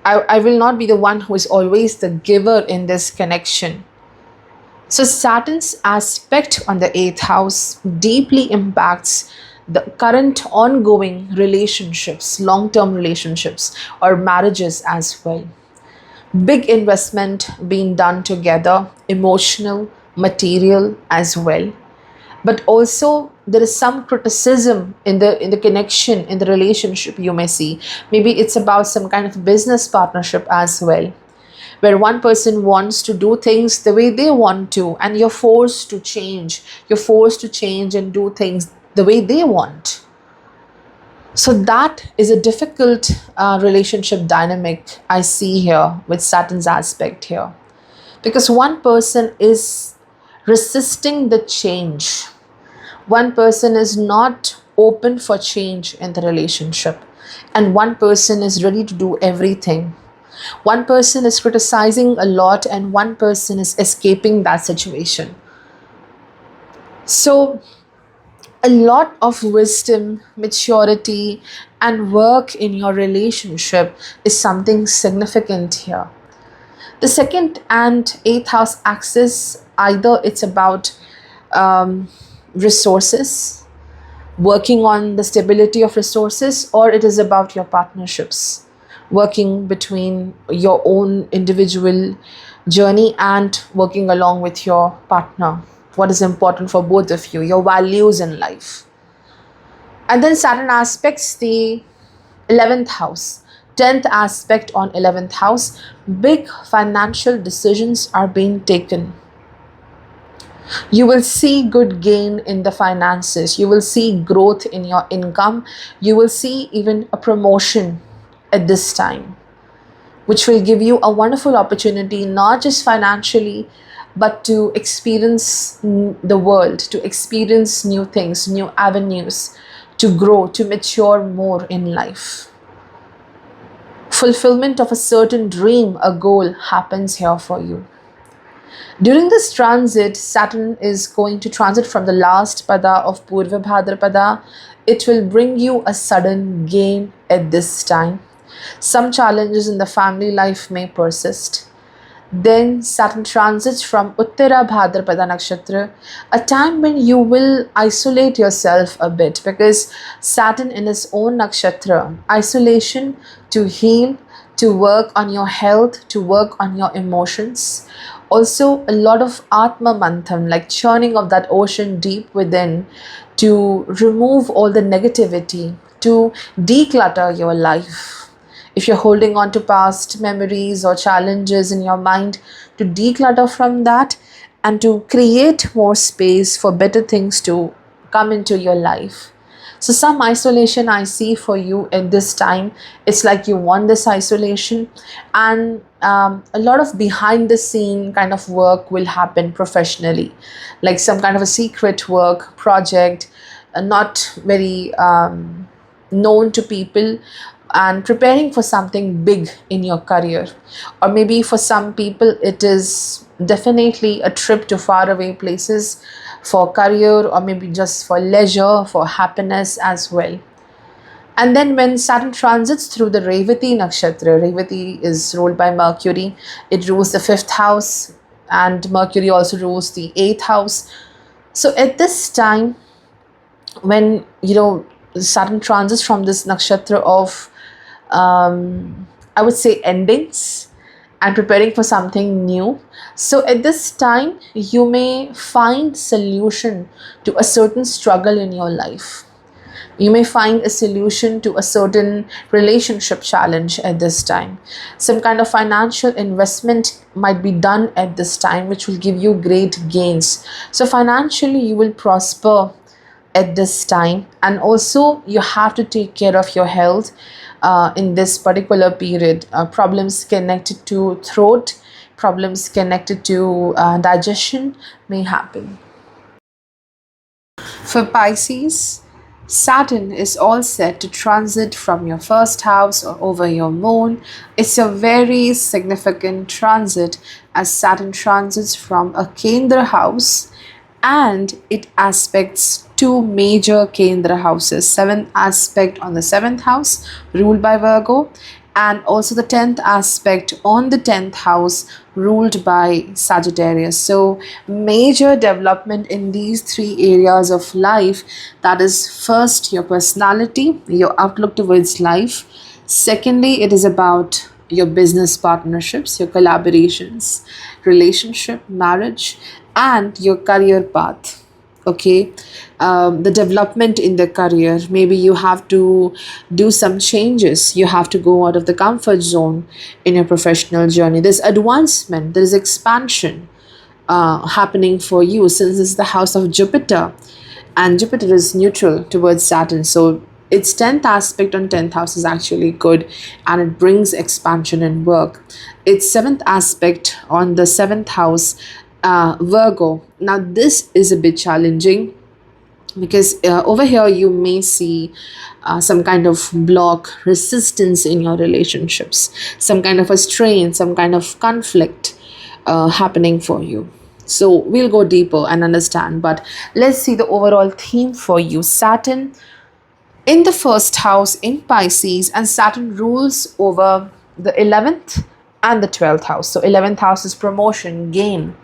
I will not be the one who is always the giver in this connection. So Saturn's aspect on the eighth house deeply impacts the current ongoing relationships, long-term relationships or marriages as well. Big investment being done together, emotional, material as well. But also there is some criticism in the connection, in the relationship you may see. Maybe it's about some kind of business partnership as well, where one person wants to do things the way they want to, and you're forced to change. You're forced to change and do things the way they want. So that is a difficult relationship dynamic I see here with Saturn's aspect here. Because one person is resisting the change. One person is not open for change in the relationship. And one person is ready to do everything. One person is criticizing a lot and one person is escaping that situation. So a lot of wisdom, maturity, and work in your relationship is something significant here. The second and eighth house axis, either it's about resources, working on the stability of resources, or it is about your partnerships, working between your own individual journey and working along with your partner. What is important for both of you, your values in life. And then Saturn aspects the 11th house, 10th aspect on 11th house. Big financial decisions are being taken. You will see good gain in the finances. You will see growth in your income. You will see even a promotion at this time, which will give you a wonderful opportunity, not just financially, but to experience the world, to experience new things, new avenues, to grow, to mature more in life. Fulfillment of a certain dream, a goal happens here for you. During this transit, Saturn is going to transit from the last pada of Purvabhadrapada. It will bring you a sudden gain at this time. Some challenges in the family life may persist. Then Saturn transits from Uttarabhadrapada Nakshatra, a time when you will isolate yourself a bit, because Saturn in its own Nakshatra, isolation, to heal, to work on your health, to work on your emotions. Also a lot of Atma Manthan, like churning of that ocean deep within, to remove all the negativity, to declutter your life. If you're holding on to past memories or challenges in your mind, to declutter from that and to create more space for better things to come into your life. So some isolation I see for you at this time. It's like you want this isolation, and a lot of behind the scene kind of work will happen professionally, like some kind of a secret work project, not very known to people, and preparing for something big in your career. Or maybe for some people it is definitely a trip to faraway places for career, or maybe just for leisure, for happiness as well. And then when Saturn transits through the Revati Nakshatra, Revati is ruled by Mercury. It rules the 5th house, and Mercury also rules the 8th house. So at this time, when Saturn transits from this nakshatra of I would say endings and preparing for something new. So at this time, you may find solution to a certain struggle in your life. You may find a solution to a certain relationship challenge at this time. Some kind of financial investment might be done at this time, which will give you great gains. So financially, you will prosper at this time, and also you have to take care of your health in this particular period. Problems connected to throat, problems connected to digestion may happen. For Pisces, Saturn is all set to transit from your first house or over your moon. It's a very significant transit, as Saturn transits from a Kendra house, and it aspects two major Kendra houses. 7th aspect on the 7th house, ruled by Virgo, and also the 10th aspect on the 10th house, ruled by Sagittarius. So major development in these three areas of life. That is, first, your personality, your outlook towards life. Secondly, it is about your business partnerships, your collaborations, relationship, marriage, and your career path. Okay, the development in the career, maybe you have to do some changes, you have to go out of the comfort zone in your professional journey. There's advancement, there's expansion happening for you, since it's the house of Jupiter, and Jupiter is neutral towards Saturn. So its 10th aspect on 10th house is actually good, and it brings expansion in work. Its 7th aspect on the 7th house, Virgo. Now, this is a bit challenging because over here you may see some kind of block, resistance in your relationships, some kind of a strain, some kind of conflict happening for you. So we'll go deeper and understand, but let's see the overall theme for you. Saturn in the first house in Pisces, and Saturn rules over the 11th and the 12th house. So 11th house is promotion, gain,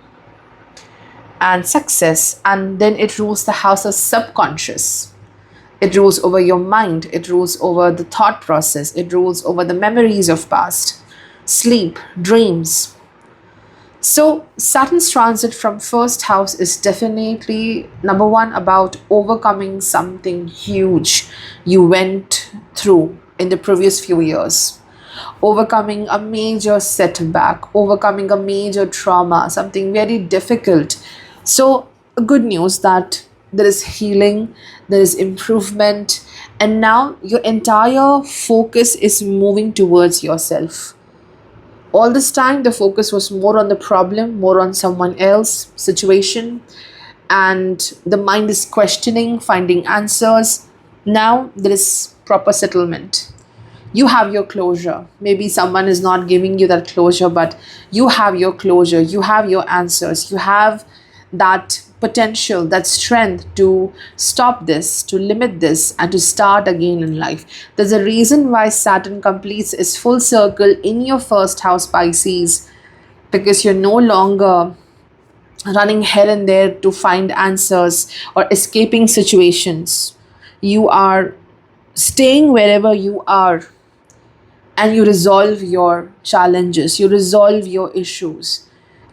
and success, and then it rules the house of subconscious. It rules over your mind, it rules over the thought process, it rules over the memories of past, sleep, dreams. So Saturn's transit from first house is definitely number one about overcoming something huge you went through in the previous few years, overcoming a major setback, overcoming a major trauma, something very difficult. So good news that there is healing, there is improvement, and now your entire focus is moving towards yourself. All this time the focus was more on the problem, more on someone else situation, and the mind is questioning, finding answers. Now there is proper settlement. You have your closure. Maybe someone is not giving you that closure, but you have your closure, you have your answers, you have that potential, that strength to stop this, to limit this, and to start again in life. There's a reason why Saturn completes its full circle in your first house, Pisces, because you're no longer running here and there to find answers or escaping situations. You are staying wherever you are, and you resolve your challenges, you resolve your issues,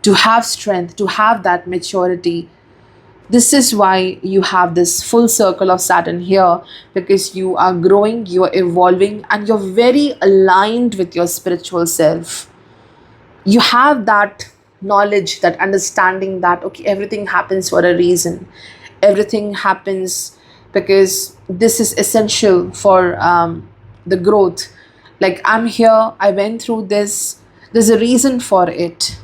to have strength, to have that maturity. This is why you have this full circle of Saturn here, because you are growing, you are evolving, and you're very aligned with your spiritual self. You have that knowledge, that understanding that, okay, everything happens for a reason. Everything happens because this is essential for the growth. Like, I'm here, I went through this, there's a reason for it.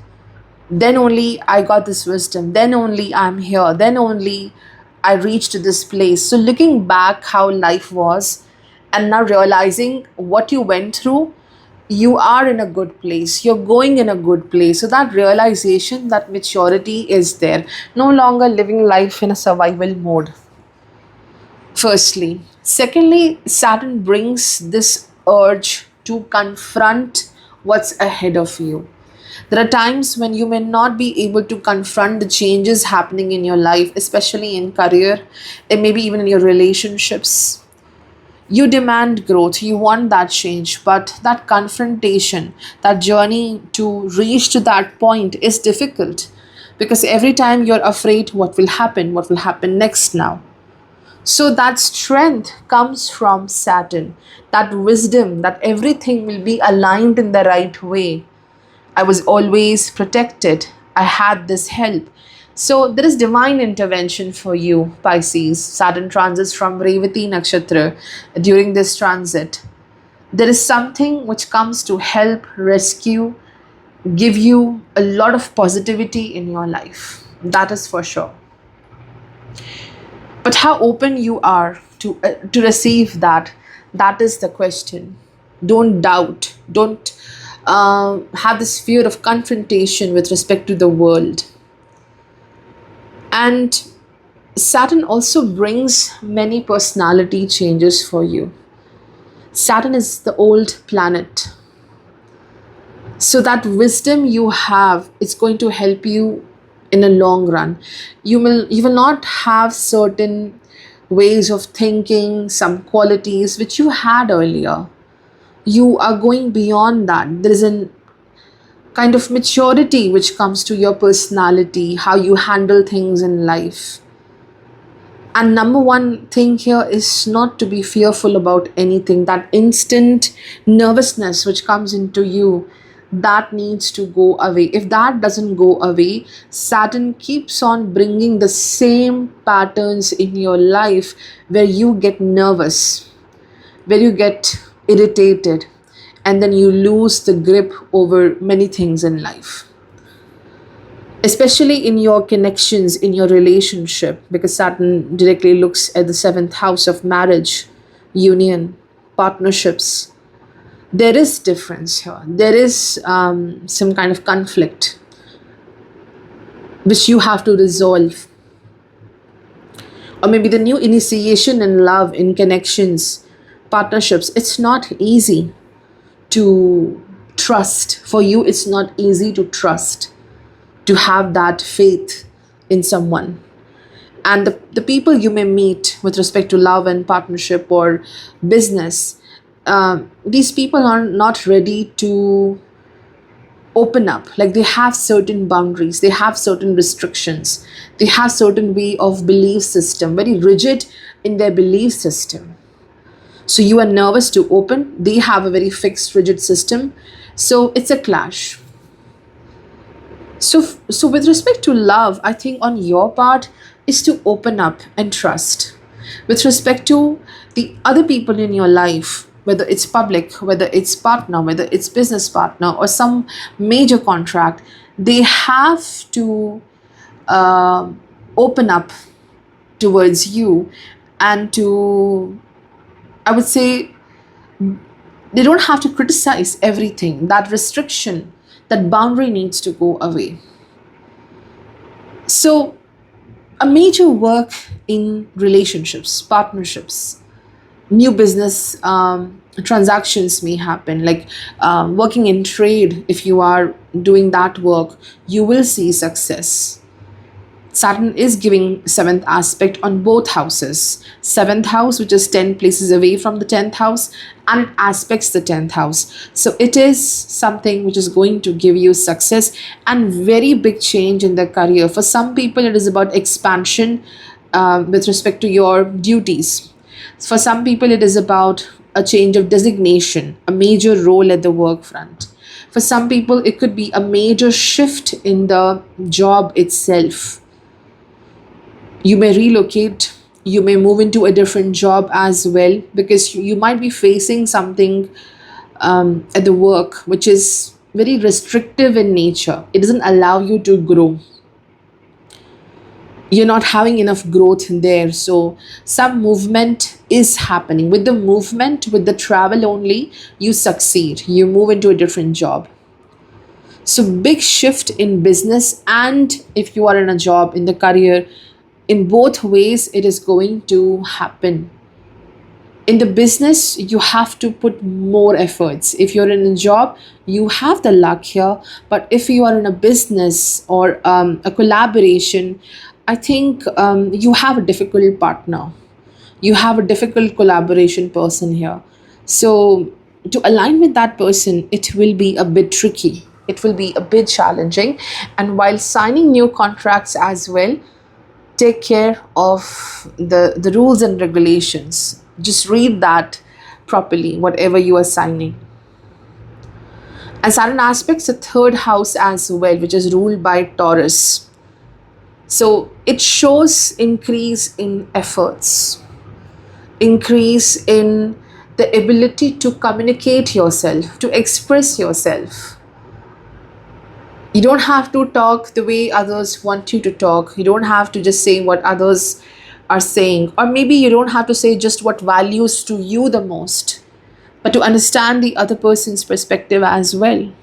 Then only I got this wisdom, then only I'm here, then only I reached this place. So looking back how life was, and now realizing what you went through, you are in a good place, you're going in a good place. So that realization, that maturity is there. No longer living life in a survival mode, firstly. Secondly, Saturn brings this urge to confront what's ahead of you. There are times when you may not be able to confront the changes happening in your life, especially in career, and maybe even in your relationships. You demand growth, you want that change, but that confrontation, that journey to reach to that point is difficult, because every time you're afraid what will happen next now. So that strength comes from Saturn, that wisdom, that everything will be aligned in the right way. I was always protected. I had this help. So there is divine intervention for you, Pisces. Saturn transits from Revati Nakshatra during this transit. There is something which comes to help, rescue, give you a lot of positivity in your life. That is for sure. But how open you are to receive that, that is the question. Don't doubt. Don't have this fear of confrontation with respect to the world. And Saturn also brings many personality changes for you. Saturn is the old planet. So that wisdom you have, it's going to help you in a long run. You will not have certain ways of thinking, some qualities which you had earlier. You are going beyond that. There is a kind of maturity which comes to your personality, how you handle things in life. And number one thing here is not to be fearful about anything. That instant nervousness which comes into you, that needs to go away. If that doesn't go away, Saturn keeps on bringing the same patterns in your life where you get nervous. where you get irritated and then you lose the grip over many things in life, especially in your connections, in your relationship, because Saturn directly looks at the seventh house of marriage, union, partnerships. There is difference here. There is some kind of conflict which you have to resolve. Or maybe the new initiation in love, in connections, partnerships. It's not easy to trust. For you, it's not easy to trust, to have that faith in someone. And the people you may meet with respect to love and partnership or business, these people are not ready to open up. Like, they have certain boundaries, they have certain restrictions, they have certain way of belief system, very rigid in their belief system. So you are nervous to open, they have a very fixed rigid system, so it's a clash. So with respect to love, I think on your part is to open up and trust. With respect to the other people in your life, whether it's public, whether it's partner, whether it's business partner or some major contract, they have to open up towards you, and to, I would say, they don't have to criticize everything. That restriction, that boundary needs to go away. So, a major work in relationships, partnerships, new business transactions may happen. Like working in trade, if you are doing that work, you will see success. Saturn is giving seventh aspect on both houses. Seventh house, which is 10 places away from the 10th house, and it aspects the 10th house. So it is something which is going to give you success and very big change in the career. For some people, it is about expansion with respect to your duties. For some people, it is about a change of designation, a major role at the work front. For some people, it could be a major shift in the job itself. You may relocate, you may move into a different job as well, because you might be facing something at the work which is very restrictive in nature. It doesn't allow you to grow. You're not having enough growth in there. So some movement is happening. With the movement, with the travel only, you succeed. You move into a different job. So big shift in business, and if you are in a job, in the career, in both ways it is going to happen. In the business, you have to put more efforts. If you're in a job, you have the luck here. But if you are in a business or a collaboration, I think you have a difficult partner. You have a difficult collaboration person here. So to align with that person, it will be a bit tricky. It will be a bit challenging. And while signing new contracts as well, take care of the rules and regulations. Just read that properly, whatever you are signing. And Saturn aspects the third house as well, which is ruled by Taurus. So it shows increase in efforts, increase in the ability to communicate yourself, to express yourself. You don't have to talk the way others want you to talk. You don't have to just say what others are saying. Or maybe you don't have to say just what values to you the most, but to understand the other person's perspective as well.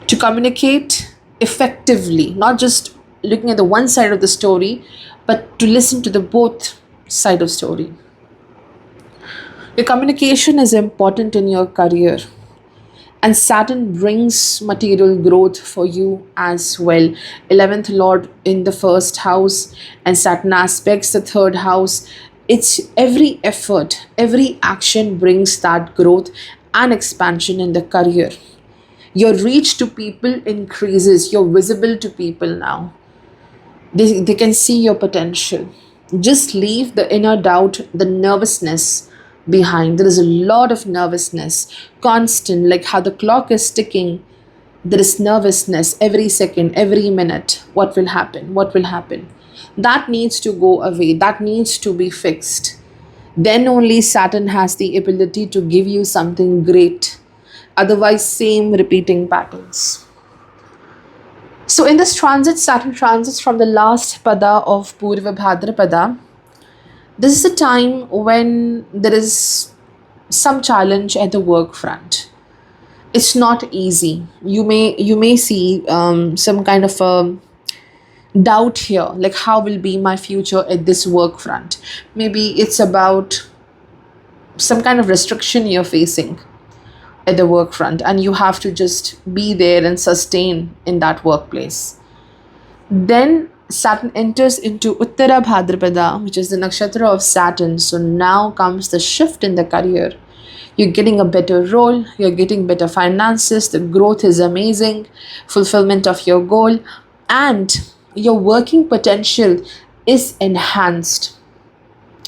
To communicate effectively, not just looking at the one side of the story, but to listen to the both side of story. Your communication is important in your career. And Saturn brings material growth for you as well. 11th Lord in the first house, and Saturn aspects the third house. It's every effort, every action brings that growth and expansion in the career. Your reach to people increases. You're visible to people now. They can see your potential. Just leave the inner doubt, the nervousness behind. There is a lot of nervousness, constant, like how the clock is ticking. There is nervousness every second, every minute. What will happen? What will happen? That needs to go away. That needs to be fixed. then only Saturn has the ability to give you something great. Otherwise, same repeating patterns. So in this transit, Saturn transits from the last pada of Purvabhadrapada. This is a time when there is some challenge at the work front. It's not easy. You may see some kind of a doubt here, like how will be my future at this work front. Maybe it's about some kind of restriction you're facing at the work front, and you have to just be there and sustain in that workplace. Then Saturn enters into Uttarabhadrapada, which is the nakshatra of Saturn. So now comes the shift in the career. You're getting a better role, you're getting better finances, the growth is amazing, fulfillment of your goal, and your working potential is enhanced.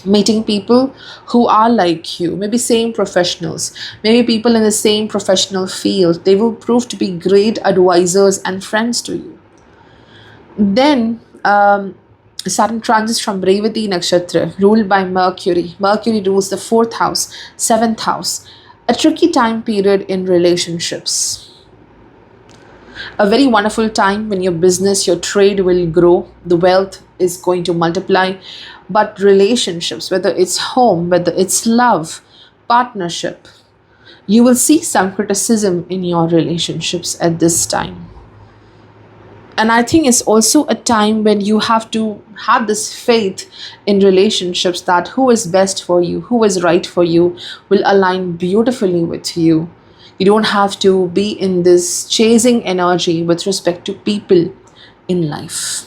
Meeting people who are like you, maybe same professionals, maybe people in the same professional field, they will prove to be great advisors and friends to you. Then Saturn transits from Revati Nakshatra, ruled by Mercury. Mercury rules the fourth house, seventh house. A tricky time period in relationships. A very wonderful time when your business, your trade will grow, the wealth is going to multiply. But relationships, whether it's home, whether it's love, partnership, you will see some criticism in your relationships at this time. And I think it's also a time when you have to have this faith in relationships that who is best for you, who is right for you, will align beautifully with you. You don't have to be in this chasing energy with respect to people in life.